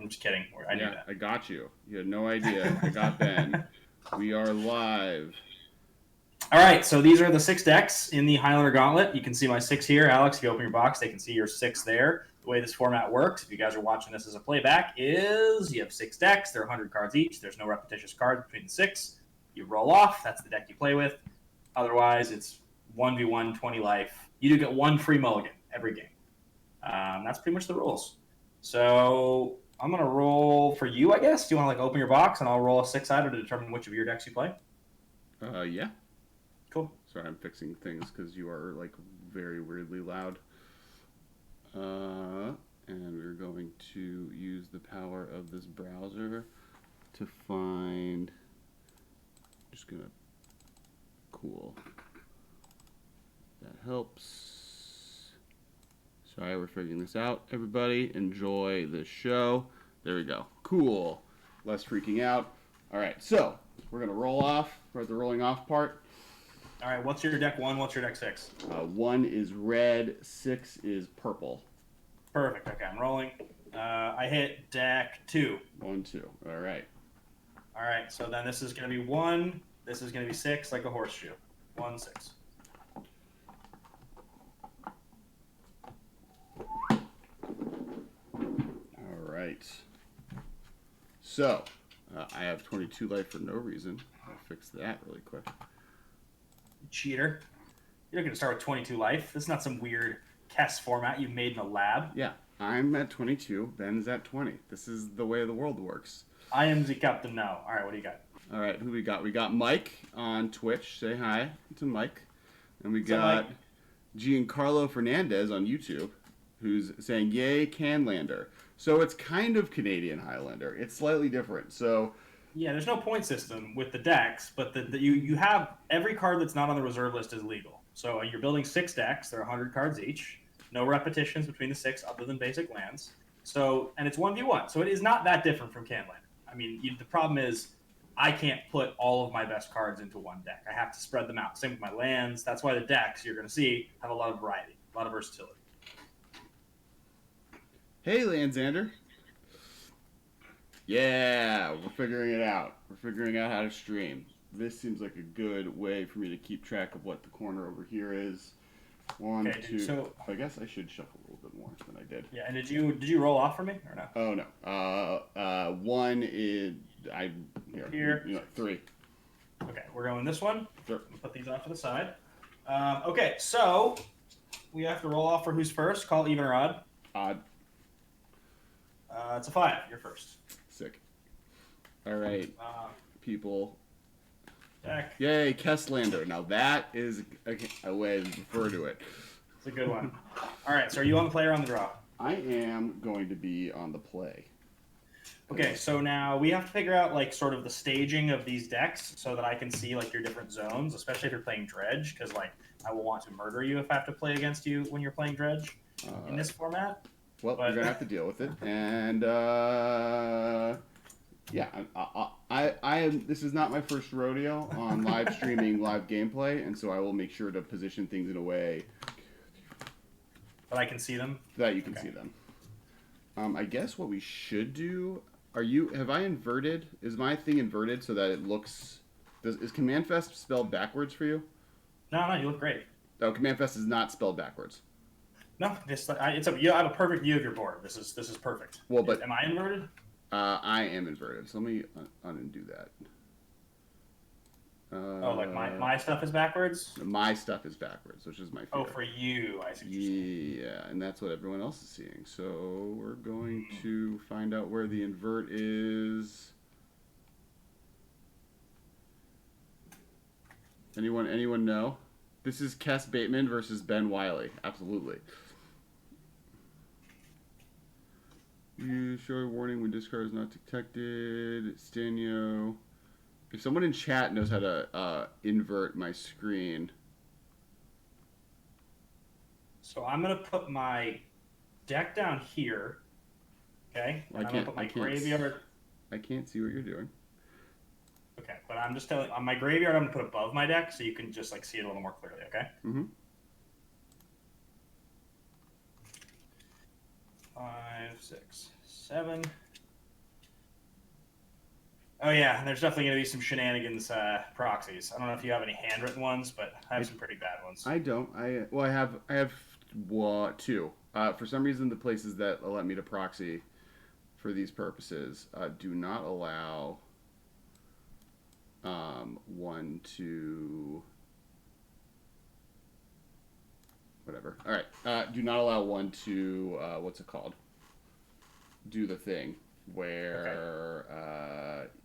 I'm just kidding. I knew that. I got you. You had no idea. I got Ben. We are live. All right, so these are the 6 decks in the Highlander Gauntlet. You can see my 6 here. Alex, if you open your box, they can see your 6 there. The way this format works, if you guys are watching this as a playback, is you have 6 decks. They're 100 cards each. There's no repetitious cards between the 6. You roll off. That's the deck you play with. Otherwise, it's 1v1, 20 life. You do get 1 free mulligan every game. That's pretty much the rules. So I'm going to roll for you, I guess. Do you want to open your box, and I'll roll a 6-sider to determine which of your decks you play? Yeah. Cool. Sorry, I'm fixing things because you are very weirdly loud. And we're going to use the power of this browser to find. Just gonna. Cool. That helps. Sorry, we're figuring this out. Everybody, enjoy the show. There we go. Cool. Less freaking out. All right, so we're gonna roll off. We're at the rolling off part. All right, what's your deck 1? What's your deck 6? 1 is red, 6 is purple. Perfect. Okay, I'm rolling. I hit deck 2. 1, 2. All right. All right, so then this is going to be 1. This is going to be 6, like a horseshoe. 1, 6. All right. So, I have 22 life for no reason. I'll fix that really quick. Cheater. You're not going to start with 22 life. This is not some weird Kess format you made in a lab. Yeah, I'm at 22. Ben's at 20. This is the way the world works. I am the captain now. All right, what do you got? All right, who we got? We got Mike on Twitch. Say hi to Mike. And we got Giancarlo Fernandez on YouTube, who's saying, yay, Canlander. So it's kind of Canadian Highlander. It's slightly different. So... yeah, there's no point system with the decks, but you have every card that's not on the reserve list is legal. So you're building 6 decks. They're 100 cards each. No repetitions between the 6 other than basic lands. So, and it's 1v1. So it is not that different from Canlander. I mean, the problem is I can't put all of my best cards into one deck. I have to spread them out. Same with my lands. That's why the decks you're going to see have a lot of variety, a lot of versatility. Hey, Landsander. Yeah, we're figuring it out. We're figuring out how to stream. This seems like a good way for me to keep track of what the corner over here is. 1, 2. So I guess I should shuffle a little bit more than I did. Yeah, and did you roll off for me or no? Oh no. 1 is here. 3. Okay, we're going this one. Sure. Put these off to the side. Okay, so we have to roll off for who's first. Call even or odd. Odd. It's a 5. You're first. Sick. All right, people. Deck. Yay, Kesslander. Now that is a way to refer to it. It's a good one. All right, so are you on the play or on the draw? I am going to be on the play. Okay, so now we have to figure out sort of the staging of these decks so that I can see your different zones, especially if you're playing Dredge, because I will want to murder you if I have to play against you when you're playing Dredge in this format. Well, you're gonna have to deal with it, and yeah, I am. This is not my first rodeo on live streaming live gameplay, and so I will make sure to position things in a way that I can see them. That you can see them. I guess what we should do. Have I inverted? Is my thing inverted so that it looks? Is Command Fest spelled backwards for you? No, you look great. Oh, Command Fest is not spelled backwards. No, it's I have a perfect view of your board. This is perfect. Well, but am I inverted? I am inverted. So let me undo that. My stuff is backwards? My stuff is backwards, which is my fear. Oh, for you, I see. Yeah, and that's what everyone else is seeing. So we're going to find out where the invert is. Anyone know? This is Kess Bateman versus Ben Wiley. Absolutely. You show a warning when discard is not detected. Stanio. If someone in chat knows how to invert my screen. So I'm going to put my deck down here. Okay? I can't see what you're doing. Okay, but I'm just telling, on my graveyard, I'm going to put above my deck so you can just see it a little more clearly, okay? Mm-hmm. 5, 6, 7. Oh yeah, there's definitely going to be some shenanigans proxies. I don't know if you have any handwritten ones, but I have some pretty bad ones. I don't. I have two. For some reason, the places that let me to proxy for these purposes do not allow one to whatever. All right, do not allow one to what's it called? Do the thing where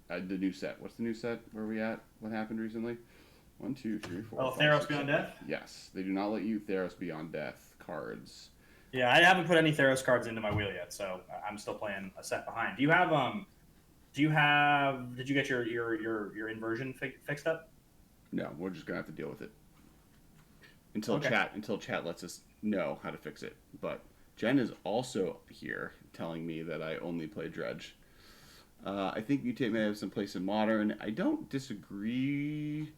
the new set. What's the new set? Where are we at? What happened recently? 1, 2, 3, 4. Oh, 5, Theros 6, Beyond 7. Death? Yes, they do not let you Theros Beyond Death cards. Yeah, I haven't put any Theros cards into my wheel yet, so I'm still playing a set behind. Did you get your inversion fixed up? No, we're just gonna have to deal with it until chat lets us know how to fix it. But Jen is also here telling me that I only play Dredge. I think Mutate may have some place in Modern. I don't disagree.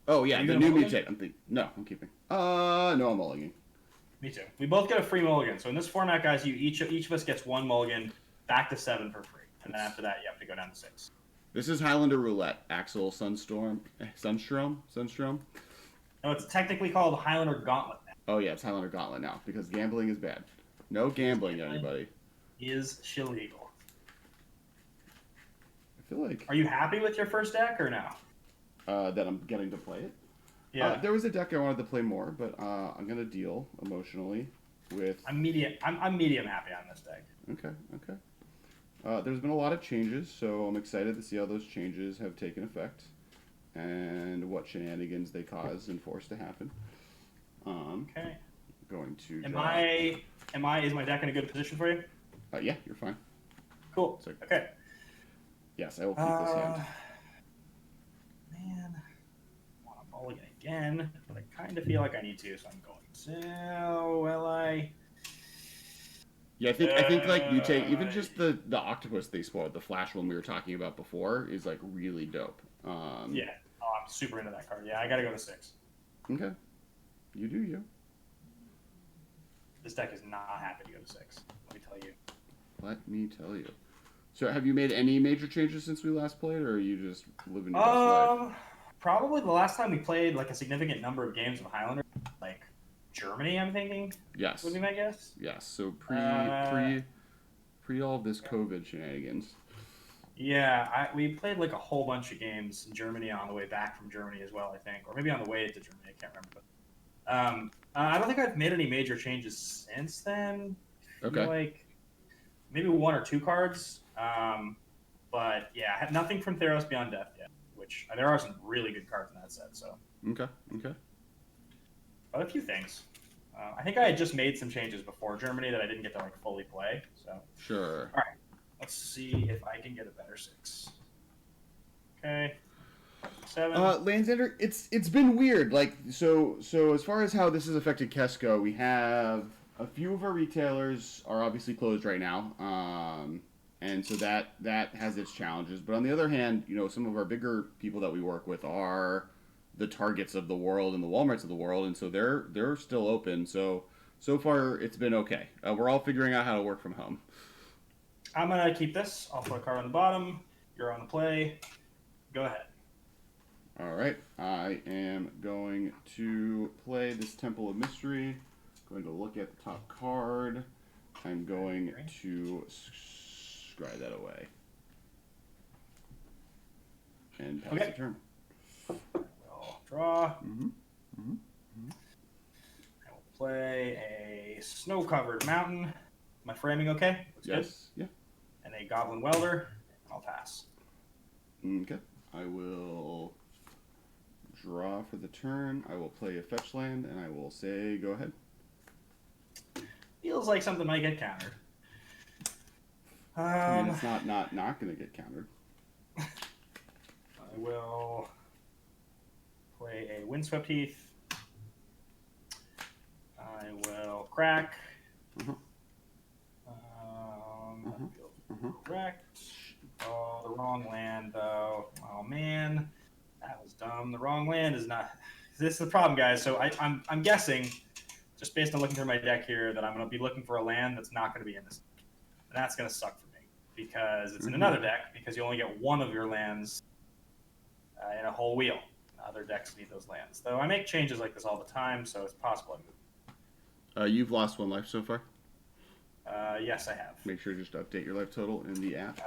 Oh yeah, the new Mutate. I'm keeping. No, I'm mulliganing. Me too. We both get a free mulligan. So in this format, guys, each of us gets one mulligan, back to 7 for free, and then after that, you have to go down to 6. This is Highlander Roulette. Axel Sunstrom. No, it's technically called Highlander Gauntlet now. Oh yeah, it's Highlander Gauntlet now because gambling is bad. No gambling, anybody. Is illegal. I feel like. Are you happy with your first deck or no? That I'm getting to play it. Yeah. There was a deck I wanted to play more, but I'm gonna deal emotionally with. I'm medium happy on this deck. Okay. There's been a lot of changes, so I'm excited to see how those changes have taken effect and what shenanigans they cause and force to happen. Okay. Going to. Is my deck in a good position for you? Yeah, you're fine. Cool. So, okay. Yes, I will keep this hand. Man, I want to mulligan again, but I kind of feel like I need to, so I'm going to. Will I? Yeah, I think like Mutate, even just the octopus they spoiled, the flash one we were talking about before, is like really dope. Yeah. Oh, I'm super into that card. Yeah, I gotta go to 6. Okay. You do you. This deck is not happy to go to 6. Let me tell you. Let me tell you. So, have you made any major changes since we last played, or are you just living your best life? Probably the last time we played like a significant number of games of Highlander, like Germany, I'm thinking. Yes. Would be my guess. Yes. So pre all of this COVID shenanigans. Yeah, we played like a whole bunch of games in Germany on the way back from Germany as well, I think, or maybe on the way to Germany. I can't remember. But I don't think I've made any major changes since then. Okay. Like maybe 1 or 2 cards. But yeah, I have nothing from Theros Beyond Death yet. Which there are some really good cards in that set. So. Okay. But a few things. I think I had just made some changes before Germany that I didn't get to like fully play. So. Sure. All right. Let's see if I can get a better 6. Okay. 7. Landsander, it's been weird. Like so as far as how this has affected Kesko, we have a few of our retailers are obviously closed right now. And so that has its challenges. But on the other hand, some of our bigger people that we work with are the Targets of the world and the Walmarts of the world, and so they're still open. So far it's been okay. We're all figuring out how to work from home. I'm gonna keep this. I'll put a card on the bottom. You're on the play. Go ahead. All right. I am going to play this Temple of Mystery. Going to look at the top card. I'm going to scry that away. And pass the turn. I'll draw. I will play a snow-covered mountain. Am I framing okay? Looks yes. Good. Yeah. And a goblin welder. I'll pass. Okay. I will draw for the turn. I will play a fetch land, and I will say, go ahead. Feels like something might get countered. I mean, it's not going to get countered. I will play a Windswept Heath. I will crack. Correct. Oh, the wrong land, though. Oh, man. That was dumb. The wrong land is not... This is the problem, guys. So I'm guessing, just based on looking through my deck here, that I'm going to be looking for a land that's not going to be in this. And that's going to suck for me. because it's in another deck, because you only get one of your lands in a whole wheel. Other decks need those lands. Though I make changes like this all the time, so it's possible I move. You've lost 1 life so far? Yes, I have. Make sure just to update your life total in the app.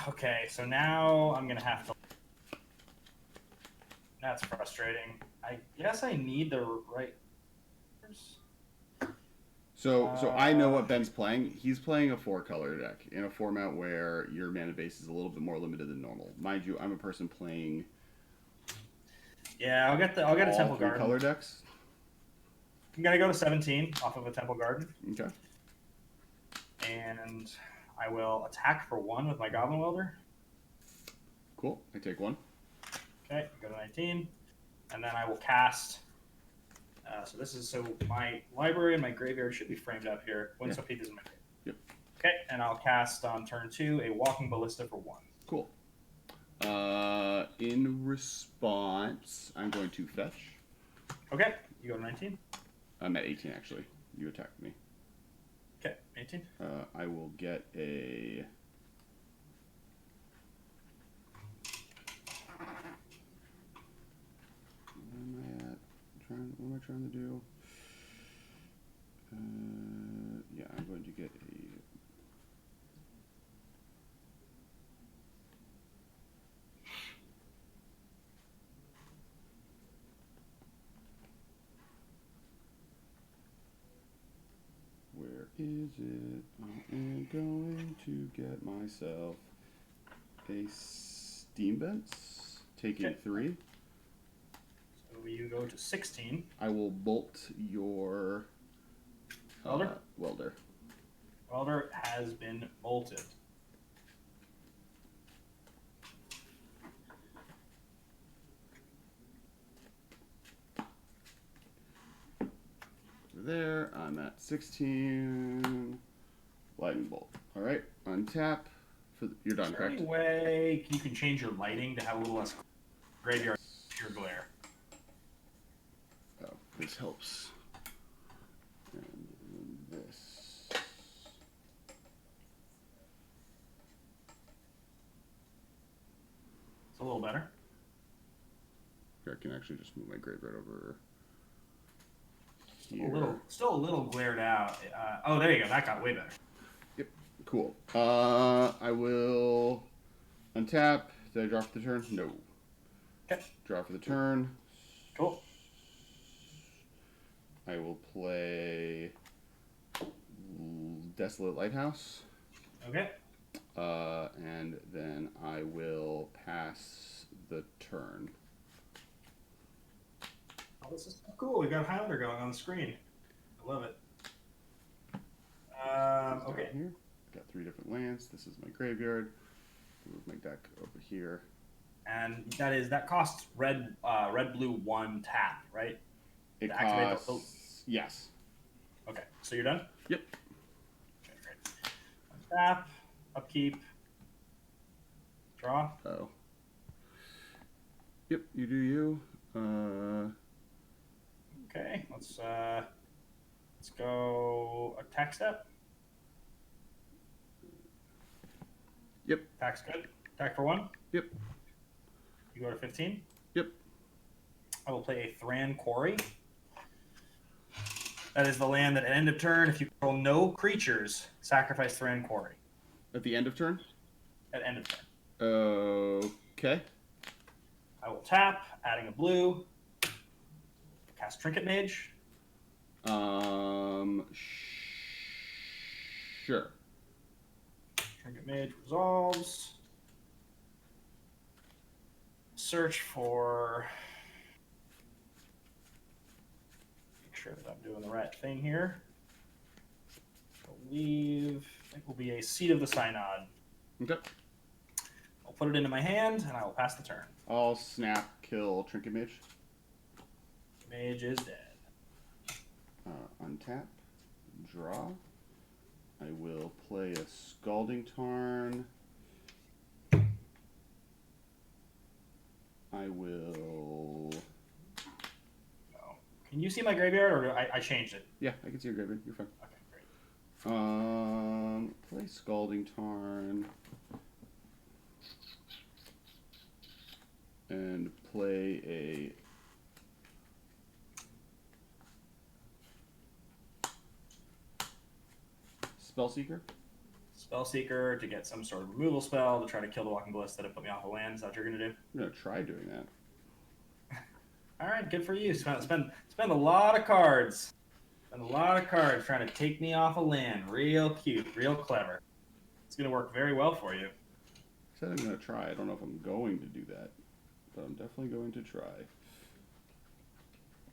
Okay, so now I'm going to have to... That's frustrating. I guess I need the right... So I know what Ben's playing. He's playing a 4-color deck in a format where your mana base is a little bit more limited than normal. Mind you, I'm a person playing... Yeah, I'll get a Temple Garden. 3-color decks. I'm going to go to 17 off of a Temple Garden. Okay. And I will attack for 1 with my Goblin Welder. Cool. I take 1. Okay, go to 19. And then I will cast... so my library and my graveyard should be framed up here. Windswept Heath is in my graveyard. Yep. Okay, and I'll cast on turn 2 a Walking Ballista for 1. Cool. In response, I'm going to fetch. Okay, you go to 19. I'm at 18, actually. You attacked me. Okay, 18. I will get a... What am I trying to do? Yeah, I'm going to get a... Where is it? I am going to get myself a Steam Vents, taking 3. So you go to 16. I will bolt your Welder. Welder. Welder has been bolted. There, I'm at 16. Lightning bolt. All right, untap. You're done, correct? Any way you can change your lighting to have a little less graveyard pure glare? Oh, this helps. And this. It's a little better. Here, I can actually just move my graveyard over here. Still a little glared out. Oh, there you go. That got way better. Yep, cool. I will untap. Did I draw for the turn? No. Okay. Draw for the turn. Cool. I will play Desolate Lighthouse. Okay. And then I will pass the turn. Oh, this is so cool. We got Highlander going on the screen. I love it. Okay. Here. Got 3 different lands. This is my graveyard. Move my deck over here. And that costs red blue 1 tap, right? It To activate costs... Yes. Okay, so you're done? Yep. Okay, great. Tap, upkeep, draw. Oh. Yep, you do you. Okay, let's go attack step. Yep. Attack's good. Attack for 1. Yep. You go to 15. Yep. I will play a Thran Quarry. That is the land that at end of turn, if you control no creatures, sacrifice Thran Quarry. At the end of turn? At end of turn. Okay. I will tap, adding a blue. Cast Trinket Mage. Sure. Trinket Mage resolves. Search for... Make sure that I'm doing the right thing here. I think will be a Seat of the Synod. Okay. I'll put it into my hand, and I will pass the turn. I'll snap, kill Trinket Mage. Mage is dead. Untap, draw. I will play a Scalding Tarn. I will... Oh. Can you see my graveyard, or I changed it? Yeah, I can see your graveyard. You're fine. Okay, great. Play Scalding Tarn. And play a Spellseeker. Spellseeker to get some sort of removal spell to try to kill the Walking Ballista to put me off a land. Is that what you're going to do? I'm going to try doing that. All right, good for you. Spend a lot of cards. Spend a lot of cards trying to take me off a land. Real cute, real clever. It's going to work very well for you. I said I'm going to try. I don't know if I'm going to do that, but I'm definitely going to try.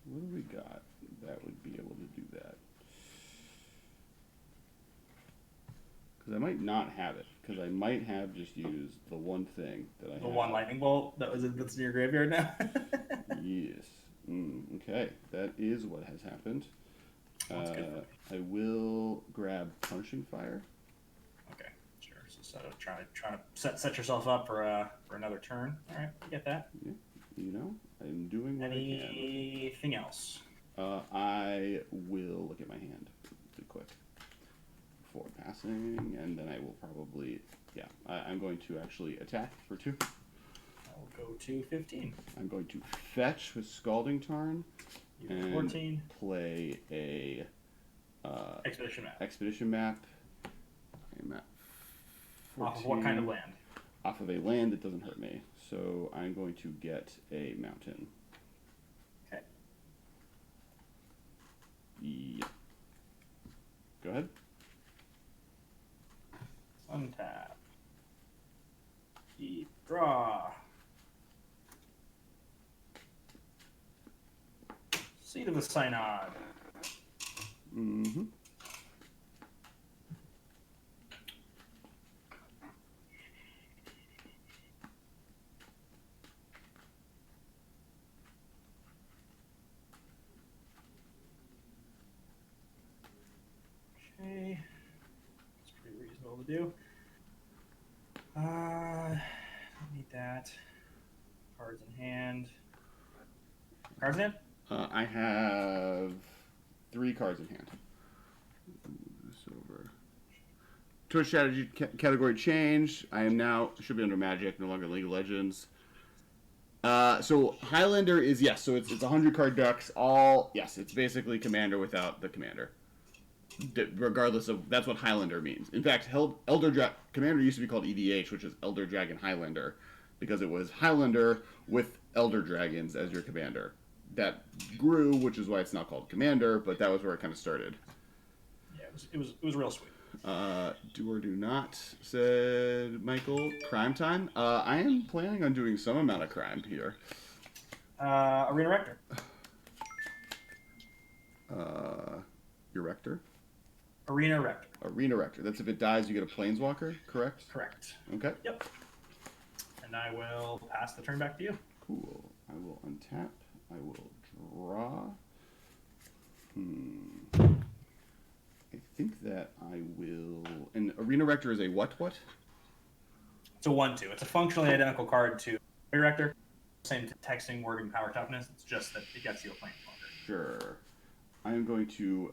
What do we got that would be able to do that? Because I might not have it. Because I might have just used the one thing that I have. The one lightning bolt that's in your graveyard now? Yes. Okay, that is what has happened. I will grab Punishing Fire. Okay, sure. So try to set yourself up for another turn. All right, I get that. Yeah, you know, I'm doing what I can. Anything else? I will look at my hand really quick before passing, and then I will probably, I'm going to actually attack for 2. I'll go to 15. I'm going to fetch with Scalding Tarn. And 14. Play a Expedition map. I'm at 14. Off of what kind of land? Off of a land that doesn't hurt me. So I'm going to get a mountain. Okay. Yeah. Go ahead. Untap. Deep draw. Seed of the Synod. Mm-hmm. Okay. It's pretty reasonable to do. Don't need that. Cards in hand. Cards in hand? I have 3 cards in hand. Move this over. Twitch strategy category change. I am now, should be under Magic, no longer League of Legends. So Highlander is, yes, so it's 100 card decks. It's basically Commander without the Commander. Regardless of, that's what Highlander means. In fact, Commander used to be called EDH, which is Elder Dragon Highlander, because it was Highlander with Elder Dragons as your Commander. That grew, which is why it's not called Commander, but that was where it kind of started. Yeah, it was real sweet. Do or do not, said Michael. Crime time. I am planning on doing some amount of crime here. Arena Rector. Your Rector? Arena Rector. Arena Rector. That's if it dies, you get a Planeswalker, correct? Correct. Okay. Yep. And I will pass the turn back to you. Cool. I will untap. I will draw. I think that I will... And Arena Rector is a what? It's a 1/2. It's a functionally identical card to Arena Rector. Same texting, wording, power, toughness. It's just that it gets you a Planeswalker. Sure. I am going to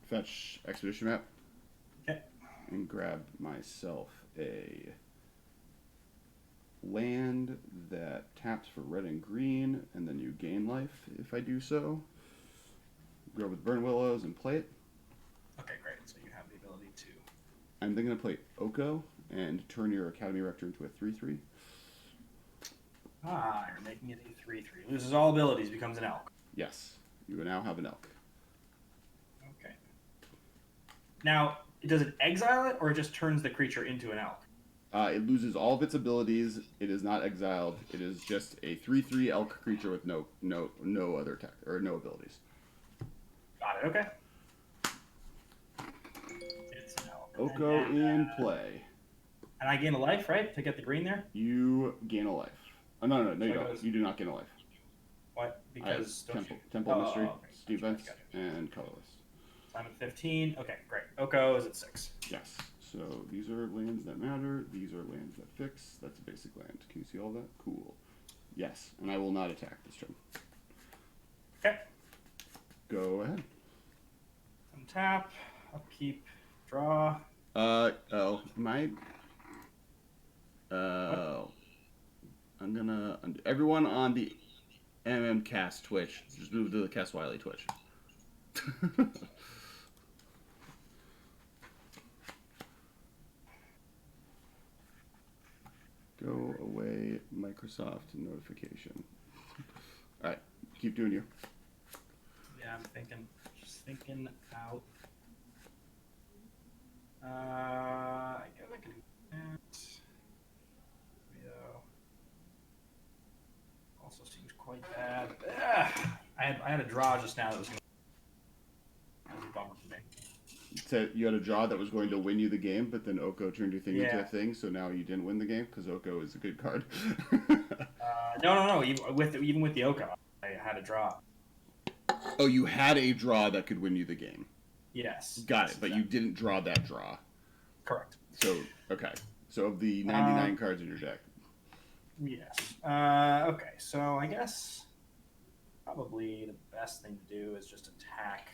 fetch Expedition Map. Okay. And grab myself a land that taps for red and green, and then you gain life if I do so. Grow with Burn Willows and play it. Okay, great. So you have the ability to... I'm then going to play Oko and turn your Academy Rector into a 3/3. You're making it a 3/3. Loses all abilities, becomes an elk. Yes, you now have an elk. Okay. Now, does it exile it, or it just turns the creature into an elk? It loses all of its abilities. It is not exiled. It is just a 3/3 elk creature with no other attack or no abilities. Got it. Okay. It's an elk. Oko in play. And I gain a life, right, to get the green there? You gain a life. Oh, no, you don't. You do not gain a life. What? Because Temple Mystery, okay. Defense, and colorless. I'm at 15. Okay, great. Oko is at 6. Yes. So these are lands that matter. These are lands that fix. That's a basic land. Can you see all that? Cool. Yes, and I will not attack this turn. Okay. Go ahead. Untap. Upkeep. Draw. Oh, my. I'm gonna. Everyone on the MMcast Twitch, just move to the Kess Wiley Twitch. Go away, Microsoft notification. All right, keep doing you. Yeah, I'm thinking. Just thinking out. I guess I can do that. Also seems quite bad. I had a draw just now that was going to be a bummer for me. So you had a draw that was going to win you the game, but then Oko turned your thing into a thing, so now you didn't win the game because Oko is a good card. No. Even with the Oko, I had a draw. Oh, you had a draw that could win you the game. Yes. Got it, but you didn't draw that draw. Correct. So, okay. So of the 99 cards in your deck. Yes. Okay, so I guess probably the best thing to do is just attack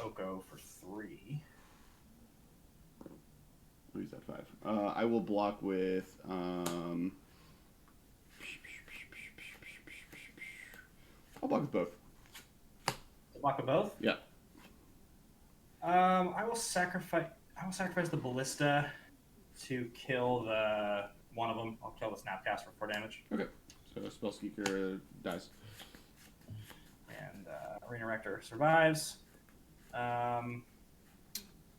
Oko for 3. What is that, 5? I will block with... I'll block with both. Block with both? Yeah. I will sacrifice the Ballista to kill the one of them. I'll kill the Snapcast for 4 damage. Okay. So Spellseeker dies. And Arena Rector survives.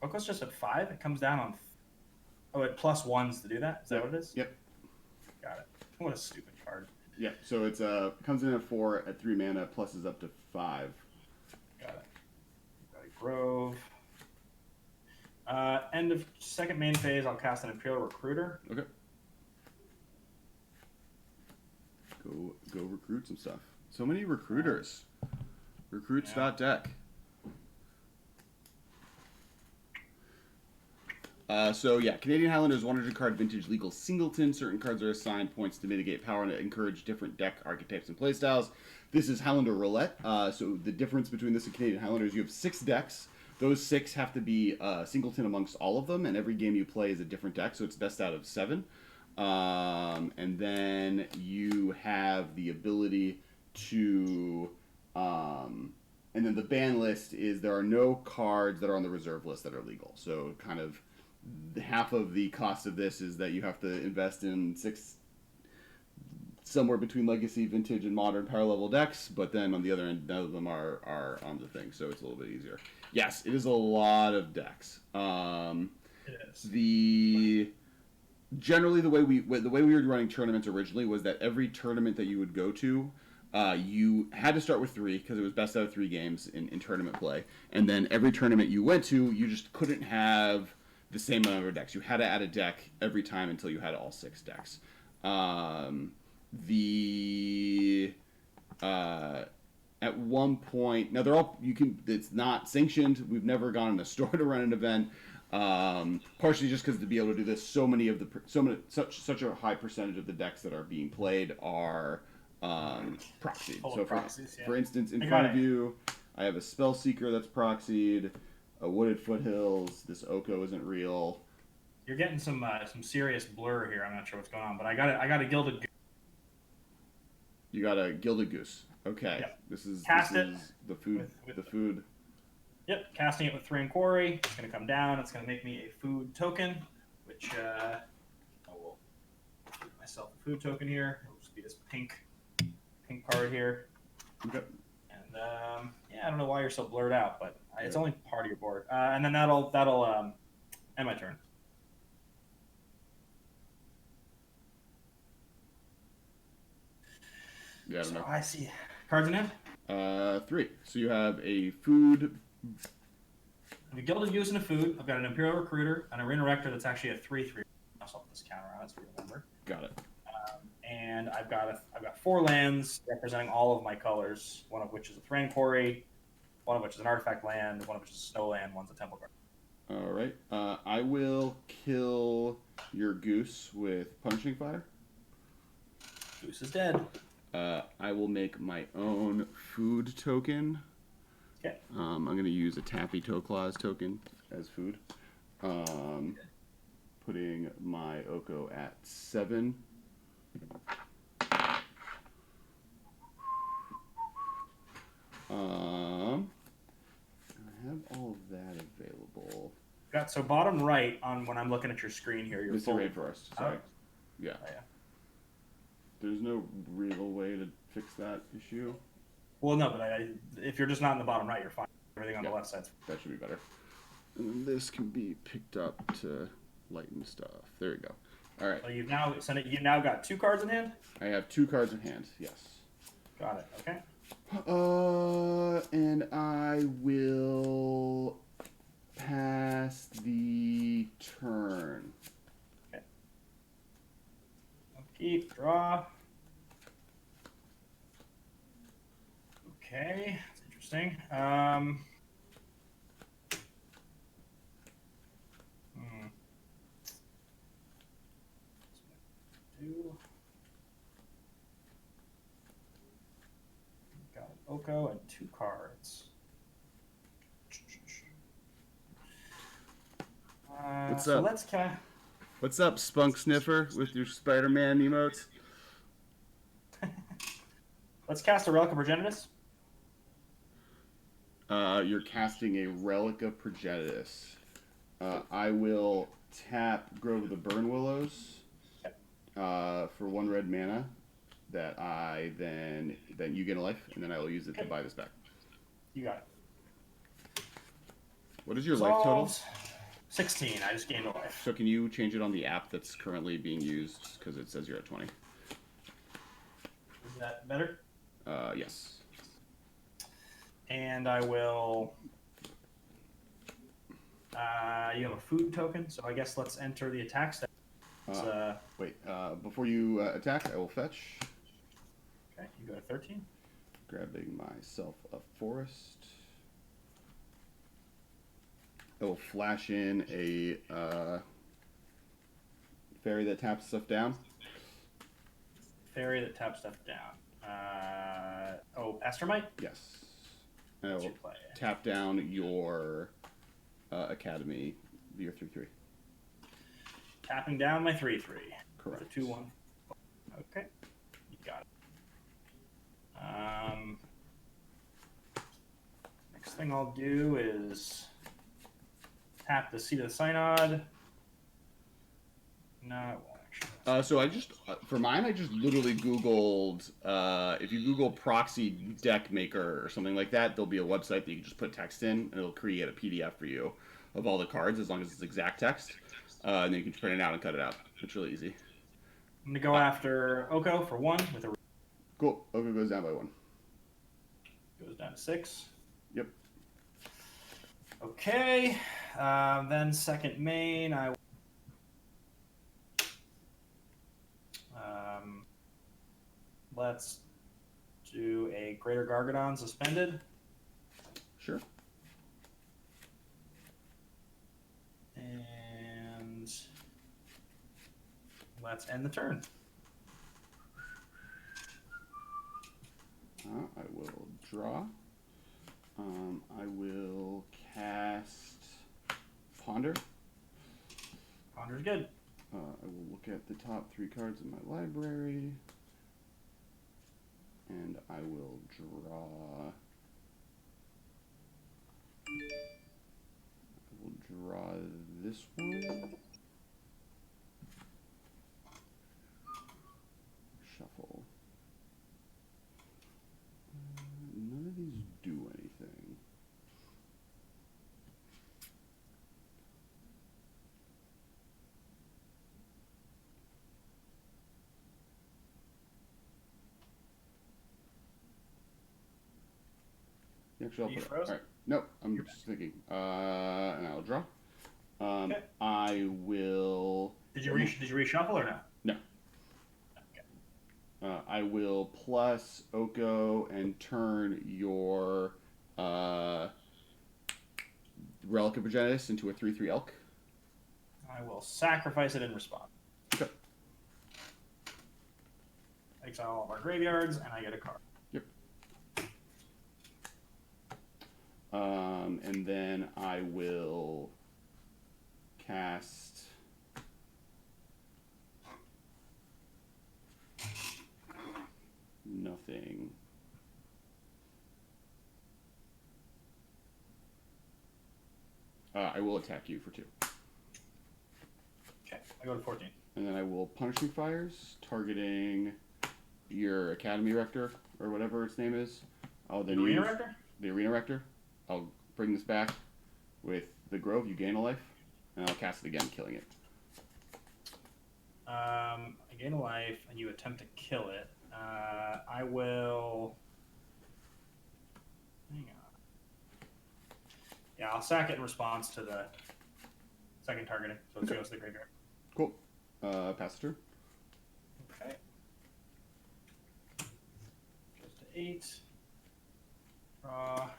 Oko's just at 5. It comes down on... Oh, it +1s to do that? Is that what it is? Yep. Got it. What a stupid card. Yeah, so it's comes in at 4 at 3 mana, plus is up to 5. Got it. Got a Grove. End of second main phase, I'll cast an Imperial Recruiter. Okay. Go recruit some stuff. So many recruiters. Recruits.deck. So yeah, Canadian Highlanders 100 card vintage legal singleton. Certain cards are assigned points to mitigate power and encourage different deck archetypes and playstyles. This is Highlander Roulette. So the difference between this and Canadian Highlanders, you have 6 decks. Those 6 have to be singleton amongst all of them, and every game you play is a different deck, so it's best out of 7. And then you have the ability to... and then the ban list is there are no cards that are on the reserve list that are legal. So kind of half of the cost of this is that you have to invest in 6 somewhere between legacy, vintage, and modern power level decks, but then on the other end, none of them are on the thing, so it's a little bit easier. Yes, it is a lot of decks. It is. Generally the way we were running tournaments originally was that every tournament that you would go to, you had to start with 3 because it was best out of 3 games in tournament play, and then every tournament you went to, you just couldn't have the same number of decks. You had to add a deck every time until you had all 6 decks. At one point, now they're all it's not sanctioned. We've never gone in a store to run an event. Partially just because to be able to do this, such a high percentage of the decks that are being played are proxied. So for instance, in front of you, I have a Spellseeker that's proxied, a Wooded Foothills. This Oko isn't real. You're getting some serious blur here. I'm not sure what's going on, but I got a Gilded Goose. You got a Gilded Goose. Okay. Yep. This is the food. With the food. Yep. Casting it with 3 and Quarry. It's going to come down. It's going to make me a food token, which I will give myself a food token here. It'll just be this pink card here. Okay. And I don't know why you're so blurred out, but it's only part of your board. And then that'll end my turn. Yeah, I don't know. I see. Cards in hand? 3. So you have a food. I have a Gilded Goose and a food. I've got an Imperial Recruiter, an Arena Rector that's actually a 3/3. I'll swap this counter on it so we remember. Got it. And I've got 4 lands representing all of my colors. One of which is a Thran Quarry, one of which is an artifact land, one of which is a snow land, one's a temple card. All right. I will kill your goose with Punishing Fire. Goose is dead. I will make my own food token. Okay. I'm going to use a Tappy Toe Claws token as food. Putting my Oko at 7. I have all of that available. Got so bottom right on when I'm looking at your screen here. You're Mr. Rainforest. Sorry. Yeah. Oh, yeah. There's no real way to fix that issue. Well, no, but if you're just not in the bottom right, you're fine. Everything on the left side's that should be better. And then this can be picked up to lighten stuff. There we go. All right. So you've now got 2 cards in hand. I have 2 cards in hand. Yes. Got it. Okay. And I will pass the turn. Okay. Keep draw. Okay, that's interesting. Got an Oko and 2 cards. What's so up? What's up, Spunk Sniffer, with your Spider-Man emotes? Let's cast a Relic of Progenitus. You're casting a Relic of Progenitus. I will tap Grove of the Burn Willows for 1 red mana. That I then you get a life, and then I will use it to buy this back. You got it. What is your life total? 16. I just gained a life. So can you change it on the app that's currently being used, because it says you're at 20? Is that better? Yes. And I will. You have a food token, so I guess let's enter the attack step. Wait. Before you attack, I will fetch. Okay, you go to 13. Grabbing myself a forest. I will flash in a fairy that taps stuff down. Fairy that taps stuff down. Astromite? Yes. I will tap down your Academy, your 3/3. Tapping down my 3/3. Correct. With a 2/1. Okay, you got it. Next thing I'll do is tap the Seat of the Synod. No, it won't actually. So I just, for mine, I just literally Googled, if you Google proxy deck maker or something like that, there'll be a website that you can just put text in, and it'll create a PDF for you of all the cards, as long as it's exact text. And then you can print it out and cut it out. It's really easy. I'm going to go after Oko for 1 with a... Cool. Oko goes down by 1. Goes down to 6. Yep. Okay. Then second main, I... let's do a Greater Gargadon suspended. Sure. And let's end the turn. I will draw. I will cast Ponder. Ponder's good. I will look at the top 3 cards in my library. And I will draw. I will draw this one. Shuffle. None of these do anything. Actually, I'll put it. All right. Nope, I'm just thinking. And I'll draw. Okay. I will. Did you reshuffle or no? No. Okay. I will plus Oko and turn your Relic of Progenitus into a 3/3 elk. I will sacrifice it in response. Okay. Exile all of our graveyards, and I get a card. Yep. And then I will cast nothing. I will attack you for 2. Okay, I go to 14. And then I will Punishing Fires, targeting your Academy Rector, or whatever its name is. I'll then The Arena Rector? The Arena Rector. I'll bring this back with the Grove. You gain a life. And I'll cast it again, killing it. I gain a life, and you attempt to kill it. I will... Hang on. Yeah, I'll sack it in response to the second targeting, so it goes to the graveyard. Cool. Pass the turn. Okay. Goes to 8. Draw.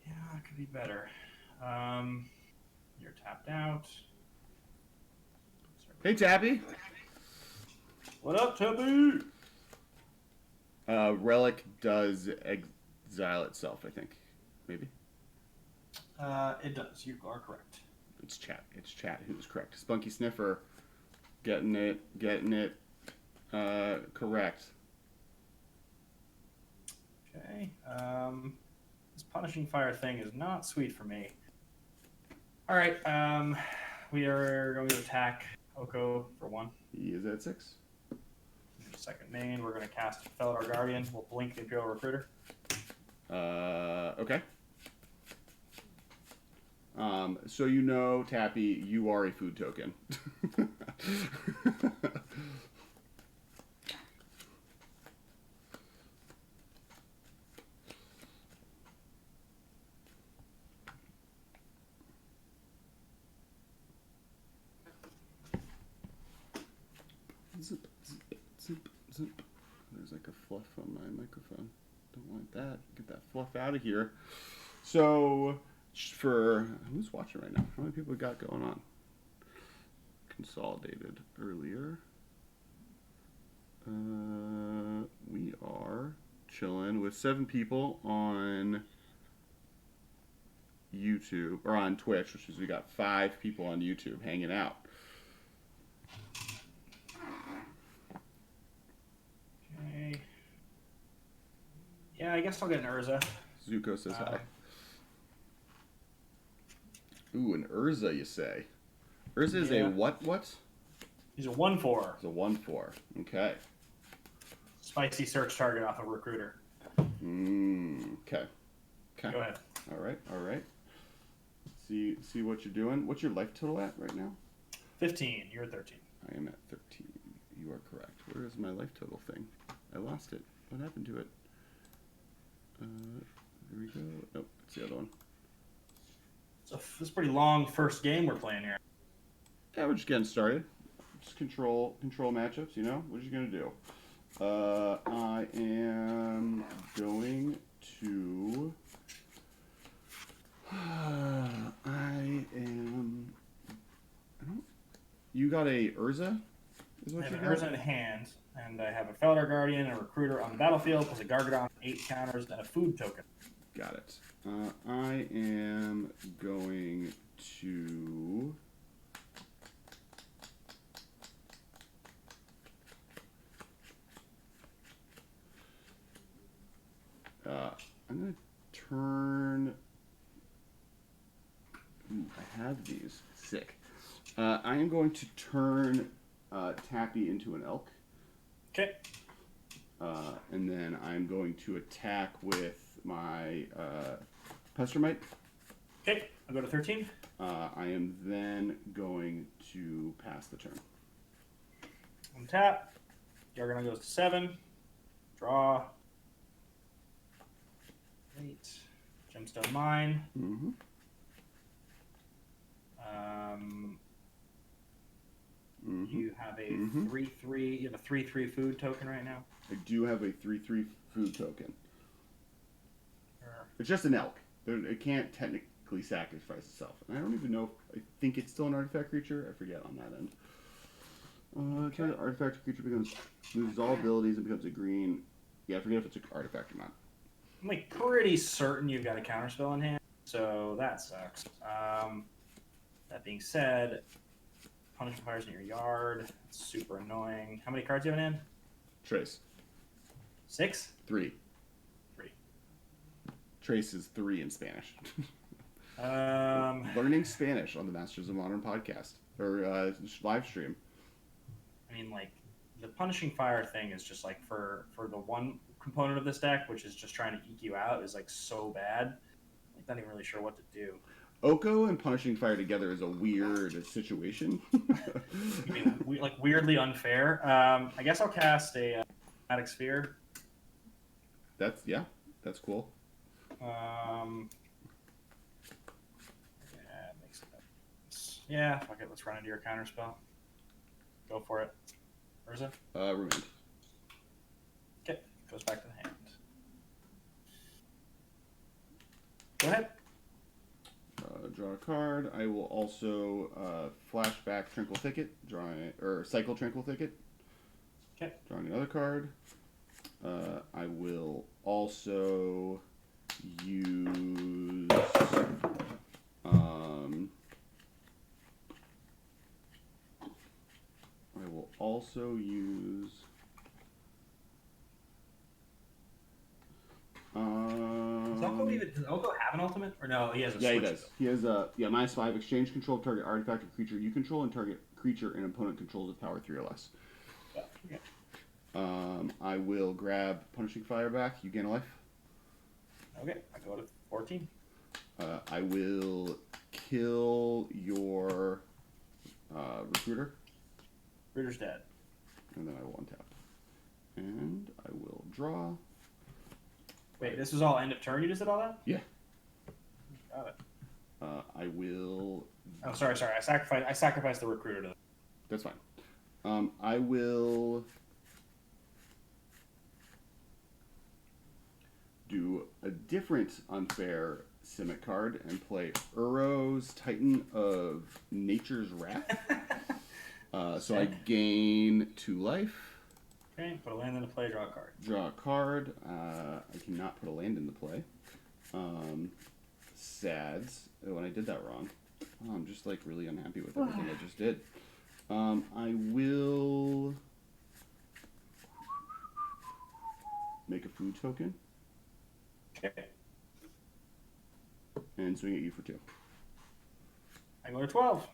Yeah, it could be better. You're tapped out. Hey, Tappy. What up, Tappy? Relic does exile itself, I think. Maybe. It does. You are correct. It's chat. It's chat who's correct. Spunky Sniffer, getting it correct. Okay. This Punishing Fire thing is not sweet for me. All right. We are going to attack Oko for 1. He is at 6. Second main, we're going to cast Felidar Guardian. We'll blink the Imperial Recruiter. Okay. So you know, Tappy, you are a food token. Zip, zip, zip, zip. There's like a fluff on my microphone. Don't want that. Get that fluff out of here. So, for who's watching right now? How many people we got going on? Consolidated earlier. We are chilling with 7 people on YouTube or on Twitch, which is we got 5 people on YouTube hanging out. Okay. Yeah, I guess I'll get an Urza. Zuko says hi. Ooh, an Urza, you say? Urza is a what? He's a 1/4. It's a 1/4. Okay. Spicy search target off a recruiter. Okay. Okay. Go ahead. All right. See what you're doing. What's your life total at right now? 15. You're at 13. I am at 13. You are correct. Where is my life total thing? I lost it. What happened to it? There we go. Nope, it's the other one. So this is a pretty long first game we're playing here. Yeah, we're just getting started. Just control matchups, you know? What are you going to do? I am going to... You got a Urza? Is what I have you an got? Urza in hand, and I have a Felidar Guardian and a recruiter on the battlefield with a Gargadon, 8 counters, and a food token. Got it. I am going to... I'm going to turn... Ooh, I have these. Sick. I am going to turn Tappy into an elk. Okay. And then I'm going to attack with my Pestermite. Okay, I'll go to 13. I am then going to pass the turn. On tap. Gargadon goes to 7. Draw. 8. Gemstone Mine. Mm-hmm. You have a 3/3. You have a 3/3 food token right now. I do have a 3/3 food token. Sure. It's just an elk. It can't technically sacrifice itself. And I don't even know if I think it's still an artifact creature. I forget on that end. Turn the artifact creature loses all abilities and becomes a green. Yeah, I forget if it's an artifact or not. I'm like pretty certain you've got a counterspell in hand. So that sucks. That being said, punishing fires in your yard. It's super annoying. How many cards do you have in hand? Trace. 6? 3. 3. Trace is 3 in Spanish. Um, Learning Spanish on the Masters of Modern podcast or live stream. I mean, like, the punishing fire thing is just like for the one component of this deck, which is just trying to eke you out, is like so bad. Like, not even really sure what to do. Oko and punishing fire together is a weird situation. I mean, like weirdly unfair. I guess I'll cast a Chromatic Sphere. That's that's cool. Yeah, makes sense. Yeah, fuck it. Let's run into your counter spell. Go for it. Urza? Remand. Okay, goes back to the hand. Go ahead. Draw a card. I will also flashback Tranquil Thicket, cycle Tranquil Thicket. Okay. Drawing another card. I will also use Does Oko have an ultimate? Or no, he has a Yeah, he switch. does. He has -5 exchange control of target artifact or creature you control, and target creature and opponent controls with power 3 or less. Yeah. Okay. I will grab Punishing Fire back. You gain a life. Okay, I go to 14. I will kill your Recruiter. Recruiter's dead. And then I will untap. And I will draw. Wait, this was all end of turn? You just did all that? Yeah. Got it. I will... Oh, sorry. I sacrificed the Recruiter to... That's fine. I will... do a different unfair Simic card and play Uro's Titan of Nature's Wrath. So I gain 2 life. Okay, put a land into play, draw a card. Draw a card. I cannot put a land into play. Sads. Oh, and I did that wrong. Oh, I'm just like really unhappy with everything I just did. I will make a food token. Okay. And swing at you for 2. I go to 12.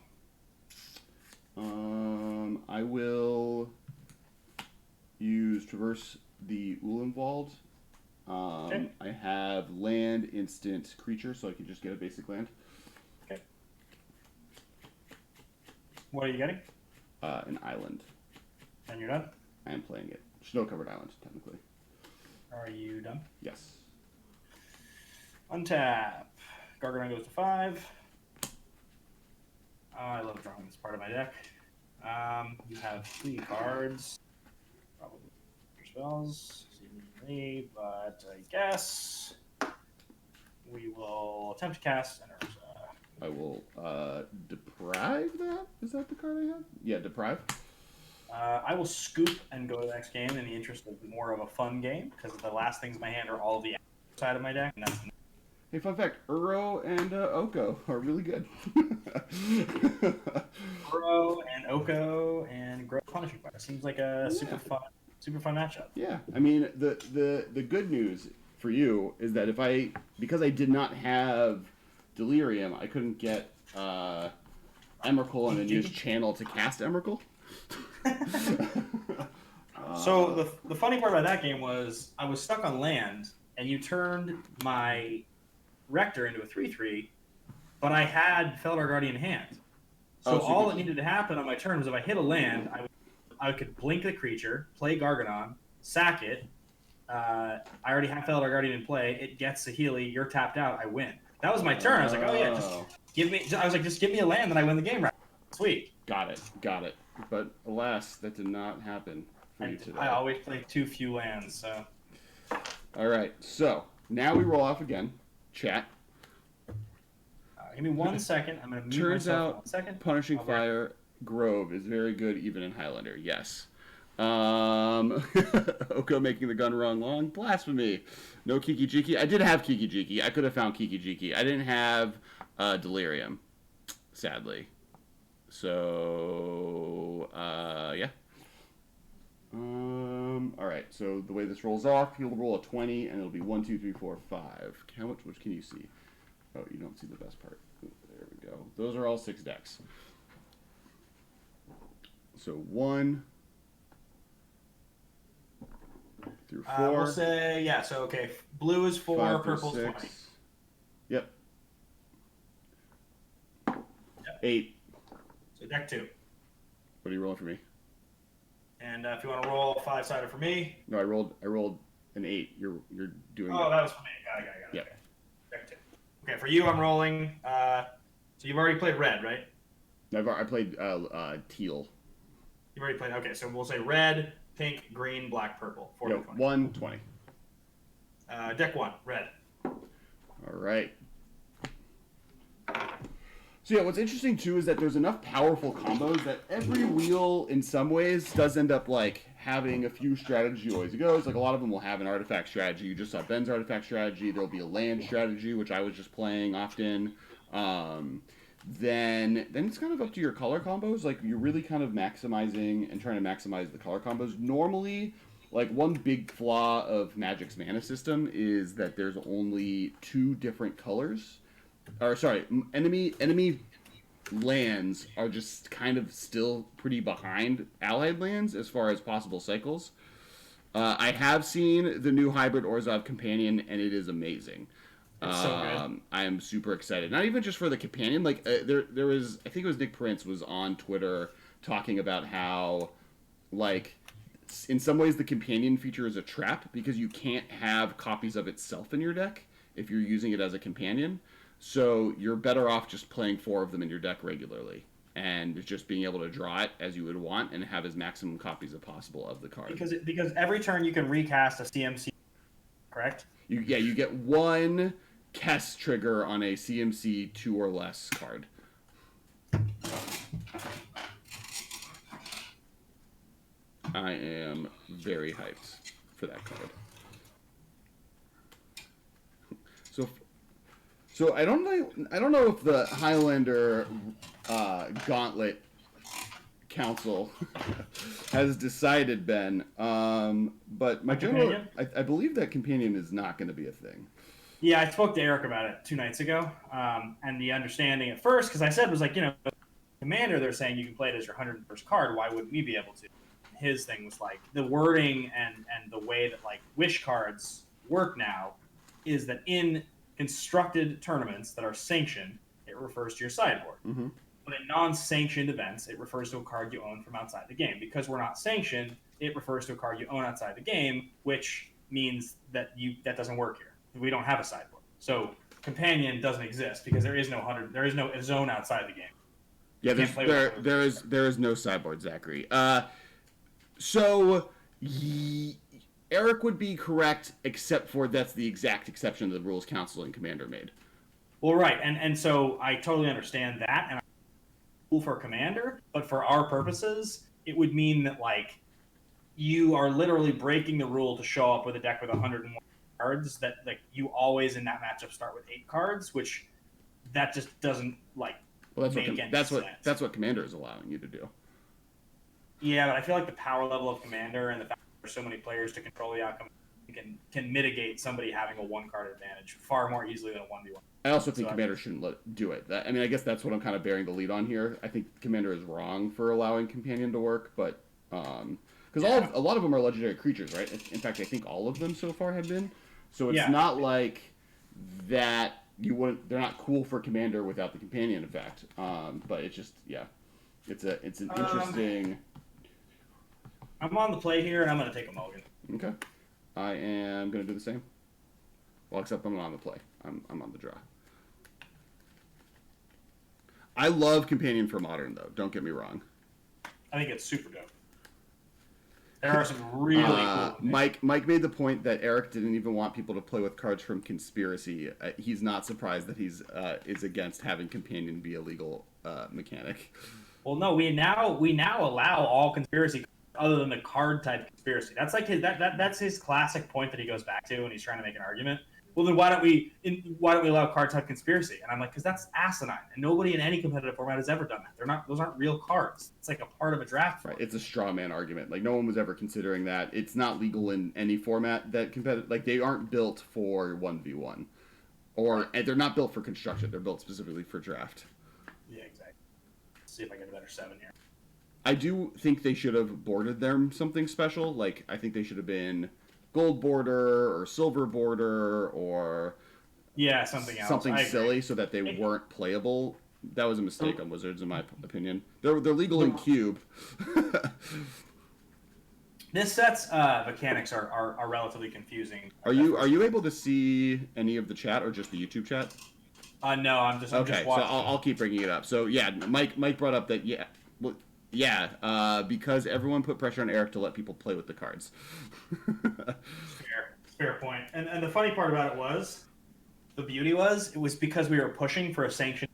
I will use Traverse the Ulenwald. Okay. I have land, instant, creature, so I can just get a basic land. Okay. What are you getting? An island. And you're done? I am playing it. Snow-covered island, technically. Are you done? Yes. Untap. Gargadon goes to 5. I love drawing this part of my deck. You have 3 cards. Probably your spells. Seemingly, but I guess we will attempt to cast an Urza. I will deprive that? Is that the card I have? Yeah, deprive. I will scoop and go to the next game in the interest of more of a fun game, because the last things in my hand are all the side of my deck, and that's... Hey, fun fact, Uro and Oko are really good. Uro and Oko and Grow Punishing Fire. Seems like a super fun matchup. Yeah, I mean, the good news for you is that because I did not have Delirium, I couldn't get Emrakul and then use Channel to cast Emrakul. So the funny part about that game was I was stuck on land, and you turned my Rector into a 3/3, but I had Feldar Guardian in hand. So all that needed to happen on my turn was if I hit a land, I could blink the creature, play Gargadon, sack it. I already have Feldar Guardian in play. It gets a Healy. You're tapped out. I win. That was my turn. I was like, oh yeah, just give me a land, and I win the game. Right? Sweet. Got it. But alas, that did not happen for you today. I always play too few lands. So. All right. So now we roll off again. Chat. Give me 1 second. I'm going to mute Turns myself out, 1 second. Punishing Fire Grove is very good even in Highlander. Yes. Oko making the gun run long. Blasphemy. No Kiki Jiki. I did have Kiki Jiki. I could have found Kiki Jiki. I didn't have Delirium, sadly. So, yeah. All right. So the way this rolls off, he'll roll a 20, and it'll be 1, 2, 3, 4, 5. Which can you see? Oh, you don't see the best part. Ooh, there we go. Those are all 6 decks. So 1 through 4. We'll say, yeah, so okay. Blue is 4, purple is 20. Yep. 8. So deck 2. What are you rolling for me? And if you want to roll 5-sided for me. No, I rolled an 8. You're doing. Oh, that was for me. Got it. Yeah. Okay. Deck 2. Okay, for you, I'm rolling. So you've already played red, right? I played teal. You've already played. Okay, so we'll say red, pink, green, black, purple. 4 Yep. 20. 1, 20. Deck 1, red. All right. So yeah, what's interesting too is that there's enough powerful combos that every wheel, in some ways, does end up like having a few strategy ways it goes. Like a lot of them will have an artifact strategy. You just saw Ben's artifact strategy. There'll be a land strategy, which I was just playing often. Then it's kind of up to your color combos. Like you're really kind of maximizing and trying to maximize the color combos. Normally, like one big flaw of Magic's mana system is that there's only 2 different colors. Or sorry, enemy lands are just kind of still pretty behind allied lands as far as possible cycles. I have seen the new hybrid Orzhov companion, and it is amazing. It's so good. I am super excited. Not even just for the companion. Like there was, I think it was Nick Prince was on Twitter talking about how, like, in some ways the companion feature is a trap because you can't have copies of itself in your deck if you're using it as a companion. So you're better off just playing 4 of them in your deck regularly and just being able to draw it as you would want and have as maximum copies as possible of the card. Because every turn you can recast a CMC, correct? You get 1 Kess trigger on a CMC 2 or less card. I am very hyped for that card. So I don't know if the Highlander gauntlet council has decided, Ben. But my general, I believe that companion is not going to be a thing. Yeah, I spoke to Eric about it 2 nights ago, and the understanding at first, because I said was like, Commander, they're saying you can play it as your 101st card. Why wouldn't we be able to? His thing was like the wording and the way that like wish cards work now is that in constructed tournaments that are sanctioned, it refers to your sideboard. Mm-hmm. But in non-sanctioned events, it refers to a card you own from outside the game. Because we're not sanctioned, it refers to a card you own outside the game, which means that that doesn't work here. We don't have a sideboard. So companion doesn't exist because there is no zone outside the game. Yeah, there is no sideboard, Zachary. So Eric would be correct, except for that's the exact exception the Rules Council and Commander made. Well, right, and so I totally understand that, and I'm cool for Commander, but for our purposes, it would mean that like you are literally breaking the rule to show up with a deck with 101 cards. That like you always in that matchup start with 8 cards, which that just doesn't like. Well, that's what Commander is allowing you to do. Yeah, but I feel like the power level of Commander and the fact that there's so many players to control the outcome can mitigate somebody having a 1-card advantage far more easily than a 1v1. I also think Commander shouldn't do it. I guess that's what I'm kind of bearing the lead on here. I think Commander is wrong for allowing Companion to work, but because a lot of them are legendary creatures, right? In fact, I think all of them so far have been. So it's not like that. They're not cool for Commander without the Companion effect. But it's just it's an interesting. I'm on the play here, and I'm going to take a mulligan. Okay, I am going to do the same. Well, except I'm not on the play. I'm on the draw. I love Companion for Modern, though. Don't get me wrong. I think it's super dope. There are some really cool Mike made the point that Eric didn't even want people to play with cards from Conspiracy. He's not surprised that he's is against having Companion be a legal mechanic. Well, no, we now allow all Conspiracy other than the card type conspiracy. That's like that's his classic point that he goes back to when he's trying to make an argument. Well, then why don't we allow card type conspiracy? And I'm like, because that's asinine, and nobody in any competitive format has ever done that. Those aren't real cards. It's like a part of a draft. Right, it's a straw man argument. Like no one was ever considering that. It's not legal in any format that competitive. Like they aren't built for 1v1, and they're not built for construction. They're built specifically for draft. Yeah, exactly. Let's see if I get a better 7 here. I do think they should have boarded them something special. Like I think they should have been gold border or silver border or something else, something silly, so that they weren't playable. That was a mistake on Wizards, in my opinion. They're legal in Cube. This set's mechanics are relatively confusing. Are you able to see any of the chat or just the YouTube chat? No, I'm just watching. So I'll keep bringing it up. So yeah, Mike brought up that because everyone put pressure on Eric to let people play with the cards. Fair point. And the funny part about it was, the beauty was, it was because we were pushing for a sanctioned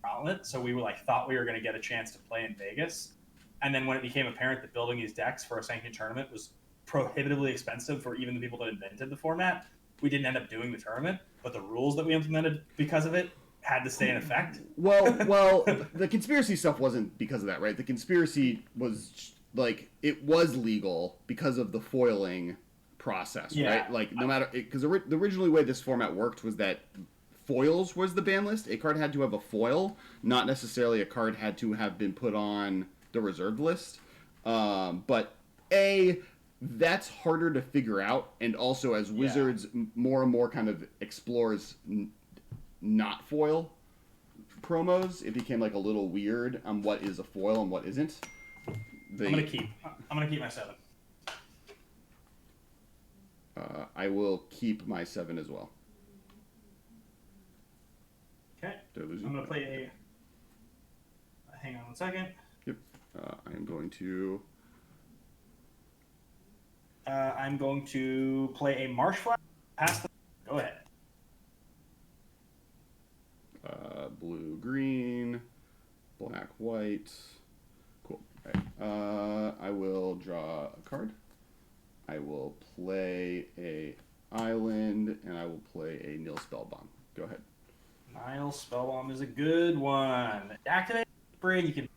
gauntlet, so we thought we were going to get a chance to play in Vegas. And then when it became apparent that building these decks for a sanctioned tournament was prohibitively expensive for even the people that invented the format, we didn't end up doing the tournament, but the rules that we implemented because of it had to stay in effect. Well, the conspiracy stuff wasn't because of that, right? The conspiracy was it was legal because of the foiling process, right? Like no matter, because the originally way this format worked was that foils was the ban list. A card had to have a foil, not necessarily a card had to have been put on the reserved list. But that's harder to figure out, and also as Wizards more and more kind of explores not foil promos, it became like a little weird on what is a foil and what isn't. I'm gonna keep my 7. I will keep my 7 as well. Okay. I'm gonna play a. Hang on one second. Yep. I'm going to. I'm going to play a marsh flat. Go ahead. Blue, green, black, white. Cool. All right. I will draw a card. I will play a island, and I will play a Nil Spellbomb. Go ahead. Nile Spellbomb is a good one. Activate for free, and you can.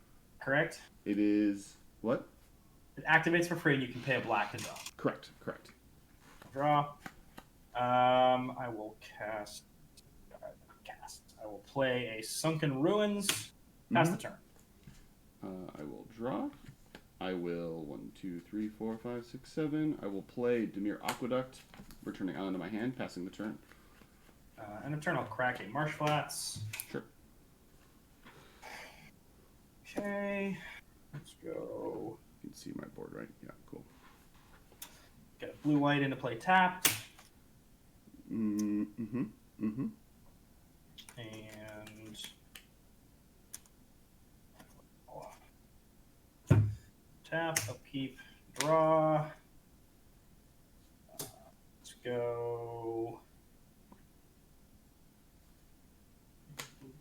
Correct. It is what? It activates for free, and you can pay a black to draw. Correct. Draw. I will cast. I will play a Sunken Ruins. Pass the turn. I will draw. I will 1, 2, 3, 4, 5, 6, 7. I will play Dimir Aqueduct, returning island to my hand, passing the turn. End of turn, I'll crack a Marsh Flats. Sure. Okay. Let's go. You can see my board, right? Yeah, cool. Get a blue-white into play tapped. And tap, upkeep, draw. Let's go.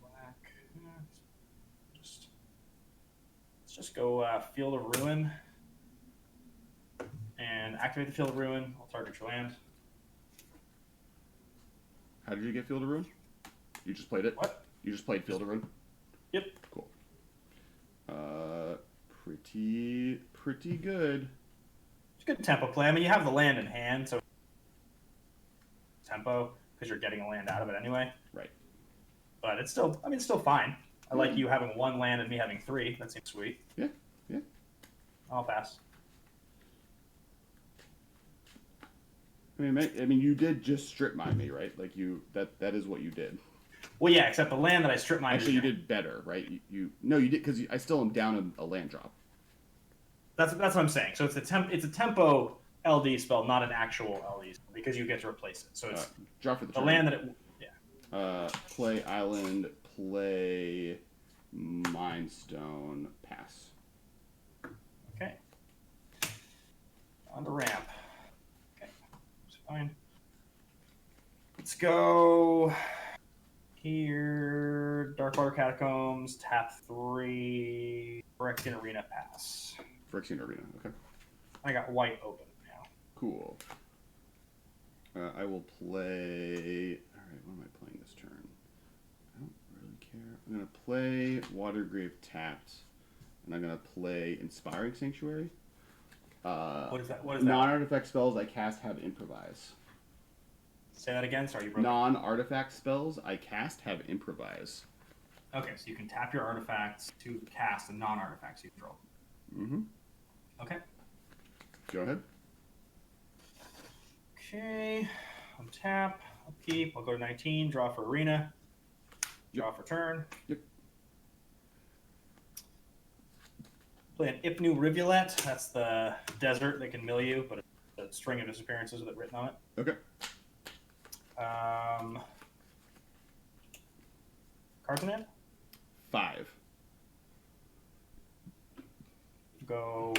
Black. Let's just go Field of Ruin and activate the Field of Ruin. I'll target your land. How did you get Field of Ruin? You just played it? What? You just played Field of Ruin? Yep. Cool. Pretty good. It's good tempo play. I mean, you have the land in hand, so tempo, because you're getting a land out of it anyway. Right. But it's still, it's still fine. I like you having 1 land and me having 3. That seems sweet. Yeah. I'll pass. I mean, you did just strip mine me, right? Like that is what you did. Well, yeah, except the land that I stripped mine. Actually, you did better, right? You did because I still am down a land drop. That's what I'm saying. So it's a tempo LD spell, not an actual LD spell, because you get to replace it. So it's draw for the the turn. land that it. Play island. Play Mindstone. Pass. Okay. On the ramp. Okay. It's fine. Let's go here. Darkwater Catacombs. Tap 3. Phyrexian Arena. Pass. Phyrexian Arena. Okay. I got white open now. Cool. I will play. All right, what am I playing this turn? I don't really care. I'm gonna play Watergrave tapped, and I'm gonna play Inspiring Sanctuary. What is that? What is that? Non-artifact spells I cast have improvise. Say that again. Sorry, you broke. Non-artifact spells I cast have improvise. Okay, so you can tap your artifacts to cast the non-artifacts you control. Mm-hmm. Okay. Go ahead. Okay. Untap. Upkeep. I'll go to 19. Draw for arena. Draw for turn. Yep. Play an Ipnu Rivulet. That's the desert that can mill you, but it's a string of disappearances with it written on it. Okay. Cards in hand? 5. Go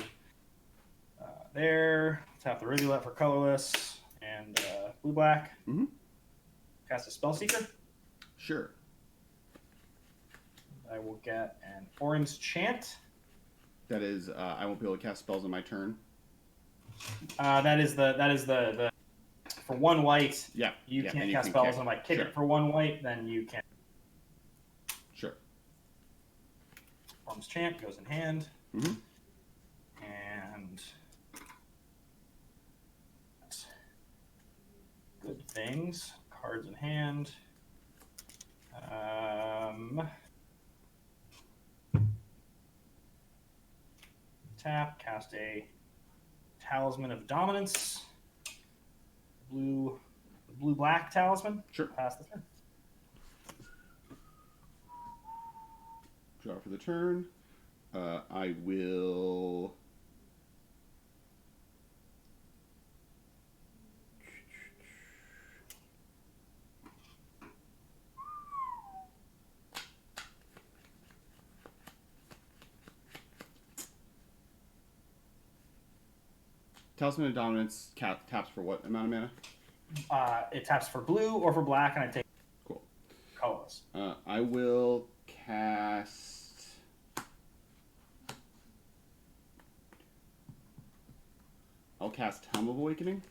there. Tap the Rivulet for colorless and blue-black. Mm-hmm. Cast a Spellseeker. Sure. I will get an Orim's Chant. That is, I won't be able to cast spells on my turn. That is the for 1 white. Yeah. You yeah, can't you cast can spells kick. on my kick Sure. it for 1 white, then you can. Sure. Orim's Chant goes in hand. Mm-hmm. And good things. Cards in hand. Tap, cast a Talisman of Dominance. Blue-black talisman. Sure. Pass the turn. Draw for the turn. I will. Talisman of Dominance taps for what amount of mana? It taps for blue or for black, and I take Cool. colorless. I will cast. I'll cast Helm of Awakening.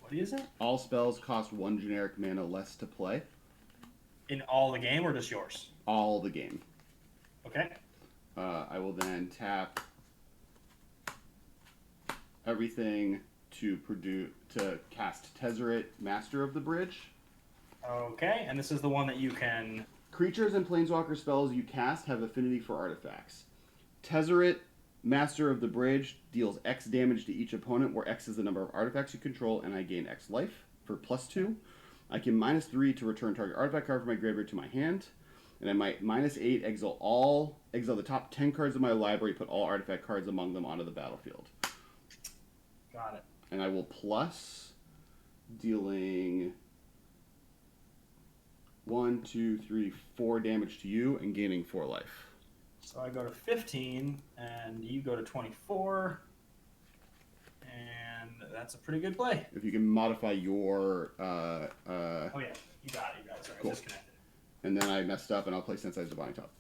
What is it? All spells cost 1 generic mana less to play. In all the game or just yours? All the game. Okay. I will then tap everything to cast Tezzeret, Master of the Bridge. Okay, and this is the one that you can. Creatures and planeswalker spells you cast have affinity for artifacts. Tezzeret, Master of the Bridge, deals X damage to each opponent, where X is the number of artifacts you control, and I gain X life for +2. I can -3 to return target artifact card from my graveyard to my hand, and I might -8 exile the top 10 cards of my library, put all artifact cards among them onto the battlefield. Got it. And I will plus dealing 1, 2, 3, 4 damage to you and gaining 4 life. So I go to 15, and you go to 24, and that's a pretty good play. If you can modify your... Oh yeah, you got it. Sorry, Cool. I disconnected. And then I messed up, and I'll play Sensei's Divine Top.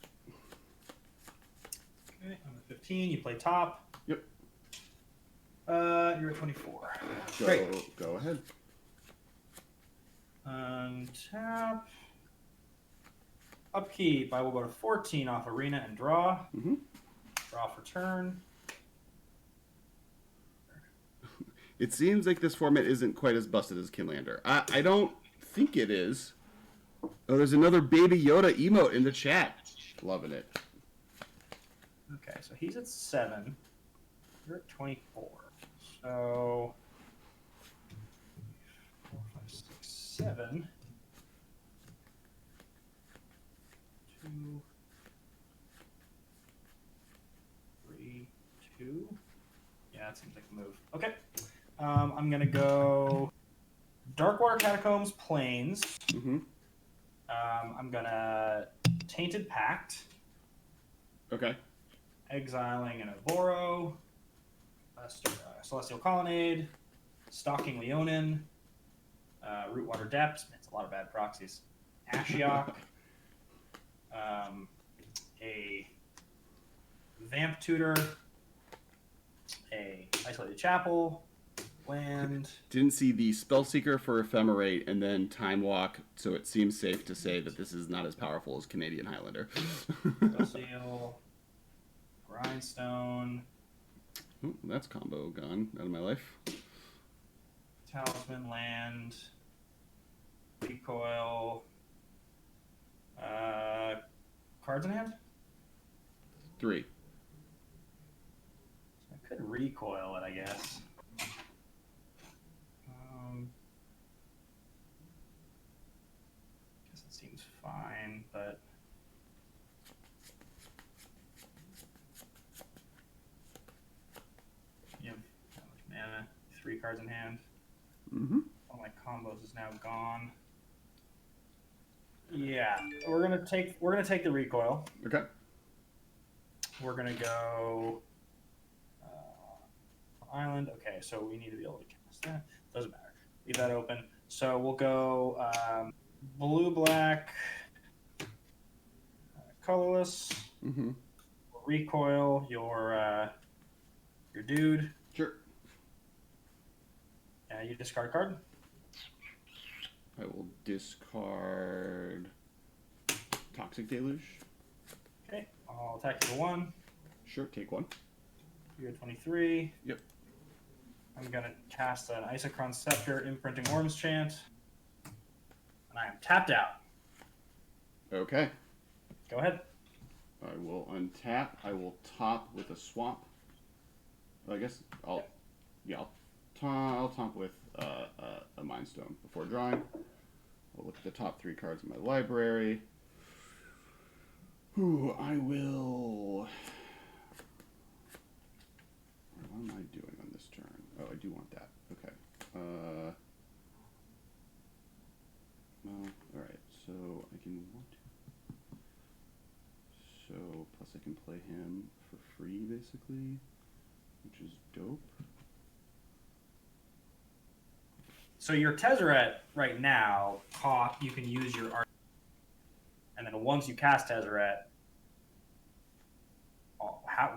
Okay, I'm at 15. You play top. Yep. You're at 24. Great. Go ahead. Tap. Upkeep. I will go to 14 off arena and draw. Mm-hmm. Draw for turn. It seems like this format isn't quite as busted as Kinlander. I don't think it is. Oh, there's another Baby Yoda emote in the chat. Loving it. Okay, so he's at 7. You're at 24. So 4, 5, 6, 7. 2, 3, 2. Yeah, that seems like the move. Okay. I'm gonna go Darkwater Catacombs Plains. Mm-hmm. I'm gonna Tainted Pact. Okay. Exiling an Oboro. Celestial Colonnade. Stalking Leonin. Rootwater Depths. It's a lot of bad proxies. Ashiok. A Vamp Tutor. Isolated Chapel. Land. Didn't see the Spellseeker for Ephemerate and then Time Walk, so it seems safe to say that this is not as powerful as Canadian Highlander. Seal. Grindstone. Ooh, that's combo gone out of my life. Talisman, land. Recoil. Cards in hand? 3. I could recoil it, I guess. Guess it seems fine, but you have how much mana? 3 cards in hand. Mm-hmm. All my combos is now gone. Yeah, we're gonna take the recoil. Okay. We're gonna go island. Okay, so we need to be able to cast that. Doesn't matter. Leave that open. So we'll go blue, black, colorless. Mm-hmm. Recoil your dude. Sure. You discard a card. I will discard Toxic Deluge. Okay, I'll attack you for 1. Sure, take 1. You're 23. Yep. I'm gonna cast an Isochron Scepter, Imprinting Worms Chant, and I am tapped out. Okay. Go ahead. I will untap. I will top with a swamp. I guess I'll top with a Mind Stone before drawing. I'll look at the top 3 cards in my library. Ooh, I will. What am I doing on this turn? Oh, I do want that. Okay. Well, all right. So I can want. So plus I can play him for free, basically, which is dope. So your Tezzeret right now, you can use your art, and then once you cast Tezzeret,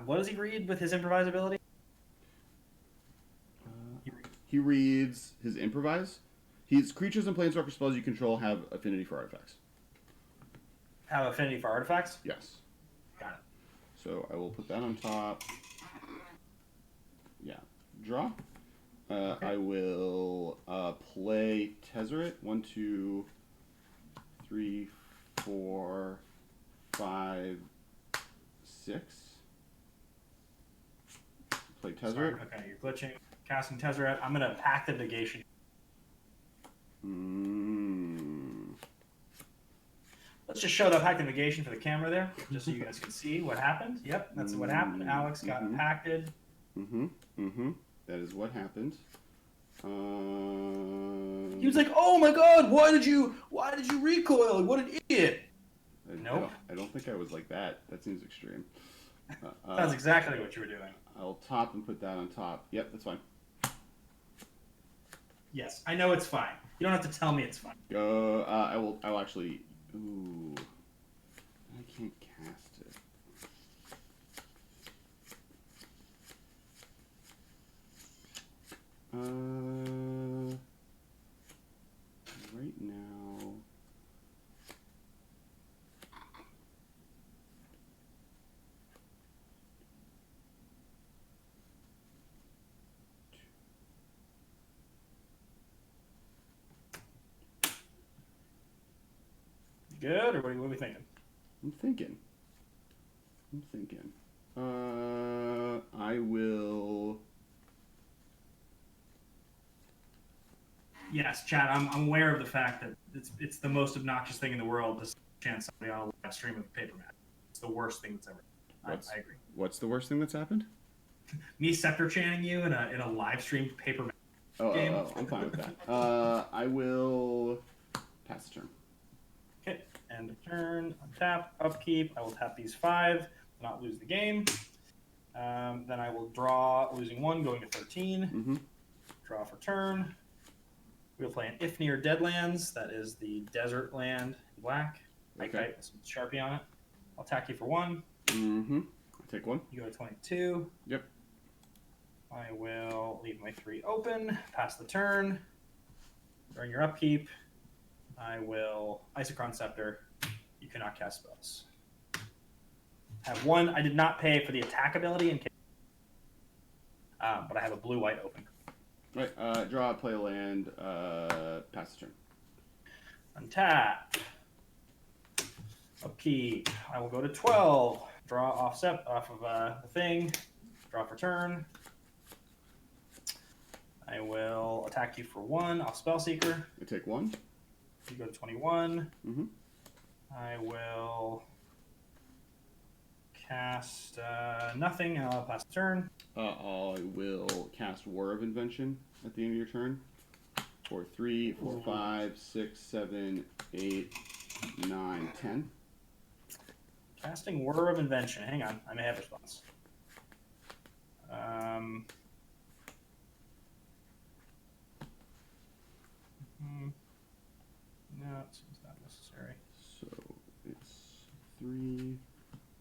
what does he read with his improvise ability? He reads his improvise. His creatures and planeswalker spells you control have affinity for artifacts. Have affinity for artifacts? Yes. Got it. So I will put that on top. Yeah. Draw. Okay. I will play Tezzeret. 1, 2, 3, 4, 5, 6. Play Tezzeret. Sorry, okay, you're glitching. Casting Tezzeret. I'm gonna pack the negation. Let's just show the pack the negation for the camera there, just so you guys can see what happened. Yep, that's what happened. Alex got impacted. That is what happened. He was like, "Oh my God, why did you recoil? What an idiot!" Nope. I don't think I was like that. That seems extreme. That's exactly what you were doing. I'll top and put that on top. Yep, that's fine. Yes, I know it's fine. You don't have to tell me it's fine. I will actually. Ooh, I can't cast it. Right now. Good, or what are we thinking? I'm thinking. I will. Yes, Chad, I'm aware of the fact that it's the most obnoxious thing in the world to chant somebody on a live stream with paper mat. It's the worst thing that's ever. I agree. What's the worst thing that's happened? Me scepter chanting you in a live streamed paper mat game. Oh, I'm fine with that. I will pass the turn. Okay, end of turn. Untap, upkeep. I will tap these 5, not lose the game. Then I will draw, losing 1, going to 13. Draw for turn. We'll play an Ifnir Deadlands. That is the desert land in black. Okay. With some Sharpie on it. I'll attack you for 1. I'll take 1. You go to 22. Yep. I will leave my 3 open, pass the turn. During your upkeep, I will Isochron Scepter. You cannot cast spells. Have 1. I did not pay for the attack ability in case, but I have a blue-white open. Right. Draw, play a land, pass the turn. Untap. Upkeep. I will go to 12. Draw off of the thing. Draw for turn. I will attack you for 1 off Spellseeker. I take 1. You go to 21. Mm-hmm. I will cast nothing, and I'll pass the turn. I will cast War of Invention at the end of your turn. For 3, 4, 5, 6, 7, 8, 9, 10. Casting War of Invention. Hang on, I may have a response. No, it seems not necessary. So it's 3,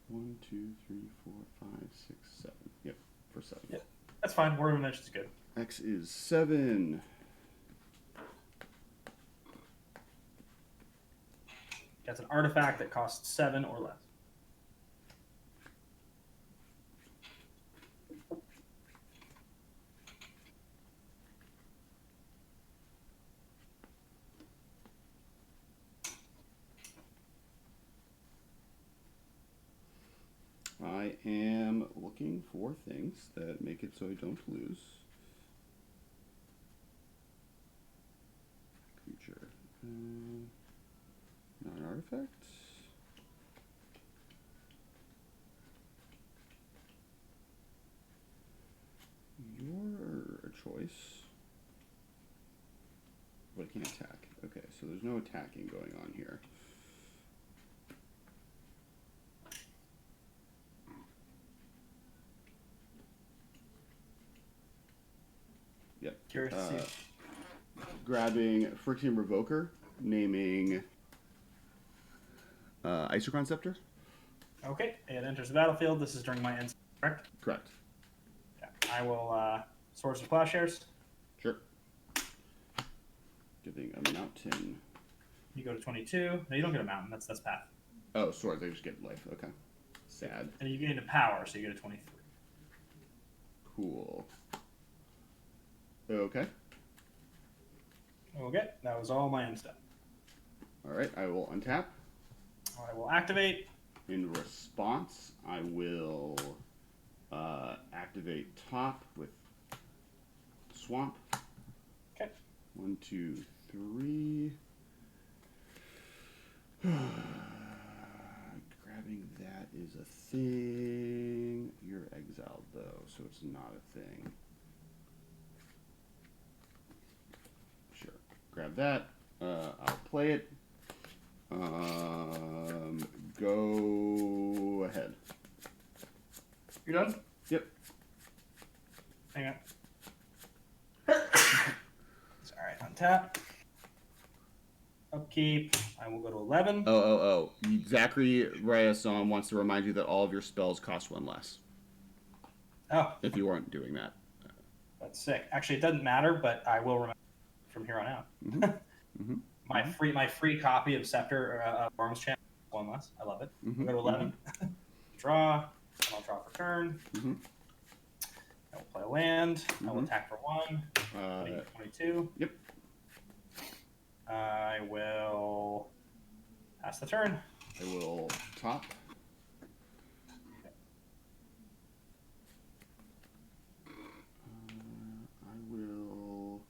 1, 2, 3, 4, 5, 6, 7. Yep, for 7. Yep, that's fine. War of Invention is good. X is 7. That's an artifact that costs 7 or less. I am looking for things that make it so I don't lose. Creature. Not an artifact. You're a choice. But I can't attack. Okay, so there's no attacking going on here. Yep. Curious to see. Grabbing Phyrexian Revoker, naming Isochron Scepter. Okay, it enters the battlefield. This is during my end, correct? Correct. Yeah. I will Swords of Plowshares. Sure. Giving a mountain. You go to 22. No, you don't get a mountain. That's path. Oh, swords. I just get life. Okay. Sad. And you gain a power, so you go to 23. Cool. Okay. Okay, that was all my end step. All right. I will untap. I will activate. In response, I will activate top with swamp. Okay. 1, 2, 3. Grabbing that is a thing. You're exiled though, so it's not a thing. Sure. Grab that. I'll play it. Go ahead. You done? Yep. Hang on. Sorry, untap. Upkeep. I will go to 11. Oh. Zachary Rayason wants to remind you that all of your spells cost 1 less. Oh. If you weren't doing that. That's sick. Actually, it doesn't matter, but I will remember from here on out. Mm-hmm. Mm-hmm. My free copy of Scepter Worms Channel. 1 less. I love it. Mm-hmm. We'll go to 11. Mm-hmm. Draw. And I'll draw for turn. Mm-hmm. I will play a land. Mm-hmm. I will attack for 1. 22. Yep. I will pass the turn. I will top. I will.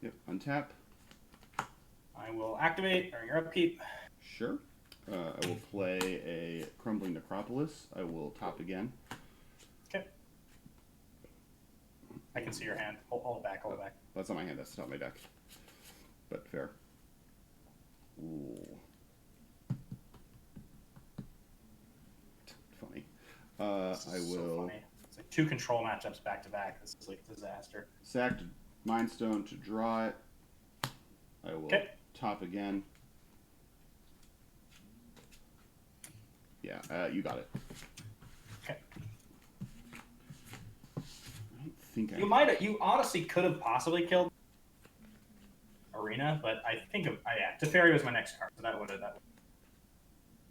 Yep. Untap. I will activate during your upkeep. Sure. I will play a Crumbling Necropolis. I will top again. Okay. I can see your hand. Hold it back. Hold it back. That's not my hand. That's not my deck. But fair. Ooh. Funny. I will. So funny. It's like 2 control matchups back to back. This is like a disaster. Sacked Mind Stone to draw it. I will top again. Yeah, you got it. think You honestly could have possibly killed Arena, but I think Teferi was my next card, so that would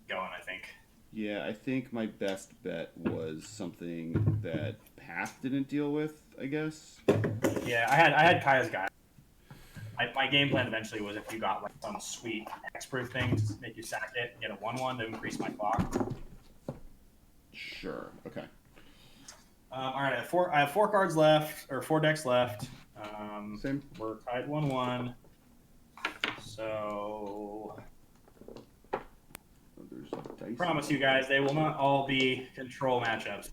going, I think. Yeah, I think my best bet was something that Path didn't deal with, I guess. Yeah, I had Kaya's guy. My game plan eventually was if you got like some sweet X-proof thing to make you sack it and get a 1/1 to increase my clock. Sure. Okay. All right, I have 4 cards left, or 4 decks left. Same. We're tied 1/1. So I promise you guys, they will not all be control matchups.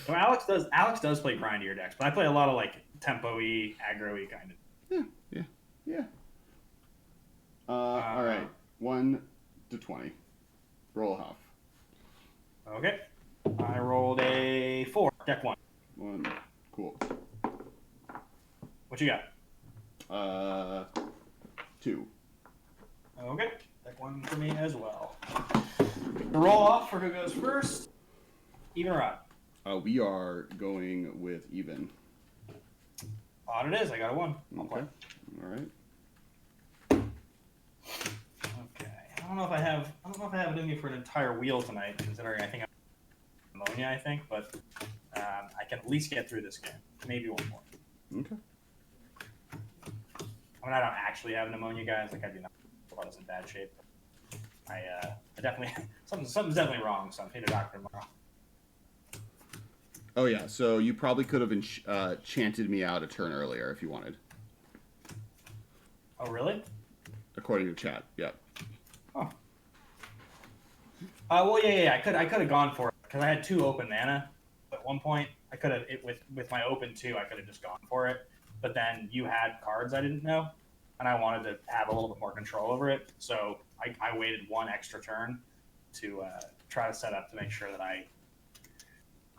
So Alex does play grindier decks, but I play a lot of like tempo-y, aggro-y kind of. Yeah. All right. 1 to 20. Roll a huff. Okay. I rolled a 4. Deck 1. 1. Cool. What you got? 2. Okay. Deck 1 for me as well. The roll off for who goes first. Even or odd? We are going with even. Odd it is. I got a 1. I'll Okay. play. All right. Okay. I don't know if I have it in me for an entire wheel tonight, considering I think I'm ammonia. I think, but I can at least get through this game. Maybe one more. Okay. I mean, I don't actually have an ammonia, guys. Like I do not. I was in bad shape. I definitely something's definitely wrong. So I'm seeing a doctor tomorrow. Oh yeah. So you probably could have chanted me out a turn earlier if you wanted. Oh really? According to chat. Yeah. Oh. Well, yeah. I could have gone for it because I had 2 open mana at one point. I could have with my open 2. I could have just gone for it. But then you had cards I didn't know, and I wanted to have a little bit more control over it. So I waited 1 extra turn to try to set up to make sure that I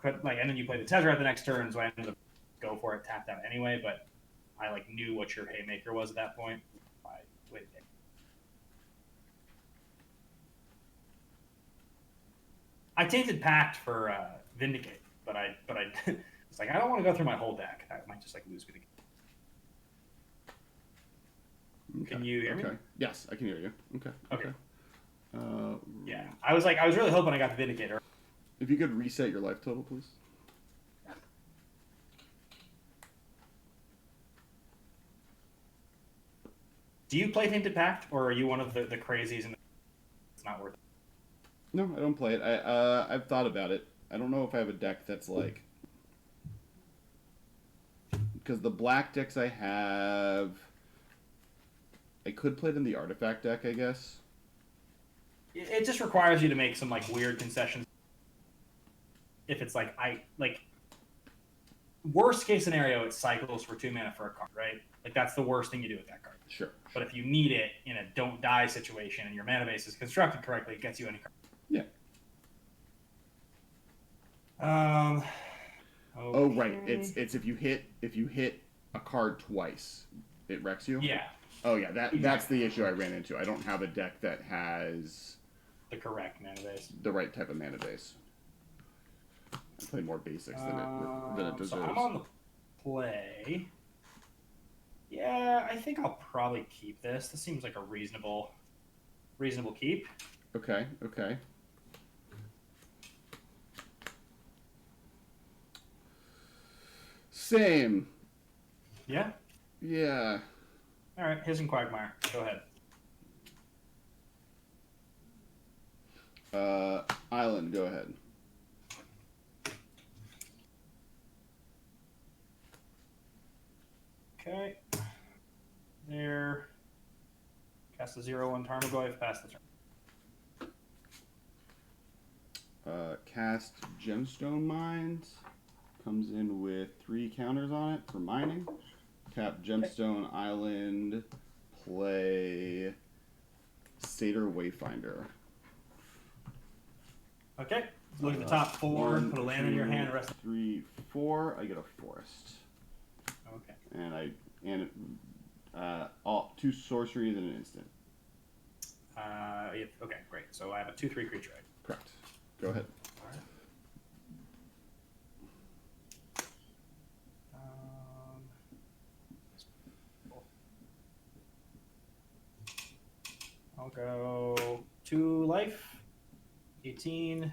could and then you play the Tezzeret the next turn, so I ended up go for it, tapped out anyway. But I knew what your haymaker was at that point. I waited. I tainted Pact for Vindicate, but I it's I don't want to go through my whole deck. I might just lose me the game. Okay. Can you hear me? Yes, I can hear you. Okay. Yeah, I was really hoping I got the Vindicator. If you could reset your life total, please. Do you play Tainted Pact, or are you one of the crazies and it's not worth it? No, I don't play it. I've thought about it. I don't know if I have a deck that's like, because the black decks I have, I could play it in the artifact deck, I guess. It just requires you to make some weird concessions. If it's worst case scenario, it cycles for 2 mana for a card, right? That's the worst thing you do with that card. Sure. But if you need it in a don't die situation and your mana base is constructed correctly, it gets you any card. Yeah. Okay. Oh right, it's if you hit a card twice, it wrecks you. Yeah. Oh yeah, that's the issue I ran into. I don't have a deck that has the correct mana base, the right type of mana base. I play more basics than it deserves. So I'm on the play. Yeah, I think I'll probably keep this. This seems like a reasonable keep. Okay. Same. Yeah? Yeah. All right, His and Quagmire. Go ahead. Island, go ahead. Okay. There. Cast a 0/1 Tarmogoyf, pass the turn. Cast Gemstone Mines. Comes in with 3 counters on it for mining. Tap Gemstone Island. Play Satyr Wayfinder. Okay. Look at the top 4. Put a land in your hand. Rest. 3, 4. I get a forest. Okay. And all 2 sorceries and an instant. Okay, great. So I have a 2/3 creature. Right? Correct. Go ahead. All right. go 2 life. 18.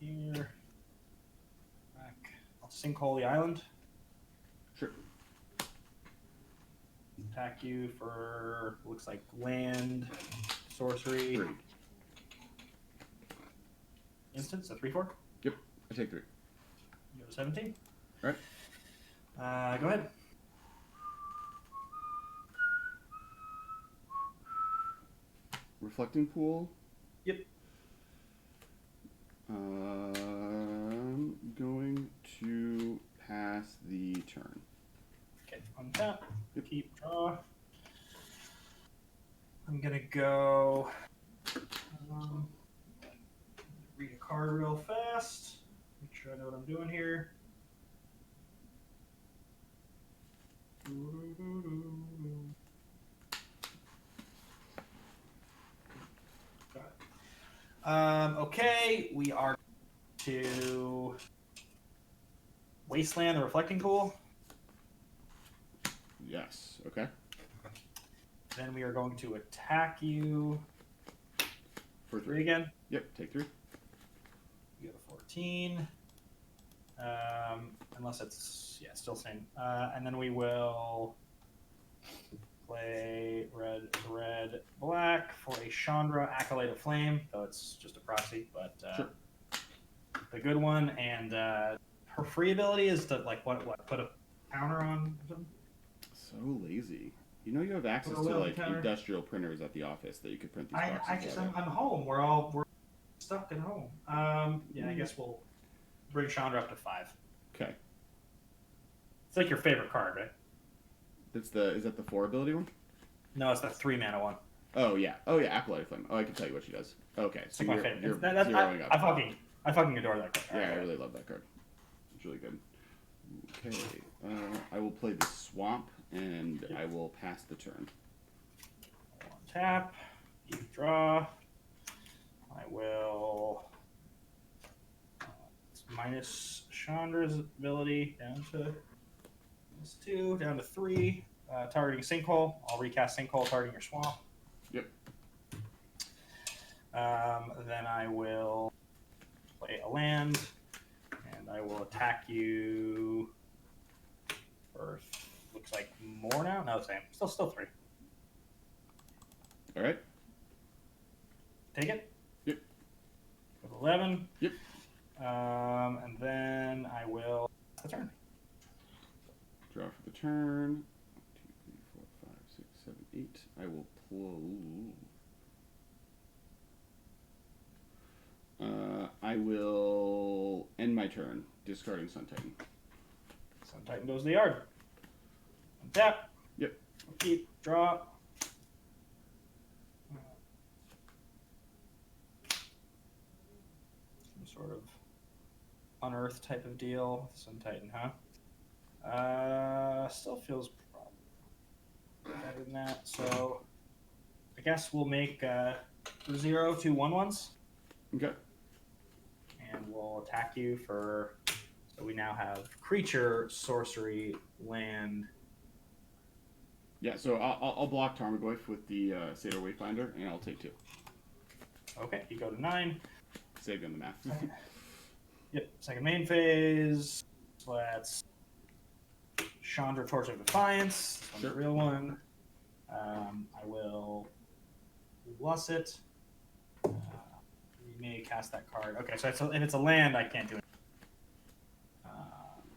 Here. Back. I'll sinkhole the island. Sure. Attack you for, looks like land, sorcery. 3. Instance, a 3/4. Yep, I take 3. You go to 17. All right. Go ahead. Reflecting pool. Yep. Going to pass the turn. Okay, untap. Yep. Keep draw. I'm gonna go read a card real fast. Make sure I know what I'm doing here. Got it. Okay, we are to Wasteland, the Reflecting Pool. Yes. Okay. Then we are going to attack you For 3 again. Yep. Take 3. You go to 14. Unless it's, yeah, still same. And then we will play red, black for a Chandra Acolyte of Flame, though it's just a proxy, but Sure. the good one. And her free ability is to, like, what put a counter on something? So lazy. You know you have access to like industrial printers at the office that you could print these boxes. I'm home. We're stuck at home. Yeah, I guess we'll bring Chandra up to 5. Okay. It's like your favorite card, right? Is that the 4 ability one? No, it's the 3 mana one. Oh yeah. Acolyte of Flame. Oh, I can tell you what she does. Okay, so it's my favorite. you're zeroing up. I fucking adore that card. Yeah, I really love that card. It's really good. Okay, I will play the Swamp, and I will pass the turn. Tap, you draw. I will minus Chandra's ability down to -2, down to 3. Targeting Sinkhole. I'll recast Sinkhole, targeting your Swamp. Yep. Then I will play a land, and I will attack you for, looks like more now? No, same. Still 3. All right. Take it? Yep. With 11. Yep. And then I will the turn. Draw for the turn. 1, 2, 3, 4, 5, 6, 7, 8. I will I will end my turn, discarding Sun Titan. Sun Titan goes to the yard. Untap. Yep. Keep. Draw. Some sort of unearth type of deal with Sun Titan, huh? Still feels probably better than that. So I guess we'll make 0 2 1/1s. Okay. And we'll attack you for. So we now have creature, sorcery, land. Yeah, so I'll block Tarmogoyf with the Satyr Wayfinder, and I'll take 2. Okay, you go to 9. Save you on the math. Yep, second main phase. Let's Chandra, Torch of Defiance. This one's Sure. a real one. I will plus it. You may cast that card. Okay, so if it's a land, I can't do it.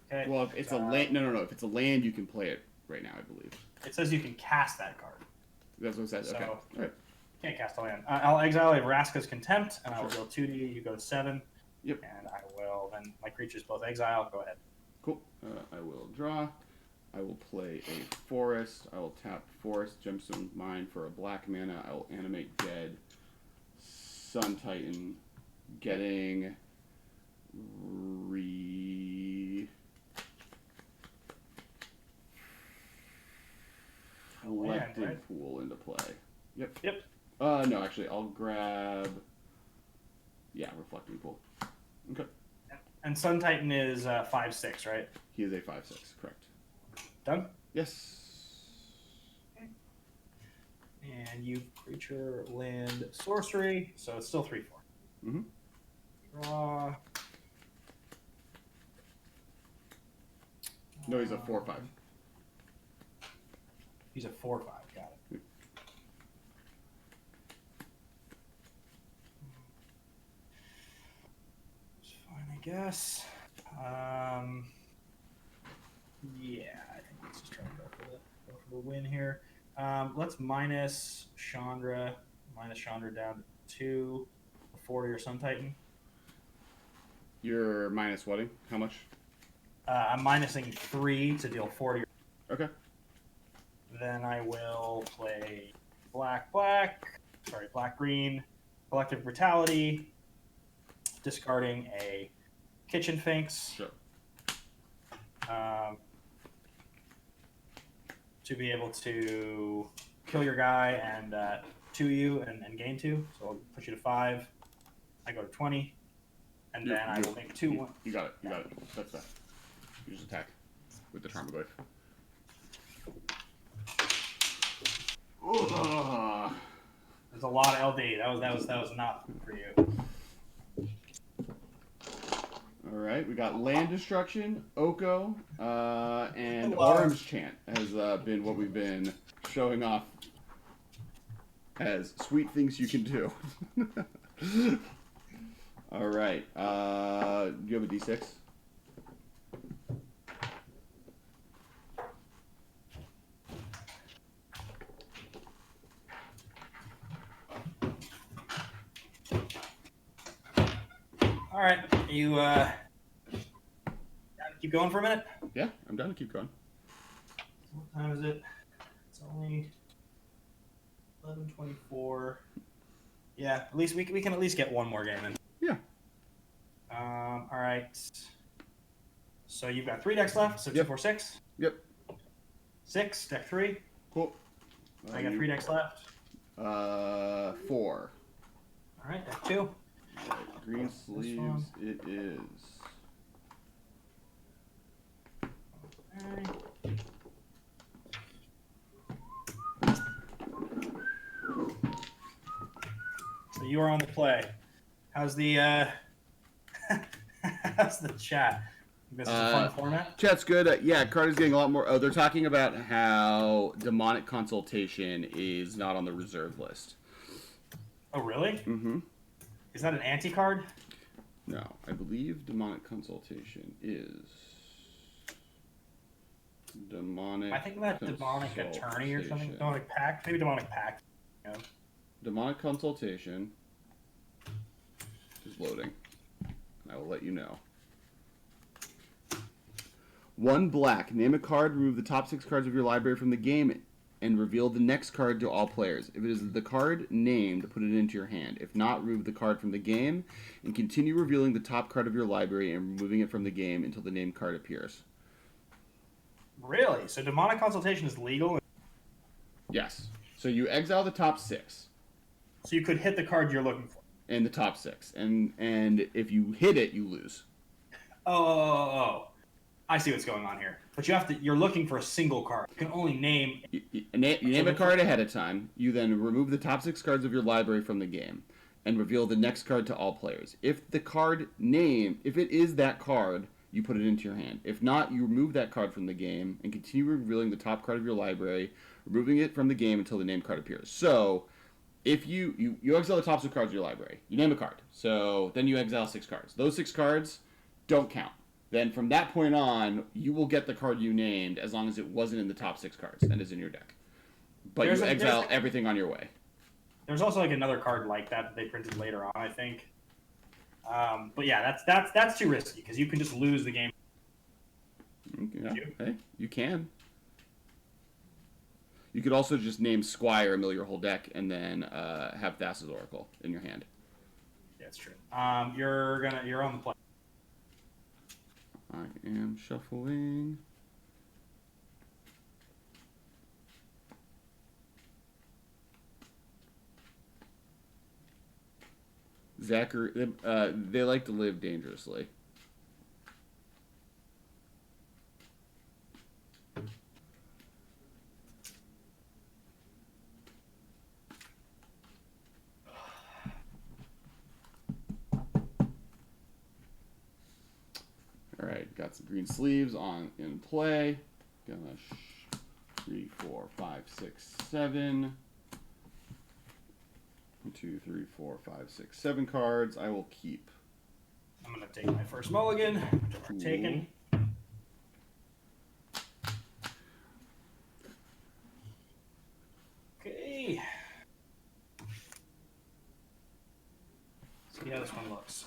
Okay. Well, if it's a land, no. If it's a land, you can play it right now, I believe. It says you can cast that card. That's what it says. Okay. So, All right. Can't cast a land. I'll exile a Vraska's Contempt, and I will Sure. deal 2 to you. You go to 7. Yep. And I will then my creatures both exile. Go ahead. Cool. I will draw. I will play a forest. I will tap forest gemstone mine for a black mana. I will animate dead Sun Titan, getting reflected right? pool into play. Yep. Yep. No, actually, I'll grab. Yeah, reflecting pool. Okay. And Sun Titan is 5/6, right? He is a 5/6, correct. Done. Yes. And you creature, land, sorcery, so it's still 3/4. Mm-hmm. Draw. No, he's a 4/5. He's a 4/5. Got it. It's fine, I guess. Yeah, I think let's just try to go for the win here. Let's minus Chandra down to 2, a 40 or Sun Titan. You're minus whatting? How much? I'm minusing 3 to deal 40. Okay. Then I will play black, green, collective brutality, discarding a kitchen finks. Sure. To be able to kill your guy and 2 you and gain 2. So I'll push you to 5. I go to 20. And then I will make 2 1. You got it. That's that. You just attack with the Tarmogoyf. There's a lot of LD. That was not for you. All right, we got Land Destruction, Oko, and Orim's Chant has been what we've been showing off as sweet things you can do. All right, do you have a D6? All right, you keep going for a minute? Yeah, I'm down to keep going. What time is it? It's only 11:24. Yeah, at least we can at least get one more game in. Yeah. All right. So you've got 3 decks left. So 2, 4, 6. Yep. 6 deck 3. Cool. I got 3 decks left. 4. All right, deck 2. Right, green sleeves. It is. Okay. So you are on the play. How's the how's the chat? This is a fun format. Chat's good. Yeah, card is getting a lot more. Oh, they're talking about how demonic consultation is not on the reserve list. Oh, really? Mm-hmm. Is that an anti-card? No, I believe demonic consultation is demonic. I think about demonic attorney or something. Demonic pact. Maybe demonic pact. Yeah. Demonic consultation is loading. I will let you know. 1 black. Name a card. Remove the top 6 cards of your library from the game and reveal the next card to all players. If it is the card named, put it into your hand. If not, remove the card from the game and continue revealing the top card of your library and removing it from the game until the named card appears. Really? So demonic consultation is legal? Yes. So you exile the top 6. So you could hit the card you're looking for. In the top 6. And if you hit it, you lose. Oh. I see what's going on here. But you're looking for a single card. You can only name... You name a card ahead of time. You then remove the top 6 cards of your library from the game and reveal the next card to all players. If the card name, if it is that card, you put it into your hand. If not, you remove that card from the game and continue revealing the top card of your library, removing it from the game until the named card appears. So, if you exile the top 6 cards of your library, you name a card. So, then you exile 6 cards. Those 6 cards don't count. Then from that point on, you will get the card you named as long as it wasn't in the top 6 cards and is in your deck. But you exile everything on your way. There's also like another card like that they printed later on, I think. But yeah, that's too risky because you can just lose the game. Yeah. Hey, you can. You could also just name Squire and mill your whole deck and then have Thassa's Oracle in your hand. Yeah, that's true. You're on the play. I am shuffling. Zachary, they like to live dangerously. right, got some green sleeves on in play. Gonna 3, 4, 5, 6, 7. 1, 2, 3, 4, 5, 6, 7 cards. I will keep. I'm gonna take my first mulligan, which I've already taken. Okay. See how this one looks.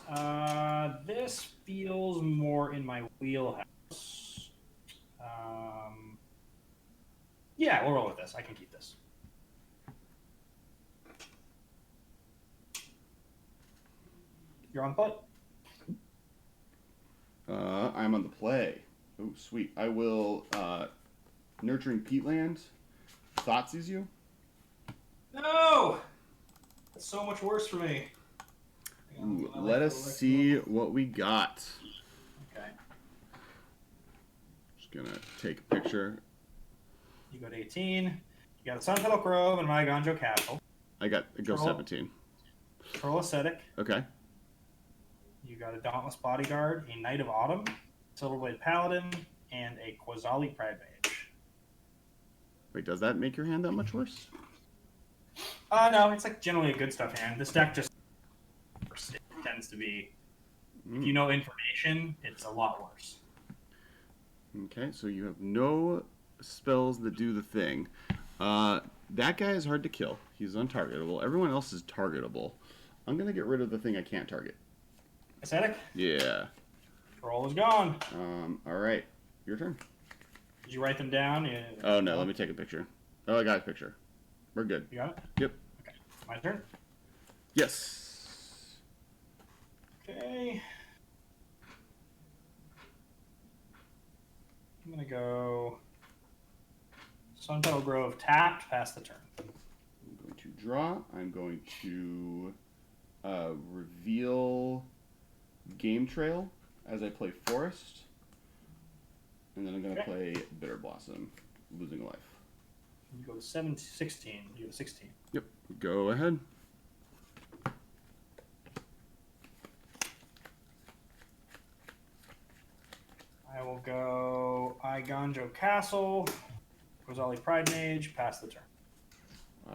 This feels more in my wheelhouse. Yeah, we'll roll with this. I can keep this. You're on the play. I'm on the play. Oh, sweet. I will Nurturing Peatland. Thoughtseize you. No! That's so much worse for me. Ooh, let us see what we got. Okay. Just gonna take a picture. You go to 18. You got a Sunpetal Grove and my Ganjo Castle. I go 17. Troll Ascetic. Okay. You got a Dauntless Bodyguard, a Knight of Autumn, Silverblade Paladin, and a Quasali Pride Mage. Wait, does that make your hand that much worse? No, it's like generally a good stuff hand. This deck just tends to be, if you know information, it's a lot worse. Okay, so you have no spells that do the thing. That guy is hard to kill. He's untargetable. Everyone else is targetable. I'm going to get rid of the thing I can't target. Ascetic? Yeah. Troll is gone. All right. Your turn. Did you write them down? Yeah. Oh, no. Let me take a picture. Oh, I got a picture. We're good. You got it? Yep. Okay. My turn? Yes. Okay. I'm going to go Sunpetal Grove tapped, pass the turn. I'm going to draw. I'm going to reveal Game Trail as I play Forest. And then I'm going to play Bitter Blossom, losing a life. You go to 16. You go to 16. Yep. Go ahead. I will go Ganjo Castle, Quasali Pride Mage, pass the turn.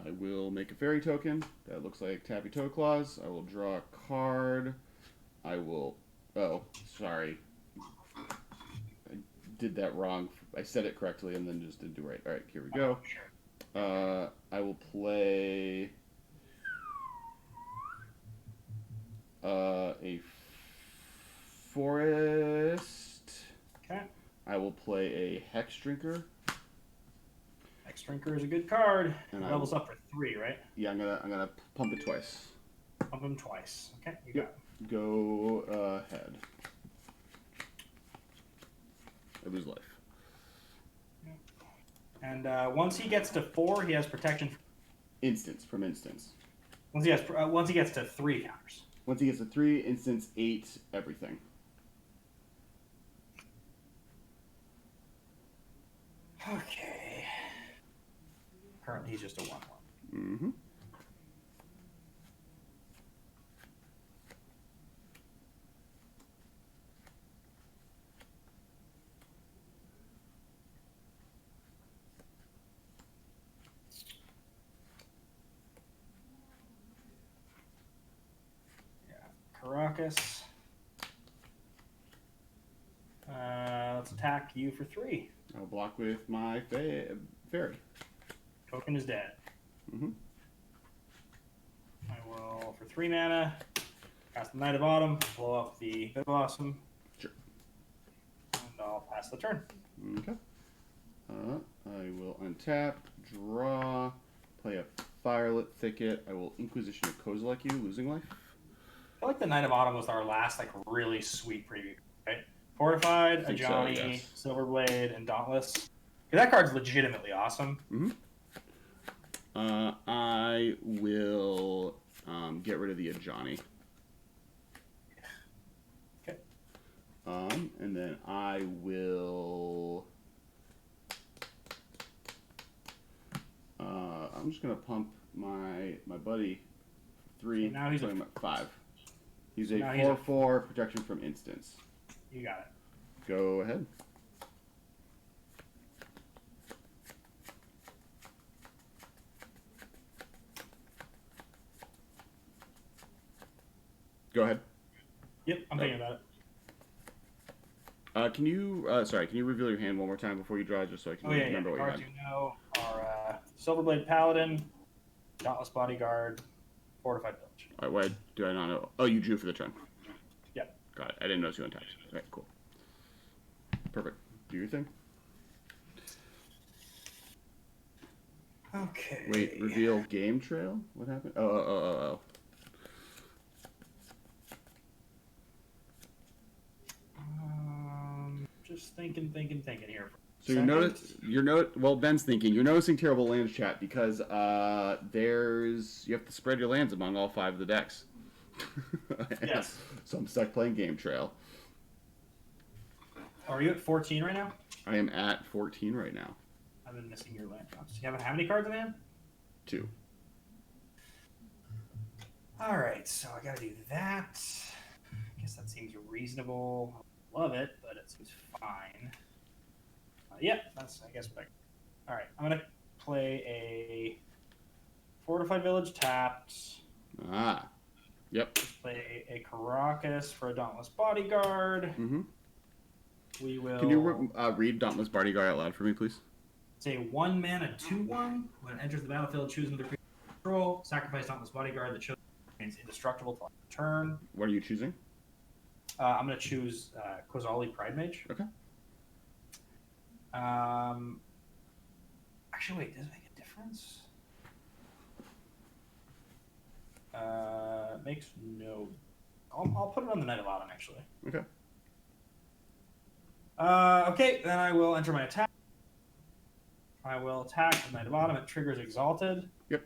I will make a fairy token. That looks like Tappy Toe Claws. I will draw a card. I will... Oh, sorry. I did that wrong. I said it correctly and then just didn't do it right. All right, here we go. I will play... a forest. Okay. I will play a Hex Drinker. Hex Drinker is a good card. And levels up for 3, right? Yeah, I'm gonna pump it twice. Pump him twice. Okay, you got it. Go ahead. I lose life. Yep. And once he gets to 4, he has protection. From instance. Once he gets to 3 counters. Once he gets to 3, instance, 8, everything. Okay. Currently, he's just a 1/1. Mm-hmm. Caracas. Let's attack you for 3. I'll block with my fairy. Token is dead. Mm-hmm. I will, for 3 mana, cast the Knight of Autumn, blow up the Bitter Blossom. Sure. And I'll pass the turn. Okay. I will untap, draw, play a Firelit Thicket. I will Inquisition of Kozilek you, losing life. I feel like the Knight of Autumn was our last really sweet preview, right? Fortified, a Johnny, so, yes. Silverblade, and Dauntless. That card's legitimately awesome. Mm-hmm. I will get rid of the Ajani. Okay. And then I will... I'm just going to pump my buddy 3. So now he's at 5. He's a now 4/4 protection from instance. You got Go ahead. Go ahead. Yep, I'm thinking about it. Can you reveal your hand one more time before you draw, just so I can remember what you Cards had? you know are Silverblade Paladin, Dauntless Bodyguard, Fortified Village. All right, why do I not know? Oh, you drew for the turn. Yep. Got it. I didn't notice you untapped. All right, cool. Perfect. Do your thing. Okay. Wait, reveal game trail? What happened? Oh. Just thinking here. So Ben's thinking. You're noticing terrible lands, chat, because you have to spread your lands among all 5 of the decks. Yes. So I'm stuck playing game trail. Are you at 14 right now? I am at 14 right now. I've been missing your land drops. You have how many cards in hand? 2. All right, so I gotta do that. I guess that seems reasonable. I love it, but it seems fine. Yeah, that's I guess what I. All right, I'm gonna play a Fortified Village tapped. Ah. Yep. Play a Caracas for a Dauntless Bodyguard. Mm-hmm. We will. Can you read Dauntless Bodyguard out loud for me, please? It's a 1-mana 2/1. When it enters the battlefield, choose another creature you control. Sacrifice Dauntless Bodyguard. The chosen remains indestructible till turn. What are you choosing? I'm going to choose Kozali Pride Mage. Okay. Actually, wait, does it make a difference? Makes no. I'll put it on the Knight of Autumn, actually. Okay. Okay, then I will enter my attack. I will attack the Knight of Autumn. It triggers Exalted. Yep.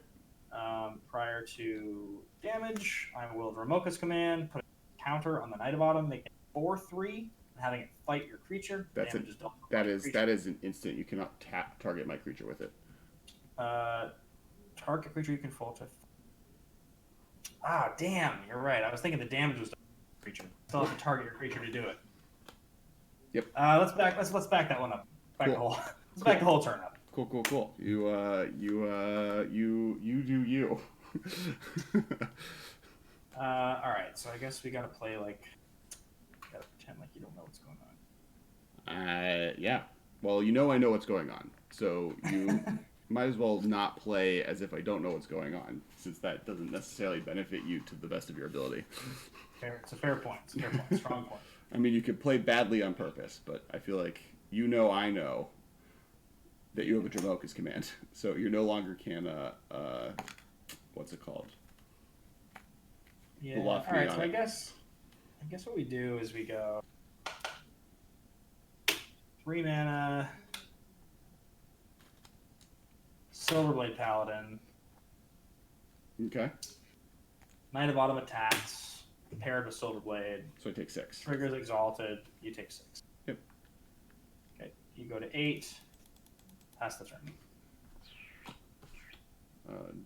Prior to damage, I will Dramoka's command, put a counter on the Knight of Autumn, make it 4/3, and having it fight your creature. That is an instant. You cannot target my creature with it. Target creature you control to. Ah, damn! You're right. I was thinking the damage was to the creature. Still have to target your creature to do it. Yep. Let's back that one up. Cool. Let's back the whole turn up. Cool. You do you. All right. So I guess we gotta play like. Gotta pretend like you don't know what's going on. Yeah. Well, I know what's going on. So you might as well not play as if I don't know what's going on, since that doesn't necessarily benefit you to the best of your ability. It's a fair point. Strong point. I mean, you could play badly on purpose, but I feel like I know that you have a Dramoka's command, so you no longer can what's it called? Yeah. All right. So I guess what we do is we go 3 mana Silverblade Paladin. Okay. Knight of Autumn attacks paired with Silverblade. So I take 6. Triggers Exalted. You take 6. Yep. Okay. You go to 8. Pass the turn.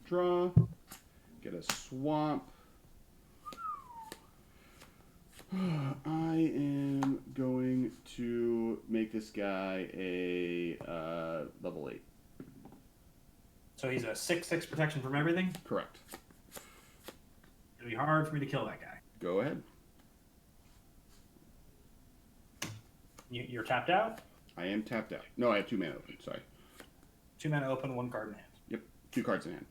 Draw. Get a swamp. I am going to make this guy a level 8. So he's a 6/6 protection from everything? Correct. It'll be hard for me to kill that guy. Go ahead. You're tapped out? I am tapped out. No, I have 2 mana open. Sorry. 2 mana open, 1 card in hand. Yep. 2 cards in hand.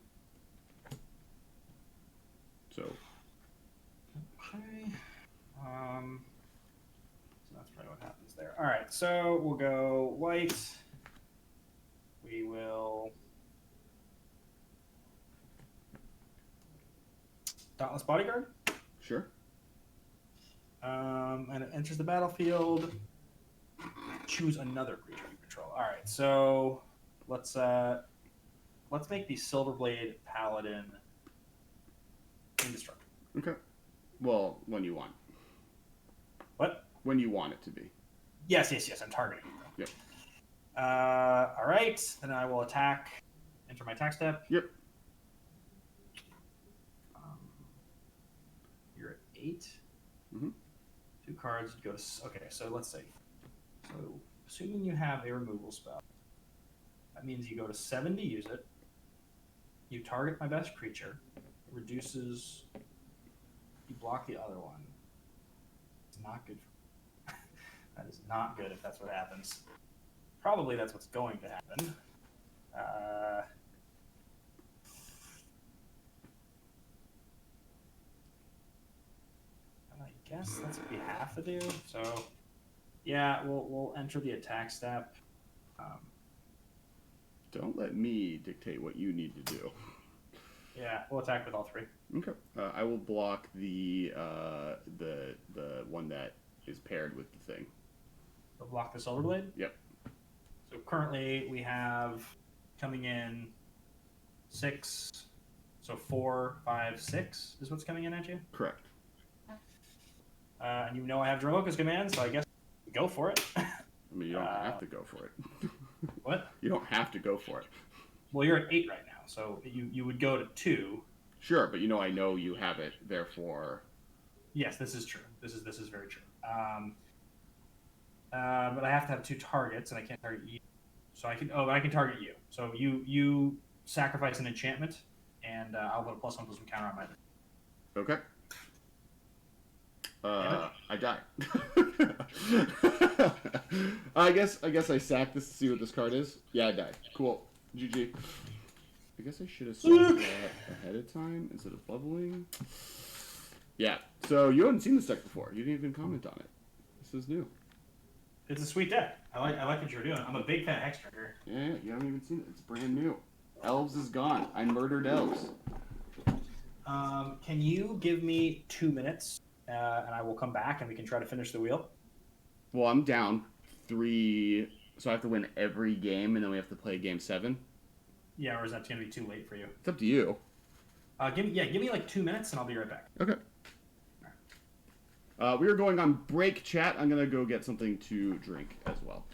So. Okay. So that's probably what happens there. All right. So we'll go white. We will. Dauntless Bodyguard. Sure. And it enters the battlefield. Choose another creature you control. All right, so let's make the Silverblade Paladin indestructible. Okay. Well, when you want. What? When you want it to be. Yes. I'm targeting. Yep. All right. Then I will attack. Enter my attack step. Yep. You're at 8. Mm-hmm. 2 cards. Go to. Okay, so let's see. So, assuming you have a removal spell, that means you go to 7 to use it. You target my best creature. It reduces. You block the other one. It's not good. That is not good if that's what happens. Probably that's what's going to happen. I guess that's what we have to do. So, yeah, we'll enter the attack step. Don't let me dictate what you need to do. Yeah, we'll attack with all 3. Okay. I will block the one that is paired with the thing. We'll block the Silver Blade? Yep. So currently we have coming in 6. So 4, 5, 6 is what's coming in at you? Correct. And you know I have Dromoka's command, so I guess go for it. I mean, you don't have to go for it. What? You don't have to go for it. Well, you're at 8 right now, so you would go to 2. Sure, but I know you have it, therefore. Yes, this is true. This is very true. But I have to have 2 targets, and I can't target you. So I can. Oh, but I can target you. So you sacrifice an enchantment, and I'll put a +1/+1 counter on my. Okay. I die. I guess I sack this to see what this card is. Yeah, I die. Cool. GG. I guess I should have said that ahead of time instead of leveling. Yeah. So you haven't seen this deck before. You didn't even comment on it. This is new. It's a sweet deck. I like what you're doing. I'm a big fan of Hexdrinker. Yeah, you haven't even seen it. It's brand new. Elves is gone. I murdered elves. Can you give me 2 minutes, and I will come back and we can try to finish the wheel? Well, I'm down 3, so I have to win every game, and then we have to play game 7. Yeah, or is that going to be too late for you? It's up to you. Give me like 2 minutes, and I'll be right back. Okay. We are going on break, chat. I'm going to go get something to drink as well.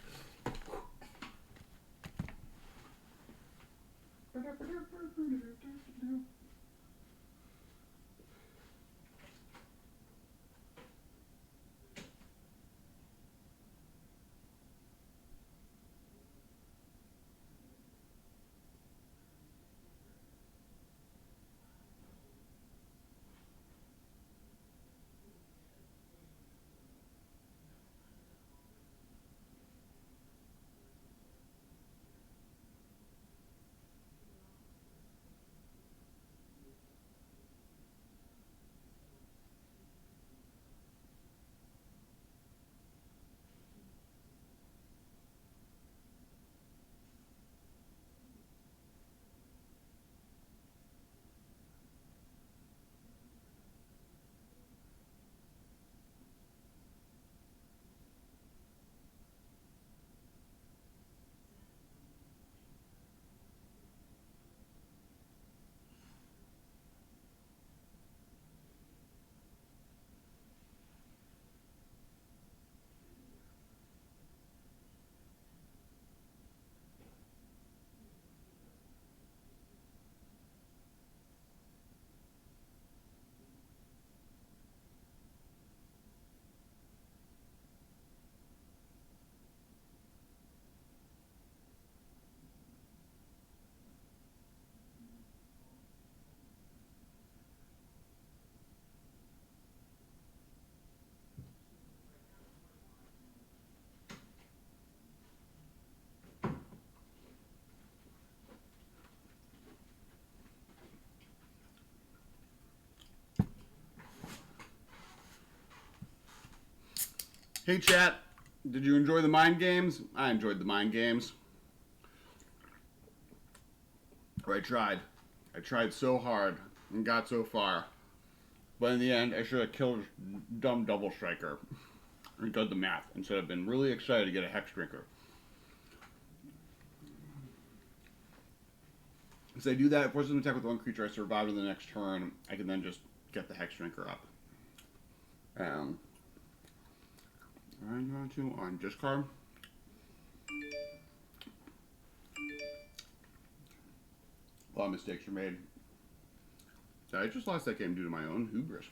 Hey, chat. Did you enjoy the mind games? I enjoyed the mind games. Or I tried. I tried so hard and got so far. But in the end, I should have killed dumb double striker and done the math instead of been really excited to get a Hexdrinker. So I do that, forces an attack with 1 creature, I survive in the next turn, I can then just get the Hexdrinker up. I'm going to on discard. A lot of mistakes were made. I just lost that game due to my own hubris.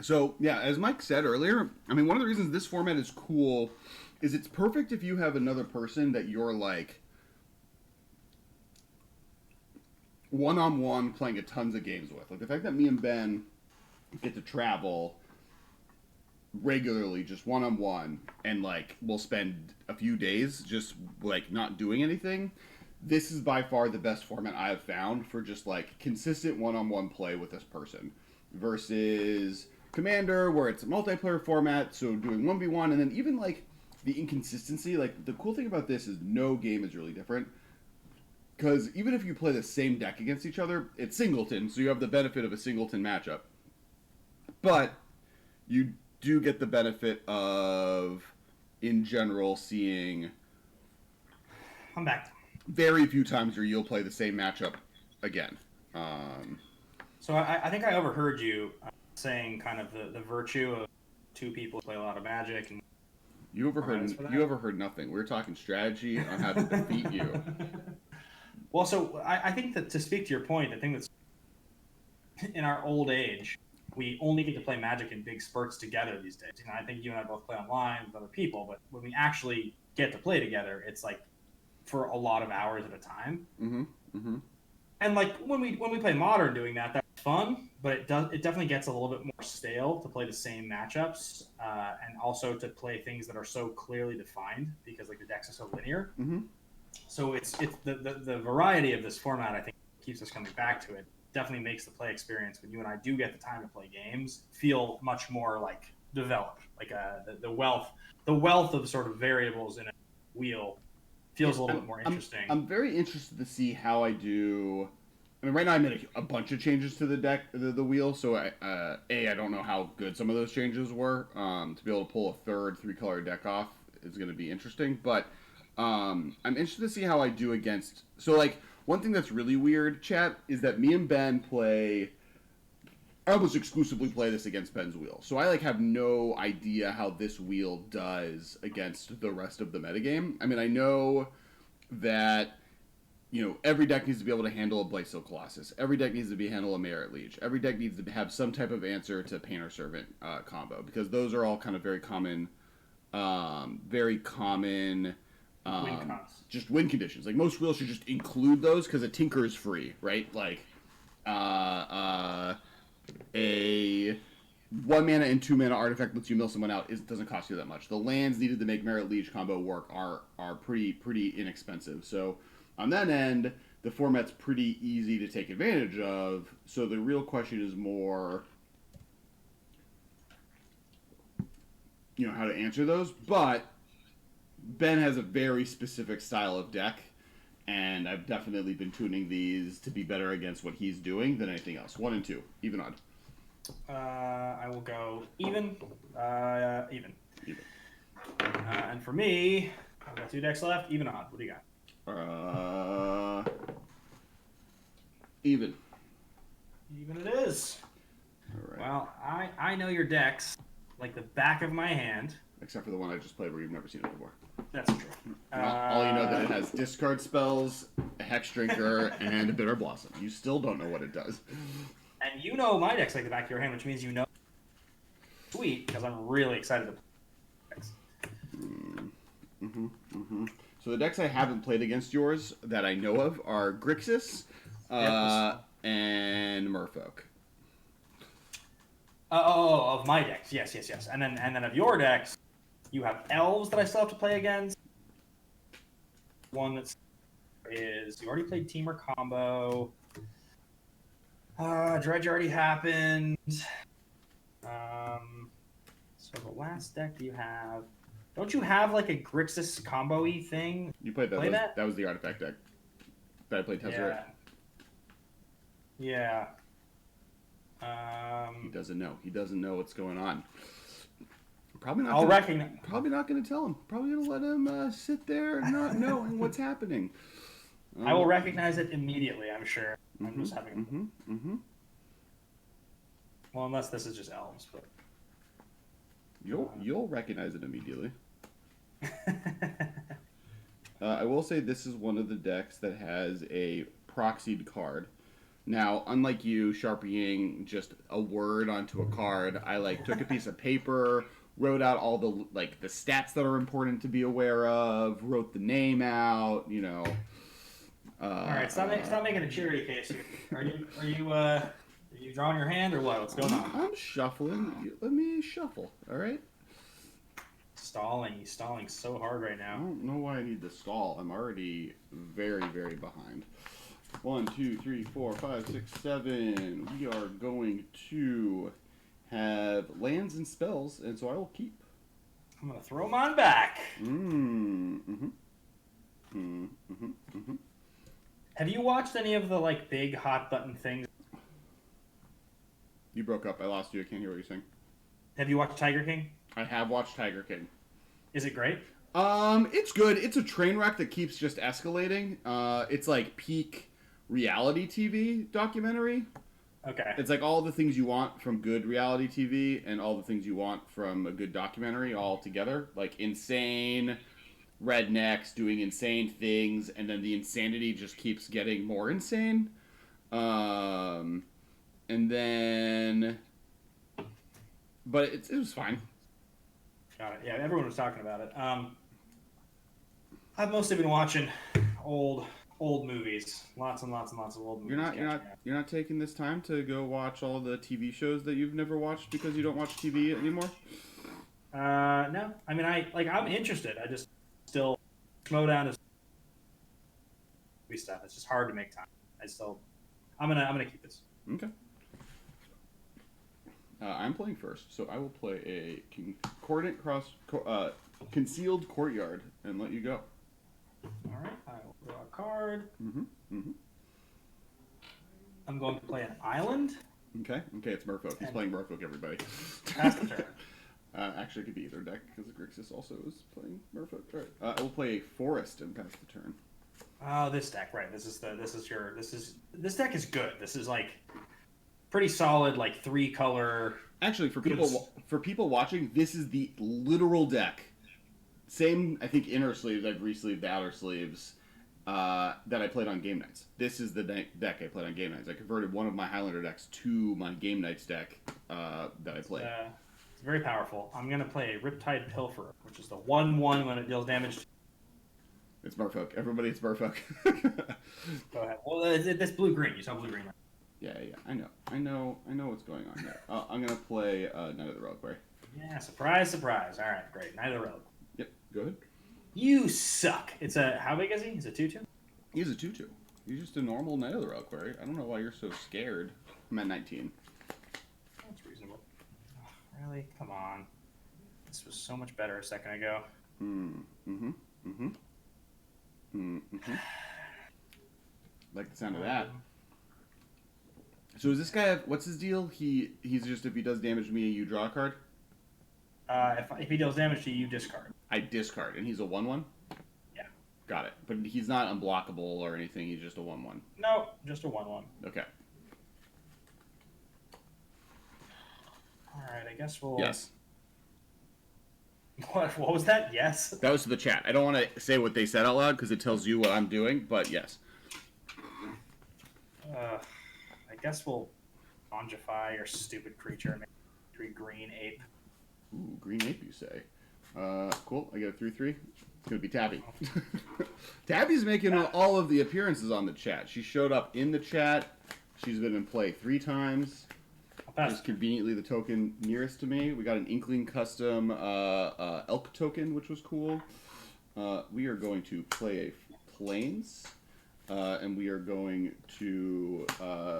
So, yeah, as Mike said earlier, I mean, one of the reasons this format is cool is it's perfect if you have another person that you're, like, one-on-one playing a tons of games with. Like, the fact that me and Ben get to travel regularly, just one-on-one, and, like, we'll spend a few days just, like, not doing anything. This is by far the best format I have found for just, like, consistent one-on-one play with this person. Versus Commander, where it's a multiplayer format, so doing 1v1, and then even, like, the inconsistency. Like, the cool thing about this is no game is really different. Because even if you play the same deck against each other, it's singleton, so you have the benefit of a singleton matchup. But you do get the benefit of, in general, seeing I'm back. very few times where you'll play the same matchup again. So I think I overheard you saying kind of the virtue of two people who play a lot of Magic. And you overheard nothing. We were talking strategy on how to defeat you. Well, so I think that to speak to your point, I think that's in our old age, we only get to play Magic in big spurts together these days. You know, I think you and I both play online with other people, but when we actually get to play together, it's like for a lot of hours at a time. Mm-hmm. Mm-hmm. And like when we play Modern, doing that's fun, but it definitely gets a little bit more stale to play the same matchups, and also to play things that are so clearly defined because like the decks are so linear. Mm-hmm. So it's the variety of this format, I think, keeps us coming back to it. Definitely makes the play experience when you and I do get the time to play games feel much more like developed. Like the wealth of sort of variables in a wheel feels a little bit more interesting. I'm very interested to see how I do. I mean, right now I made a bunch of changes to the deck, the wheel. So I don't know how good some of those changes were. To be able to pull a third 3-color deck off is going to be interesting. But I'm interested to see how I do against. So like one thing that's really weird, chat, is that me and Ben play. I almost exclusively play this against Ben's wheel. So I like have no idea how this wheel does against the rest of the metagame. I mean, I know that, you know, every deck needs to be able to handle a Blightsteel Colossus. Every deck needs to handle a Merit Liege. Every deck needs to have some type of answer to Painter Servant combo, because those are all kind of very common just win conditions. Like most wheels should just include those because a Tinker is free, right? Like a 1 mana and 2 mana artifact lets you mill someone out. It doesn't cost you that much. The lands needed to make Merit Liege combo work are pretty inexpensive. So on that end, the format's pretty easy to take advantage of. So the real question is more, you know, how to answer those. But Ben has a very specific style of deck, and I've definitely been tuning these to be better against what he's doing than anything else. 1 and 2, even odd. I will go even. Even. And for me, I've got 2 decks left. Even odd. What do you got? Even. Even it is. All right. Well, I know your decks like the back of my hand. Except for the one I just played where you've never seen it before. That's true. All you know that it has discard spells, a Hex Drinker, and a Bitter Blossom. You still don't know what it does. And you know my deck's like the back of your hand, which means you know sweet, because I'm really excited to play decks. So the decks I haven't played against yours that I know of are Grixis and Merfolk. Of my decks, yes. And then of your decks, you have elves that I still have to play against. One that is you already played Teamer combo. Dredge already happened. So the last deck you have, don't you have like a Grixis combo-y thing? You played that. That was the artifact deck that I played Tezzeret. Yeah. He doesn't know. He doesn't know what's going on. Probably not. Probably not going to tell him. Probably going to let him sit there not knowing what's happening. I will recognize it immediately, I'm sure. I'm just having. Well, unless this is just elves, but you'll recognize it immediately. I will say this is one of the decks that has a proxied card. Now, unlike you sharpieing just a word onto a card, I like took a piece of paper, wrote out all the the stats that are important to be aware of, wrote the name out, you know. All right, stop making a charity case here. Are you drawing your hand or what? What's going on? I'm shuffling. Let me shuffle. All right. Stalling. He's stalling so hard right now. I don't know why I need to stall. I'm already very, very behind. 1, 2, 3, 4, 5, 6, 7. We are going to have lands and spells, and so I will keep. I'm gonna throw them on back. Have you watched any of the big hot button things? You broke up. I lost you. I can't hear what you're saying. Have you watched Tiger King? I have watched Tiger King. Is it great? It's good. It's a train wreck that keeps just escalating. It's like peak reality TV documentary. Okay. It's like all the things you want from good reality TV and all the things you want from a good documentary all together. Like insane rednecks doing insane things, and then the insanity just keeps getting more insane. And then... But it was fine. Got it. Yeah, everyone was talking about it. I've mostly been watching old movies, lots and lots and lots of old movies. You're not taking this time to go watch all the TV shows that you've never watched because you don't watch TV anymore. No. I mean, I'm interested. I just still slow down to stuff. It's just hard to make time. I'm gonna keep this. Okay. I'm playing first, so I will play a concealed courtyard and let you go. All right, I will draw a card. I'm going to play an island. Okay, it's Merfolk. He's playing Merfolk, everybody. Pass the turn. Actually, it could be either deck, because Grixis also is playing Merfolk. All right, I will play a forest and pass the turn. Oh, this deck, right. This deck is good. This is pretty solid, 3-color. Actually, for people watching, this is the literal deck. Same, I think, inner sleeves. I've re-sleeved the outer sleeves that I played on game nights. This is the deck I played on game nights. I converted one of my Highlander decks to my game nights deck that I played. It's very powerful. I'm going to play a Riptide Pilferer, which is the 1/1 when it deals damage. It's Merfolk. Everybody, it's Merfolk. Go ahead. Well, it's blue-green. You saw blue-green, right? Yeah, I know what's going on here. I'm gonna play Knight of the Reliquary. Yeah, surprise. All right, great. Knight of the Reliquary. Yep, go ahead. You suck. How big is he? He's a 2/2? He's a 2/2. He's just a normal Knight of the Reliquary. I don't know why you're so scared. I'm at 19. That's reasonable. Oh, really? Come on. This was so much better a second ago. Like the sound of that. So does this guy what's his deal? He's just, if he does damage to me, you draw a card? If he deals damage to you, discard. I discard, and he's a 1/1? Yeah. Got it. But he's not unblockable or anything, he's just a 1/1. No, just a 1/1. Okay. Alright, I guess we'll... Yes. What was that? Yes? That was to the chat. I don't want to say what they said out loud because it tells you what I'm doing, but yes. I guess we'll Angify your stupid creature and make 3 green ape. Ooh, green ape, you say. Cool. I get a 3/3. It's going to be Tabby. Tabby's making all of the appearances on the chat. She showed up in the chat. She's been in play 3 times. Just conveniently the token nearest to me. We got an Inkling custom elk token, which was cool. We are going to play a Plains. And we are going to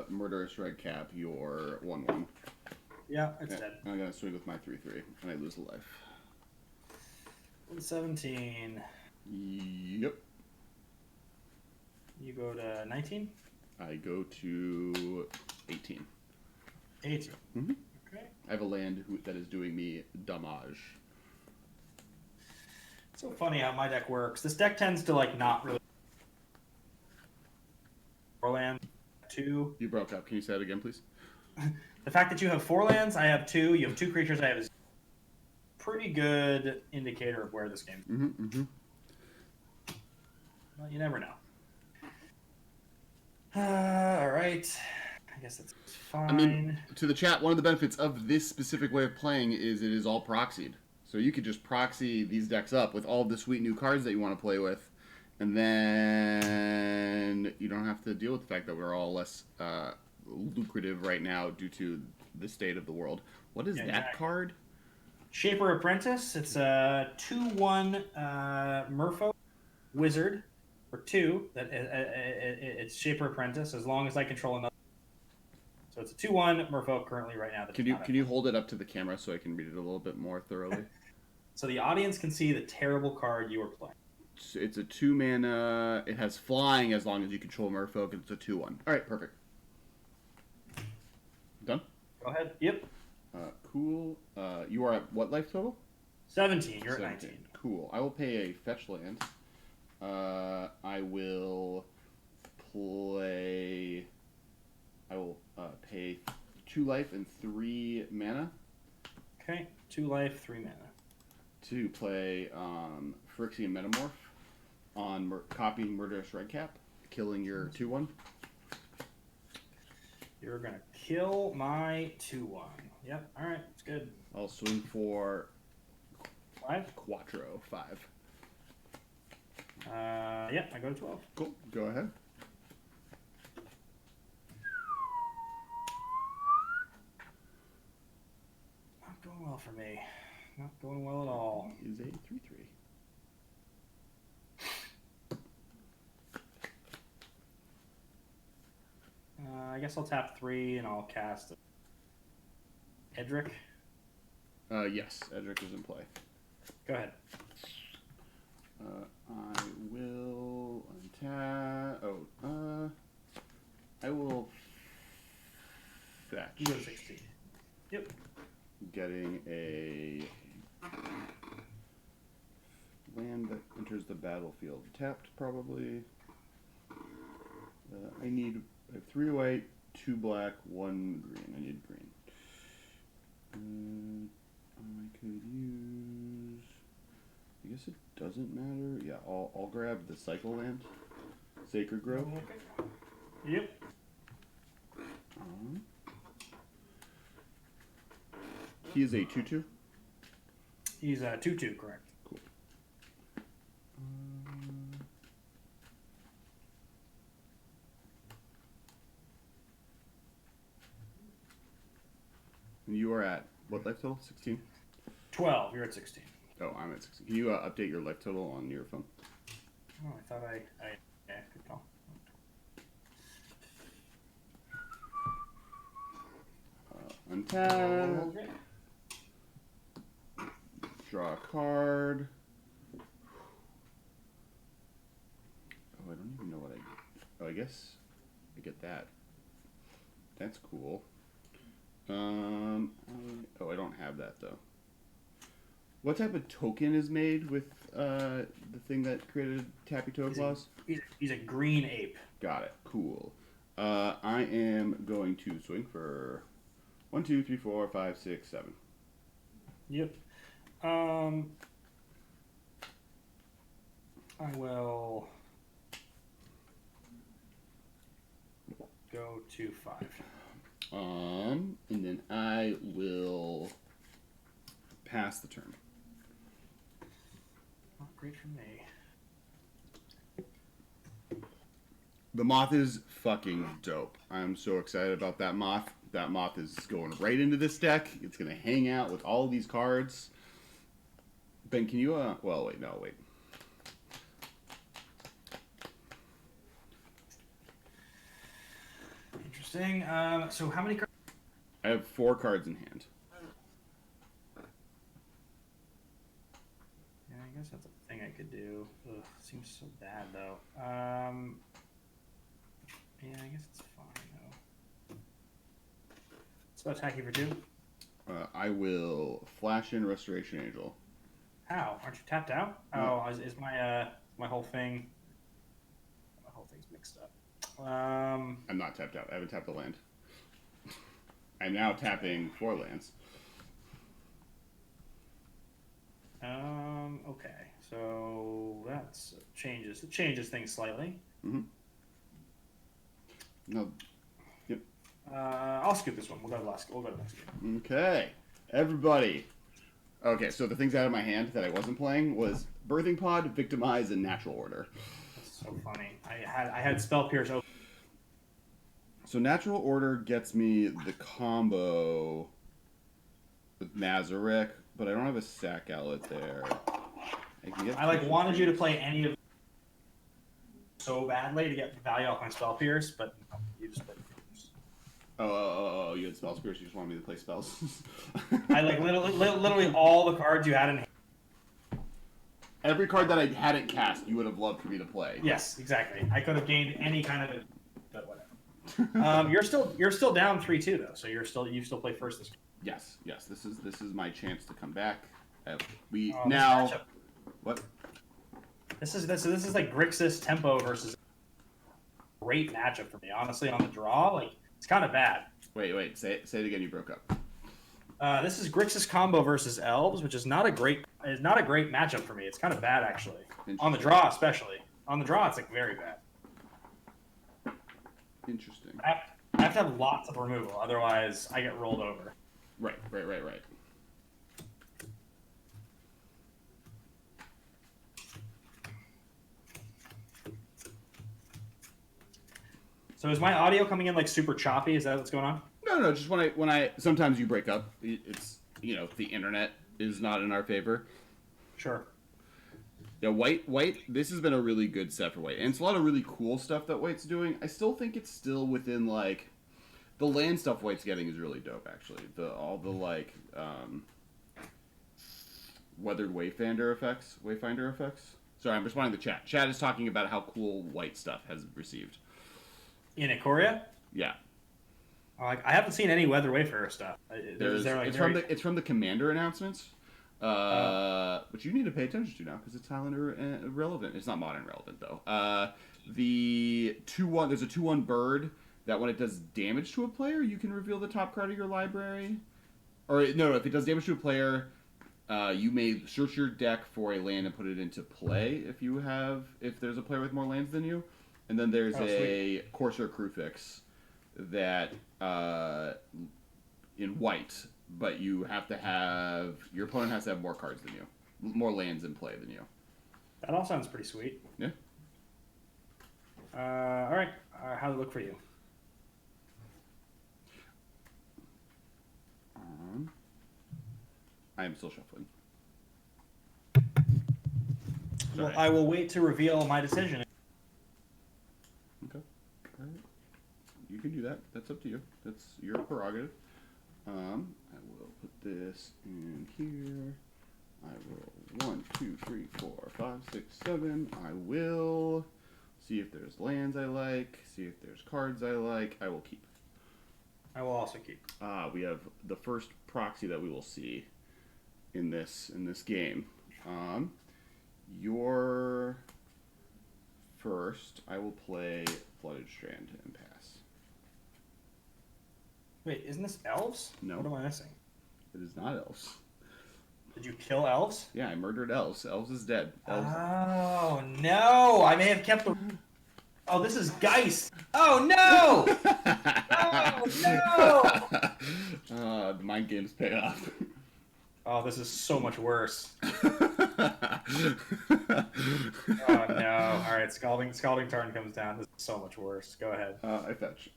Murderous Redcap your 1/1. Yeah, it's dead. I'm going to swing with my 3/3, and I lose a life. 17. Yep. You go to 19? I go to 18. 18. Mm-hmm. Okay. I have a land that is doing me damage. It's so funny how my deck works. This deck tends to not really... 4 lands, 2. You broke up. Can you say that again, please? The fact that you have 4 lands, I have 2. You have 2 creatures, I have a pretty good indicator of where this game is. Well, you never know. All right. I guess that's fine. I mean, to the chat, one of the benefits of this specific way of playing is it is all proxied. So you could just proxy these decks up with all the sweet new cards that you want to play with, and then you don't have to deal with the fact that we're all less lucrative right now due to the state of the world. What is that card? Shaper Apprentice. It's a 2/1 Merfolk Wizard for 2. It's Shaper Apprentice as long as I control another. So it's a 2/1 Merfolk currently right now. Can you hold it up to the camera so I can read it a little bit more thoroughly? So the audience can see the terrible card you are playing. It's a 2 mana. It has flying as long as you control Merfolk. It's a 2/1. All right, perfect. Done. Go ahead. Yep. Cool. You are at what life total? 17. You're 17. At 19. Cool. I will pay a fetch land. I will play. I will pay 2 life and 3 mana. Okay. 2 life, 3 mana. To play Phyrexian Metamorph on copying Murderous Redcap, killing your 2/1. You're gonna kill my 2/1. Yep. All right. It's good. I'll swing for 5. Quattro 5. Yep. I go to 12. Cool. Go ahead. Not going well for me. Not going well at all. Is a 3/3. I guess I'll tap 3 and I'll cast Edric. Yes, Edric is in play. Go ahead. I will untap. I will fetch. You go 16. Yep. Getting a land that enters the battlefield tapped, probably. I have 3 white, 2 black, 1 green. I need green. I could use. I guess it doesn't matter. Yeah, I'll grab the cycle land, Sacred Grove. Okay. Yep. He is a 2/2. He's a 2/2, correct. Cool. And you are at what life total? 16? 12. You're at 16. Oh, I'm at 16. Can you update your life total on your phone? Oh, I thought yeah, good call. Untap. Draw a card. Oh, I don't even know what I... Oh, I guess I get that. That's cool. Oh, I don't have that, though. What type of token is made with the thing that created Tappy Toe Claws? He's a green ape. Got it. Cool. I am going to swing for 1, 2, 3, 4, 5, 6, 7. Yep. I will go to 5. And then I will pass the turn. Not great for me. The moth is fucking dope. I'm so excited about that moth. That moth is going right into this deck. It's going to hang out with all these cards. Ben, can you, well, wait, no, wait. Interesting. So how many cards? I have 4 cards in hand. Yeah, I guess that's a thing I could do. Ugh, seems so bad, though. Yeah, I guess it's fine, though. It's about attacking for 2. I will flash in Restoration Angel. How? Aren't you tapped out? No. Oh, is my whole thing... My whole thing's mixed up. I'm not tapped out. I haven't tapped the land. I'm now tapping 4 lands. Okay. So that's changes things slightly. Mm-hmm. No. Yep. I'll skip this one. We'll go to the next game. Okay. Everybody. Okay, so the things out of my hand that I wasn't playing was Birthing Pod, Victimize, and Natural Order. That's so funny. I had Spell Pierce open. So Natural Order gets me the combo with Mazarek, but I don't have a sack outlet there. I wanted you to play any of so badly to get value off my Spell Pierce, but you just played Pierce. Oh, you had Spell Pierce, you just wanted me to play spells? I literally all the cards you had in hand. Every card that I hadn't cast, you would have loved for me to play. Yes, exactly. I could have gained any kind of but whatever. You're still down 3-2 though, so you still play first this game. Yes. This is my chance to come back. What? This is like Grixis Tempo versus great matchup for me. Honestly, on the draw, it's kind of bad. Wait. Say it again. You broke up. This is Grixis combo versus Elves, which is not a great matchup for me. It's kind of bad actually. On the draw, especially on the draw, it's very bad. Interesting. I have to have lots of removal, otherwise I get rolled over. Right. So is my audio coming in super choppy? Is that what's going on? No. Just when I sometimes you break up. It's the internet is not in our favor. Sure. Yeah, white. This has been a really good set for white, and it's a lot of really cool stuff that white's doing. I still think it's still within the land stuff white's getting is really dope. Actually, all the weathered Wayfinder effects. Sorry, I'm responding to chat. Chat is talking about how cool white stuff has received. In Ikoria? Yeah. I haven't seen any Weather Wayfarer stuff. It's from the Commander announcements, which you need to pay attention to now because it's Highlander relevant. It's not modern relevant though. The 2/1, there's a 2/1 bird that when it does damage to a player, you can reveal the top card of your library. Or no, if it does damage to a player, you may search your deck for a land and put it into play if there's a player with more lands than you. And then there's a Corsair Crewfix that in white, but your opponent has to have more cards than you, more lands in play than you. That all sounds pretty sweet. Yeah. All right. How does it look for you? I am still shuffling. Well, I will wait to reveal my decision. Okay. All right. You can do that. That's up to you. That's your prerogative. I will put this in here. I will 1, 2, 3, 4, 5, 6, 7. I will see if there's lands I like. See if there's cards I like. I will keep. I will also keep. We have the first proxy that we will see in this game. Your first, I will play Flooded Strand and pass. Wait, isn't this Elves? No. What am I missing? It is not Elves. Did you kill Elves? Yeah, I murdered Elves. Elves is dead. Elves. Oh, no! I may have kept the... Oh, this is Geist! Oh, no! Oh, no! The mind games pay off. Oh, this is so much worse. Oh, no. All right, Scalding Tarn comes down. This is so much worse. Go ahead. I fetch.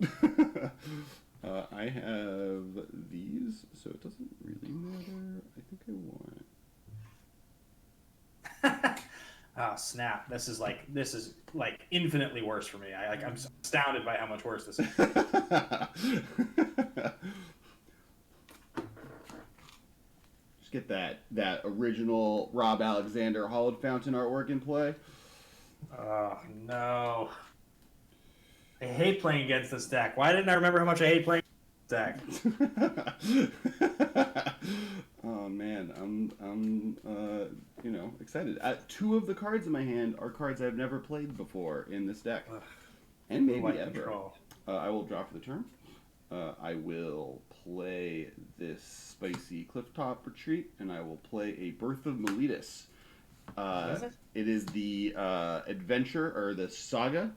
I have these, so it doesn't really matter. I think I want... Oh, snap. This is infinitely worse for me. I'm astounded by how much worse this is. Just get that original Rob Alexander Hollowed Fountain artwork in play. Oh, no. I hate playing against this deck. Why didn't I remember how much I hate playing against this deck? Oh man, I'm excited. 2 of the cards in my hand are cards I've never played before in this deck, and maybe ever. I will draw for the turn. I will play this spicy Clifftop Retreat, and I will play a Birth of Meletus. What is it? It is the adventure or the saga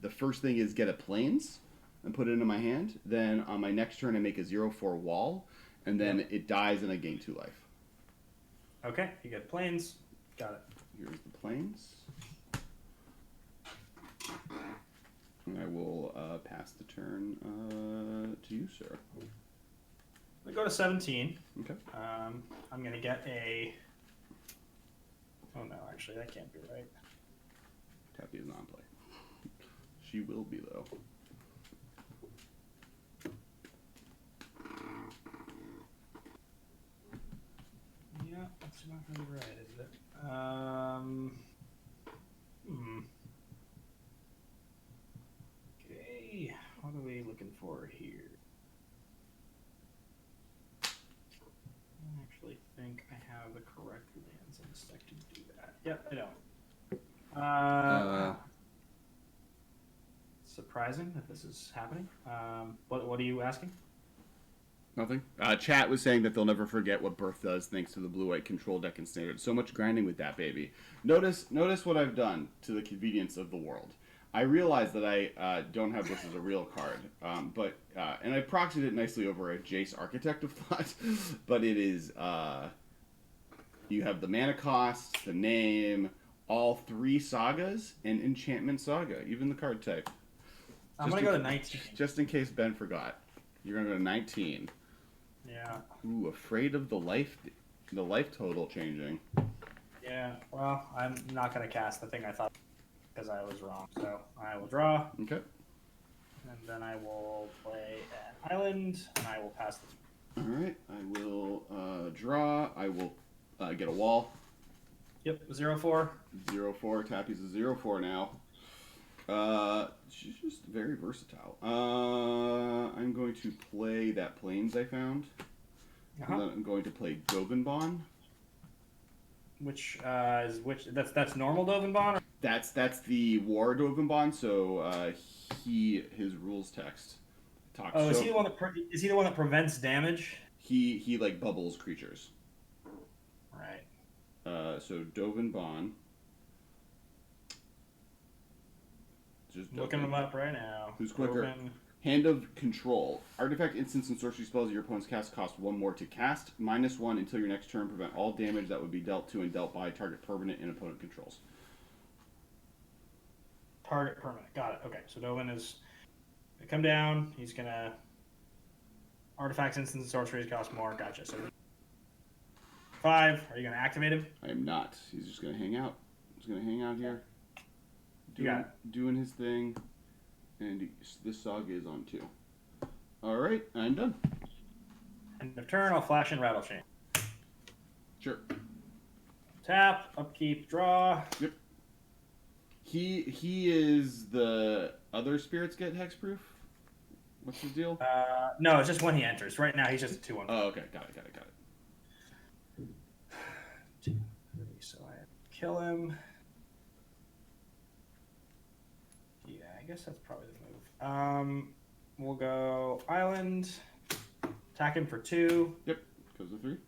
the first thing is get a plains and put it into my hand. Then on my next turn, I make a 0/4 wall, and then it dies and I gain 2 life. Okay, you get plains. Got it. Here's the plains. And I will pass the turn to you, sir. We go to 17. Okay. I'm going to get a... Oh, no, actually, that can't be right. Tappy is non-play. She will be, though. Yeah, that's not really right, is it? Okay, what are we looking for here? I actually think I have the correct lands in this deck to do that. Yep, I don't. Surprising that this is happening. What are you asking? Nothing. Chat was saying that they'll never forget what Birth does thanks to the blue-white control deck and standard. So much grinding with that baby. Notice what I've done to the convenience of the world. I realize that I don't have this as a real card, and I proxied it nicely over a Jace Architect of Thought, but it is, you have the mana cost, the name, all 3 sagas, and Enchantment Saga, even the card type. I'm going to go to 19. Just in case Ben forgot. You're going to go to 19. Yeah. Ooh, afraid of the life total changing. Yeah, well, I'm not going to cast the thing I thought because I was wrong. So I will draw. Okay. And then I will play an island, and I will pass the turn. All right, I will draw. I will get a wall. Yep, 0/4. 0/4. Tappy's a 0/4 now. She's just very versatile. I'm going to play that plains I found. And then I'm going to play Dovinbon. Which is which? That's normal Dovinbon? Or? That's the war Dovinbon. So his rules text talks. Oh, is he the one that is he the one that prevents damage? He like bubbles creatures. Right. So Dovinbon. Just looking them up right now. Who's quicker? Hand of Control. Artifact, instants, and sorcery spells your opponent's cast cost 1 more to cast. -1 until your next turn. Prevent all damage that would be dealt to and dealt by target permanent and opponent controls. Target permanent. Got it. Okay, so Dovin is going to come down. He's going to... Artifacts, instants, and sorceries cost more. Gotcha. So 5. Are you going to activate him? I am not. He's just going to hang out. He's going to hang out here. Doing his thing, and this saga is on 2. All right, I'm done. End of turn. I'll flash in Rattle Chain. Sure. Tap, upkeep, draw. Yep. He is the other spirits get hexproof. What's his deal? No, it's just when he enters. Right now, he's just a 2/1. Oh, okay, got it. 2, 3, so I have to kill him. Yeah, I guess that's probably the move. We'll go island, attack him for 2. Yep, goes to 3.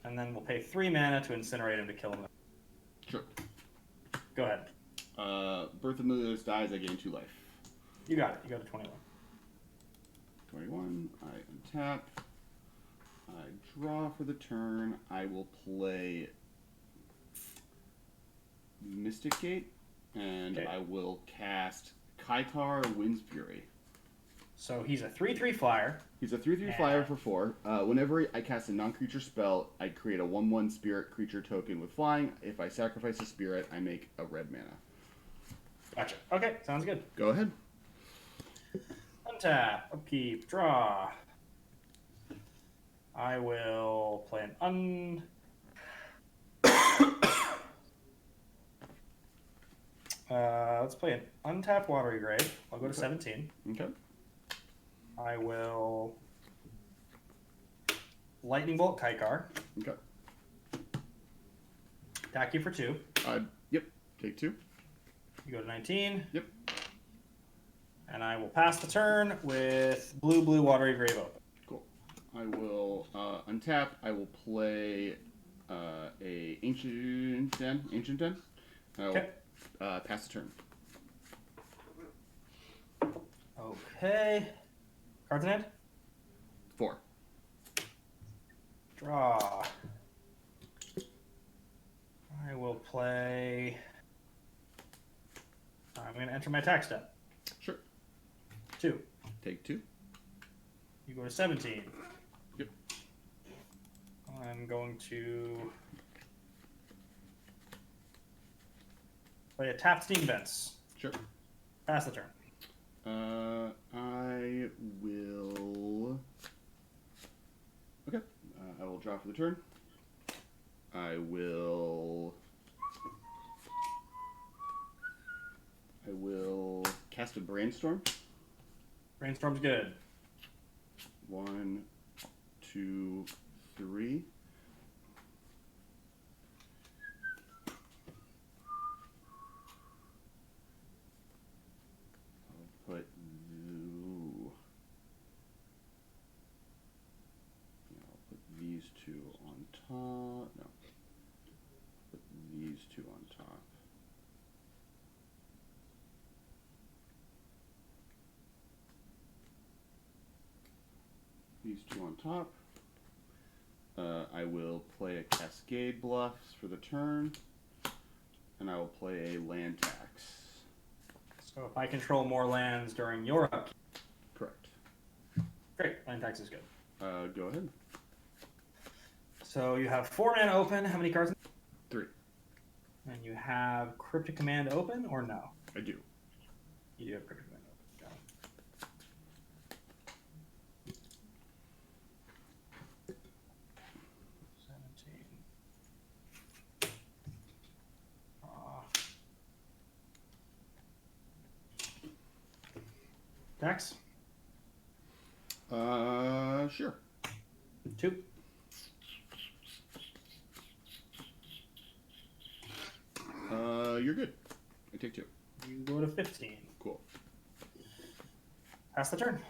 And then we'll pay 3 mana to incinerate him to kill him. Sure. Go ahead. Birth of Milios dies, I gain 2 life. You got it. You go to 21. 21, I untap. I draw for the turn. I will play Mystic Gate. And I will cast Kaitar Wind's Fury. So he's a 3/3 flyer. He's a 3/3 flyer for 4. Whenever I cast a non-creature spell, I create a 1/1 spirit creature token with flying. If I sacrifice a spirit, I make a red mana. Gotcha. Okay, sounds good. Go ahead. Untap, upkeep, draw. I will play an let's play an untapped Watery Grave. I'll go to 17. Okay. I will Lightning Bolt Kaikar. Okay. Attack you for 2. Yep. Take 2. You go to 19. Yep. And I will pass the turn with blue Watery Grave open. Cool. I will untap. I will play a Ancient Den. I will pass the turn. Okay. Cards in hand? 4. Draw. I will play... I'm going to enter my attack step. Sure. 2. Take 2. You go to 17. Yep. I'm going to play a tap steam vents. Sure. Pass the turn. I will... Okay. I will draw for the turn. I will cast a brainstorm. Brainstorm's good. 1, 2, 3. I'll put these 2 on top. No. Put these 2 on top. These 2 on top. I will play a Cascade Bluffs for the turn, and I will play a land tax. So if I control more lands during your upkeep. Correct. Great, land tax is good. Go ahead. So you have 4 mana open. How many cards? 3. And you have Cryptic Command open or no? I do. You do have Cryptic Command open. Got it. 17. Tax? Sure. 2. You're good. I take 2. You go to 15. Cool. Pass the turn.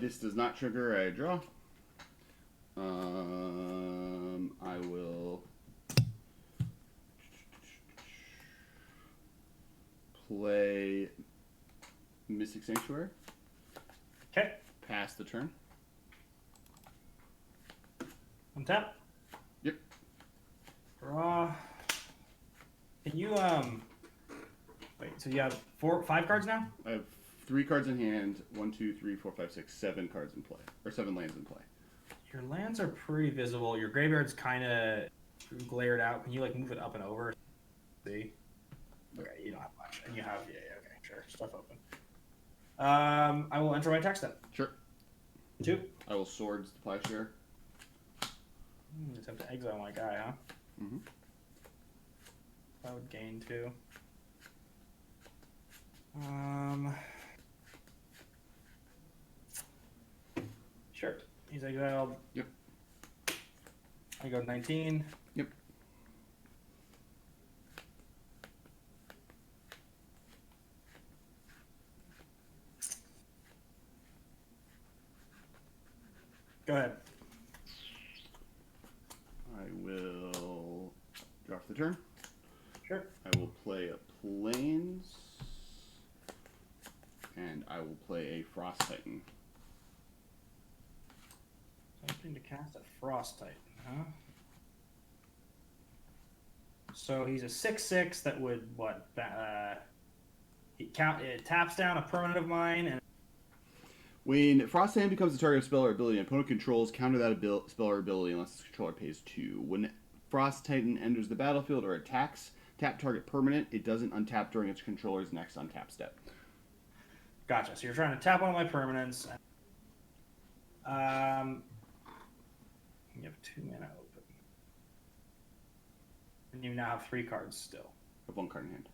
This does not trigger a draw. I will play Mystic Sanctuary. Okay. Pass the turn. Untap. Yep. Draw. Can you wait? So you have 5 cards now? I have 3 cards in hand. 1, 2, 3, 4, 5, 6, 7 cards in play, or 7 lands in play. Your lands are pretty visible. Your graveyard's kind of glared out. Can you like move it up and over? See? Okay, you don't have much, and you have okay, sure, stuff open. I will enter my attack step. Sure. 2. I will Swords the Plowshare. Just have to exile my guy, huh? Mm-hmm. I would gain 2. Sure. He's exiled. Yep. I go 19. Yep. Go ahead. I will draw for the turn. Sure. I will play a Plains, and I will play a Frost Titan. Something to cast a Frost Titan, huh? So he's a 6/6 that would what? It taps down a permanent of mine, and When Frost Titan becomes the target of spell or ability, an opponent controls counter that spell or ability unless its controller pays 2. When Frost Titan enters the battlefield or attacks, tap target permanent. It doesn't untap during its controller's next untap step. gotcha. So you're trying to tap one of my permanents. You have 2 mana open, and you now have 3 cards still. I have 1 card in hand.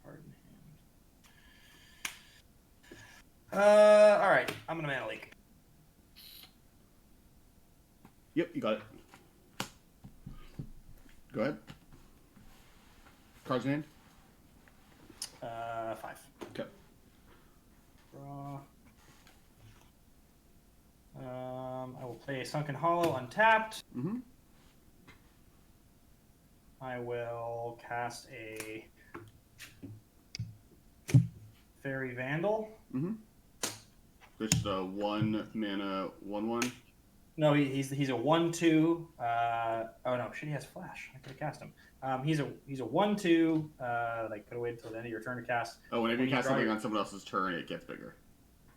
Card in hand. All right. I'm gonna mana leak. Yep, you got it. Go ahead. Cards in hand? 5. Okay. Draw. I will play a Sunken Hollow untapped. Mm-hmm. I will cast a Fairy Vandal. Mm-hmm. Just a 1 mana 1/1. No, he's a 1/2. Oh no, shit, he has flash. I could have cast him. He's a 1/2. Like could have waited until the end of your turn to cast. Oh, whenever you cast something on someone else's turn, it gets bigger.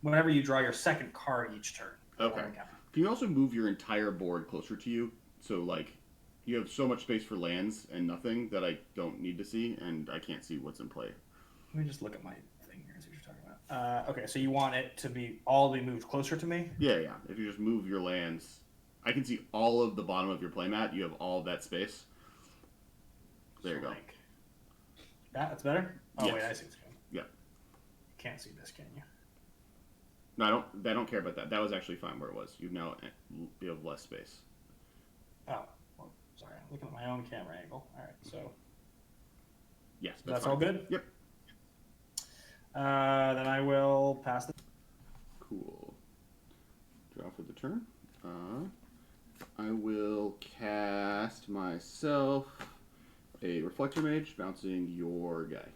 Whenever you draw your second card each turn. Okay. Can you also move your entire board closer to you? So like, you have so much space for lands and nothing that I don't need to see, and I can't see what's in play. Let me just look at my thing here and see what you're talking about. Okay, so you want it to be all be moved closer to me? Yeah. If you just move your lands, I can see all of the bottom of your playmat. You have all of that space. There you go. Like, that's better? Oh, yes. Wait, I see what's going on. Yeah. You can't see this, can you? No, I don't care about that. That was actually fine where it was. You have less space. Oh, well, sorry. I'm looking at my own camera angle. All right, so. Yes, That's all good? Yep. Then I will pass the. Cool. Draw for the turn. I will cast myself a Reflector Mage, bouncing your guy.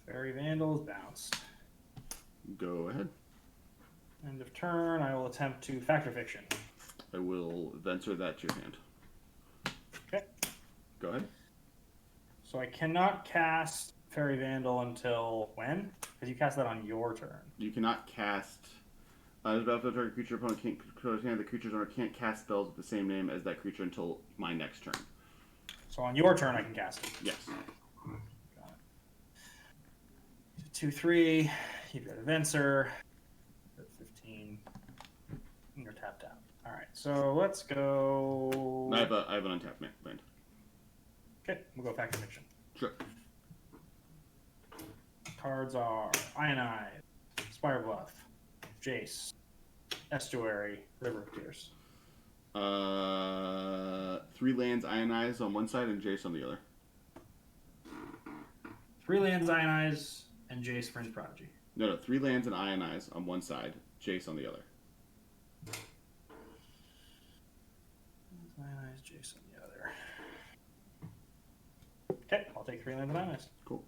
Fairy Vandals bounced. Go ahead. End of turn, I will attempt to Factor Fiction. I will venture that to your hand. Okay. Go ahead. So I cannot cast Fairy Vandal until when? Because you cast that on your turn. You cannot cast. As a battlefield target creature opponent can't control his hand, the creature's owner can't cast spells with the same name as that creature until my next turn. So on your turn, I can cast it. Yes. Got it. 2/3. You've got a Venser. 15. You're tapped out. All right. So let's go. I have an untapped land. Okay, we'll go Factor Fiction. Sure. Cards are Ionide, Spire Bluff, Jace, Estuary, River of Tears. 3 lands ionized on one side and Jace on the other. 3 lands Ionize and Jace Fringe Prodigy. No, 3 lands and ionize on one side, Jace on the other. Ionize, Jace on the other. Okay, I'll take 3 lands and Ionize. Cool.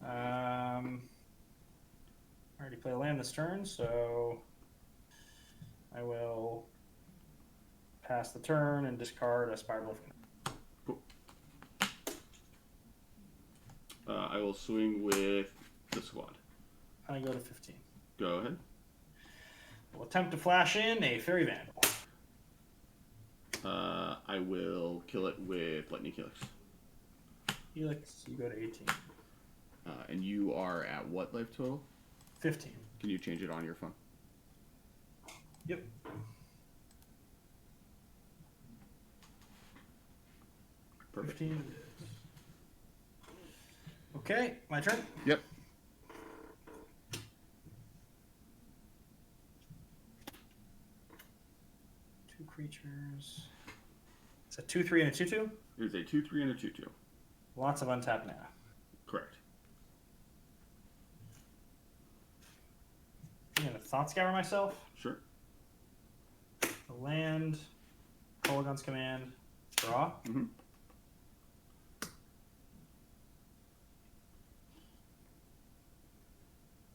I already played a land this turn, so I will pass the turn and discard a Spire Bluff. Cool. I will swing with the squad. I go to 15. Go ahead. We'll attempt to flash in a Fairy Vandal. I will kill it with Lightning Helix. Helix, you go to 18. And you are at what life total? 15. Can you change it on your phone? Yep. Perfect. 15 it is. Okay, my turn. Yep. Two creatures. It's a 2/3 and a 2/2. It is a 2/3 and a 2/2. Lots of untapped mana. Correct. I'm gonna Thought Scour myself. Sure. The land. Polygon's Command. Draw. Mm-hmm.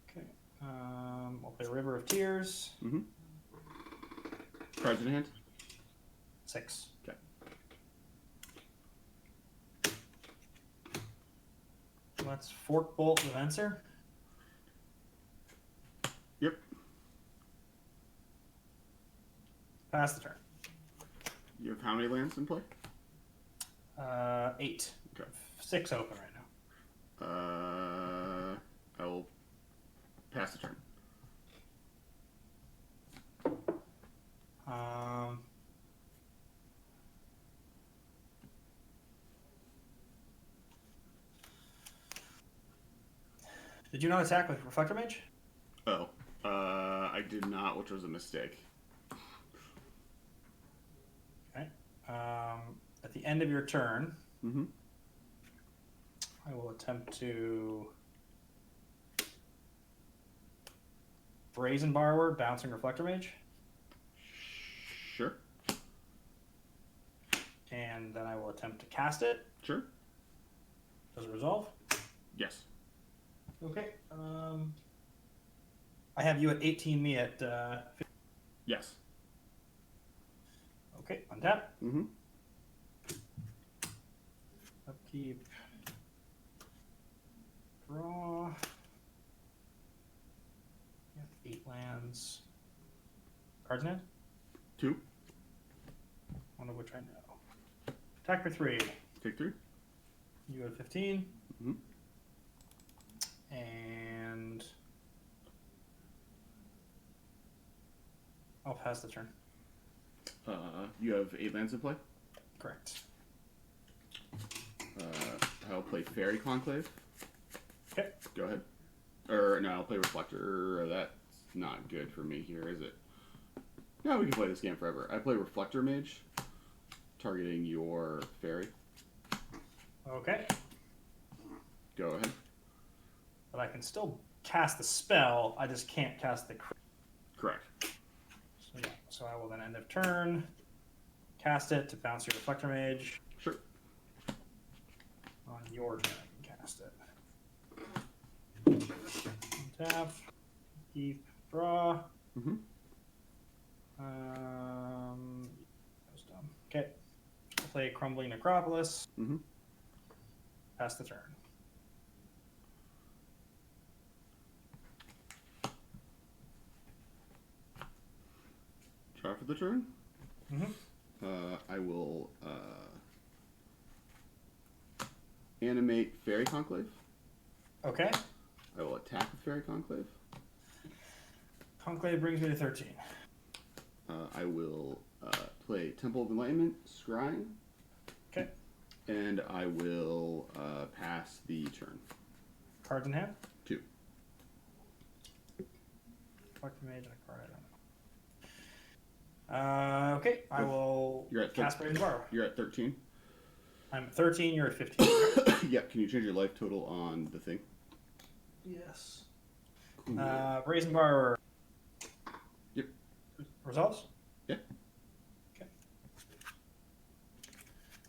Okay. I'll play River of Tears. Mm-hmm. Cards in hand? 6. Okay. Let's Fork Bolt the Venser. Yep. Pass the turn. You have how many lands in play? 8. Okay. 6 open right now. I will pass the turn. Did you not attack with Reflector Mage? Oh. I did not, which was a mistake. Okay. At the end of your turn, Mm-hmm. I will attempt to Brazen Borrower, bouncing Reflector Mage, Sure. and then I will attempt to cast it. Sure. Does it resolve? Yes. Okay. I have you at 18, me at 15. Yes. Okay, untap. Mm-hmm. Upkeep. Draw. Yep, 8 lands. Cards in hand? 2. One of which I know. Attack for 3. Take 3. You go to 15. Mm-hmm. And I'll pass the turn. You have 8 lands in play. Correct. I'll play Fairy Conclave. Okay. Go ahead. Or no, I'll play Reflector. That's not good for me here, is it? No, we can play this game forever. I play Reflector Mage, targeting your Fairy. Okay. Go ahead. But I can still cast the spell. I just can't cast the. Correct. So, yeah. So I will then end of turn. Cast it to bounce your Reflector Mage. Sure. On your turn, I can cast it. Tap. Keep. Draw. Mm-hmm. That was dumb. Okay. I'll play Crumbling Necropolis. Mm-hmm. Pass the turn. Try for the turn. Mm-hmm. I will animate Fairy Conclave. Okay. I will attack with Fairy Conclave. Conclave brings me to 13. I will play Temple of Enlightenment, Scrying. Okay. And I will pass the turn. Cards in hand? 2. Reflector Mage and a card, I don't know. Okay, I will You're at cast Brazen Borrow. You're at 13. I'm at 13, you're at 15. Yeah, can you change your life total on the thing? Yes. Cool. Brazen Borrower. Yep. Results? Yeah. Okay.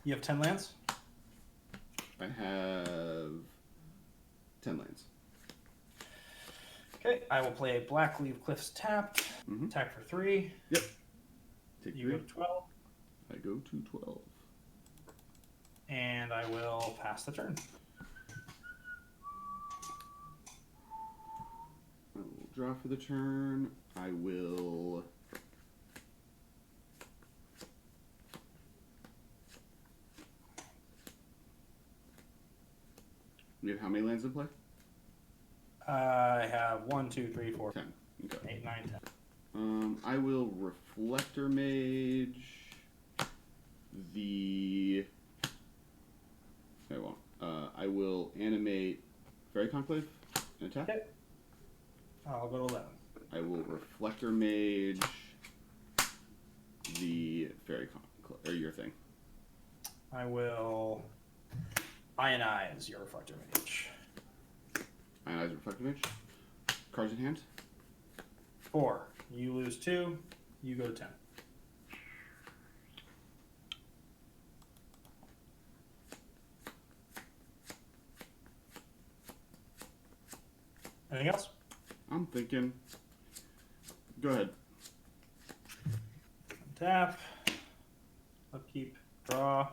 You have 10 lands? I have 10 lands. Okay, I will play Blackleaf Cliffs tapped. Mm-hmm. Attack for 3. Yep. Take You 3. go to 12. I go to 12. And I will pass the turn. I will draw for the turn. I will... You have how many lands in play? I have 1, 2, 3, 4, 10. Okay. 8, 9, 10. I will Reflector Mage the... I won't. I will animate Fairy Conclave and attack. Okay. I'll go to 11. I will Reflector Mage the Fairy Conclave, or your thing. I will Ionize your Reflector Mage. Ionize Reflector Mage. Cards in hand. 4. You lose 2. You go to 10. Anything else? I'm thinking. Go ahead. Tap. Upkeep. Draw.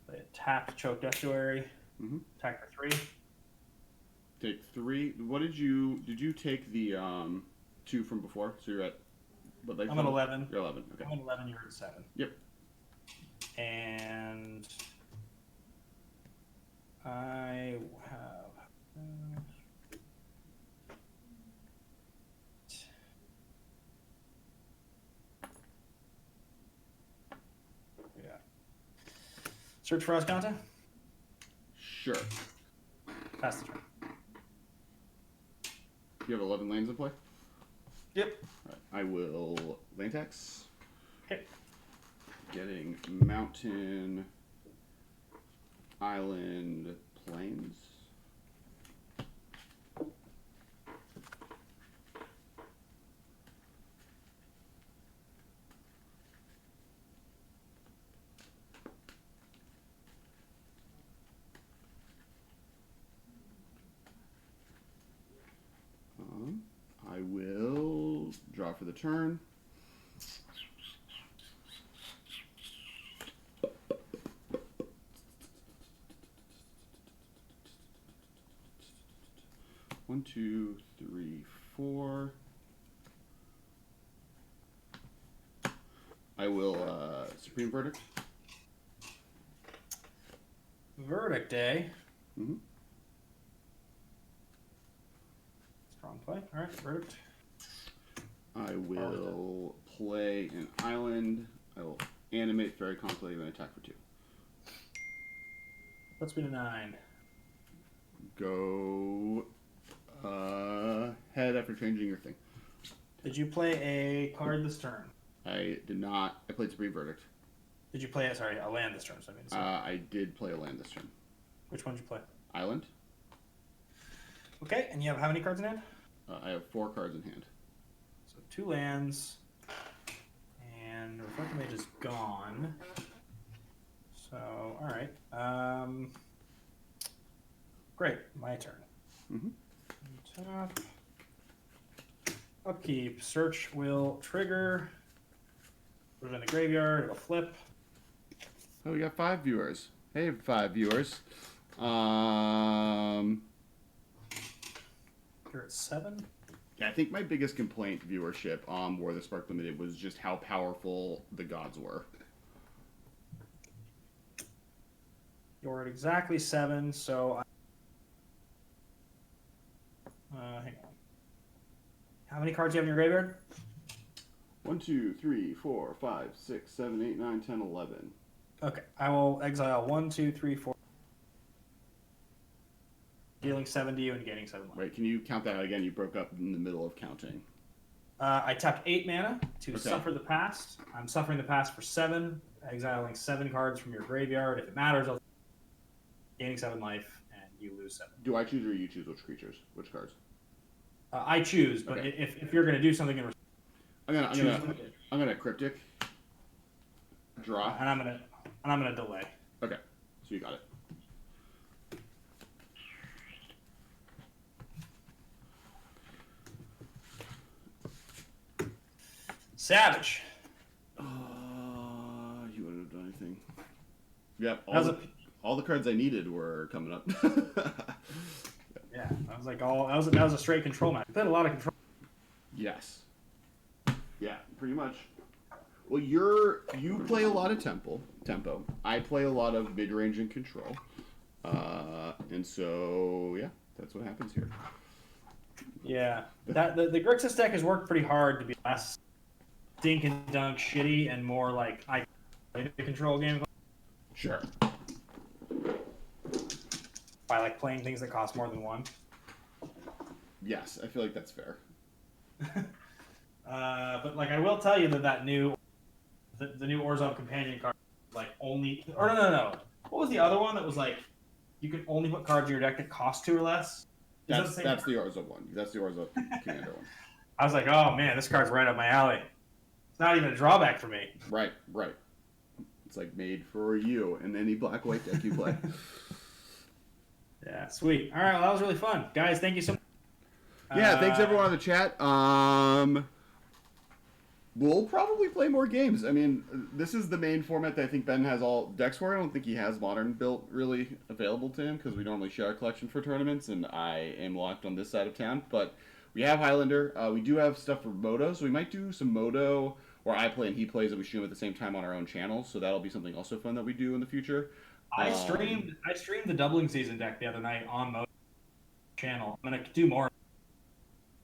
Play a tapped Choke Estuary. Mm-hmm. Attack for 3. Take 3. What did you take the 2 from before? So you're at what? Like I'm at 11. You're 11. Okay. I'm at 11. You're at 7. Yep. And I have. Yeah. Search for Ascanta? Sure. Pass the turn. You have 11 lands in play? Yep. Alright, I will land tax. Okay. Getting mountain, island, plains. draw for the turn. One, two, three, four. I will Supreme Verdict. Verdict, eh? Mm-hmm. Strong play. All right, verdict. I will play an island. I will animate Fairy Conclave and attack for 2. Puts me to 9. Go head after changing your thing. Did you play a card this turn? I did not. I played Supreme Verdict. Did you play, a land this turn? So I did play a land this turn. Which one did you play? Island. Okay, and you have how many cards in hand? I have 4 cards in hand. So 2 lands, and Reflector Mage is gone. So, all right. Great, my turn. Mm-hmm. Tap. Upkeep. Search will trigger. Put it in the graveyard. It'll flip. Oh, we got 5 viewers. Hey, 5 viewers. You're at 7. Yeah, I think my biggest complaint viewership on War of the Spark Limited was just how powerful the gods were. You're at exactly 7, so hang on. How many cards do you have in your graveyard? 1, 2, 3, 4, 5, 6, 7, 8, 9, 10, 11. Okay, I will exile 1, 2, 3, 4. Dealing 7 to you and gaining 7 life. Wait, can you count that out again? You broke up in the middle of counting. I tapped 8 mana to suffer the past. I'm suffering the past for 7, exiling 7 cards from your graveyard. If it matters, I'll gaining 7 life, and you lose 7. Do I choose or you choose which creatures? Which cards? I choose, but Okay. if you're going to do something in I'm gonna cryptic draw. and I'm gonna delay. Okay, so you got it. Savage. You wouldn't have done anything. Yep, all the cards I needed were coming up. Yeah, I was like, that was a straight control match. I played a lot of control. Yes. Yeah, pretty much. Well, you play a lot of tempo. I play a lot of mid range and control. And so yeah, that's what happens here. Yeah, the Grixis deck has worked pretty hard to be less dink and dunk shitty and more like I play the control game Sure. by like playing things that cost more than 1. Yes, I feel like that's fair. But like I will tell you that the new Orzhov companion card like only or no. What was the other one that was like you can only put cards in your deck that cost 2 or less? That's the Orzhov one. That's the Orzhov commander one. I was like, oh man, this card's right up my alley. It's not even a drawback for me. Right. It's like made for you and any black-white deck you play. Yeah, sweet. All right, well, that was really fun. Guys, thank you so much. Yeah, thanks everyone on the chat. We'll probably play more games. I mean, this is the main format that I think Ben has all decks for. I don't think he has Modern built really available to him because we normally share a collection for tournaments, and I am locked on this side of town. But we have Highlander. We do have stuff for Moto, so we might do some Moto where I play and he plays and we stream at the same time on our own channel. So that'll be something also fun that we do in the future. I streamed the doubling season deck the other night on Moto channel. I'm gonna do more.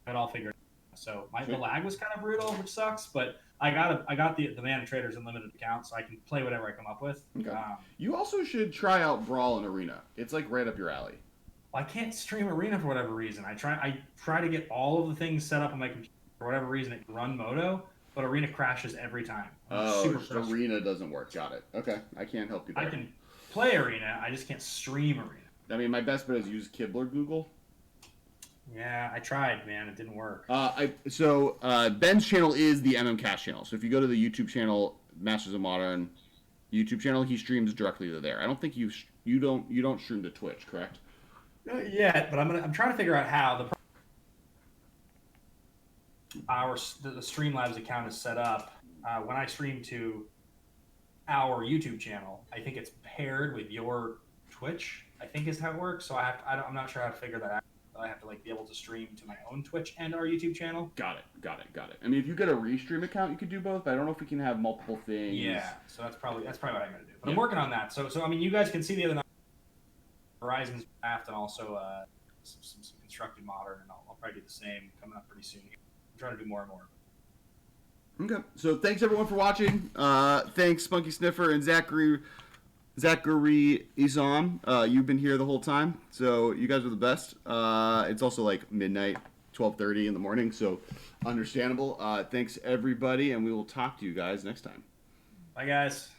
It all figured. So the lag was kind of brutal, which sucks. But I got the Mana Traders Unlimited account, so I can play whatever I come up with. Okay. You also should try out Brawl and Arena. It's like right up your alley. I can't stream Arena for whatever reason. I try to get all of the things set up on my computer for whatever reason. It can run Moto, but Arena crashes every time. Arena doesn't work. Got it. Okay, I can't help you there. I can play Arena. I just can't stream Arena. I mean, my best bet is use Kibler Google. Yeah, I tried, man. It didn't work. Ben's channel is the MMcast channel. So if you go to the YouTube channel, Masters of Modern YouTube channel, he streams directly to there. I don't think you don't stream to Twitch, correct? Not yet, but I'm trying to figure out how. the Streamlabs account is set up. When I stream to our YouTube channel, I think it's paired with your Twitch. I think is how it works. So I'm not sure how to figure that out. I have to like be able to stream to my own Twitch and our YouTube channel. Got it. I mean, if you get a restream account, you could do both, but I don't know if we can have multiple things. Yeah, so that's probably what I'm gonna do. But I'm working on that. So I mean, you guys can see the other night Horizon's draft and also some constructed modern, and I'll probably do the same coming up pretty soon. I'm trying to do more and more. Okay, so thanks everyone for watching. Thanks Spunky Sniffer and Zachary Isam. You've been here the whole time, so you guys are the best. It's also like midnight, 12:30 in the morning, so understandable. Thanks everybody, and we will talk to you guys next time. Bye guys.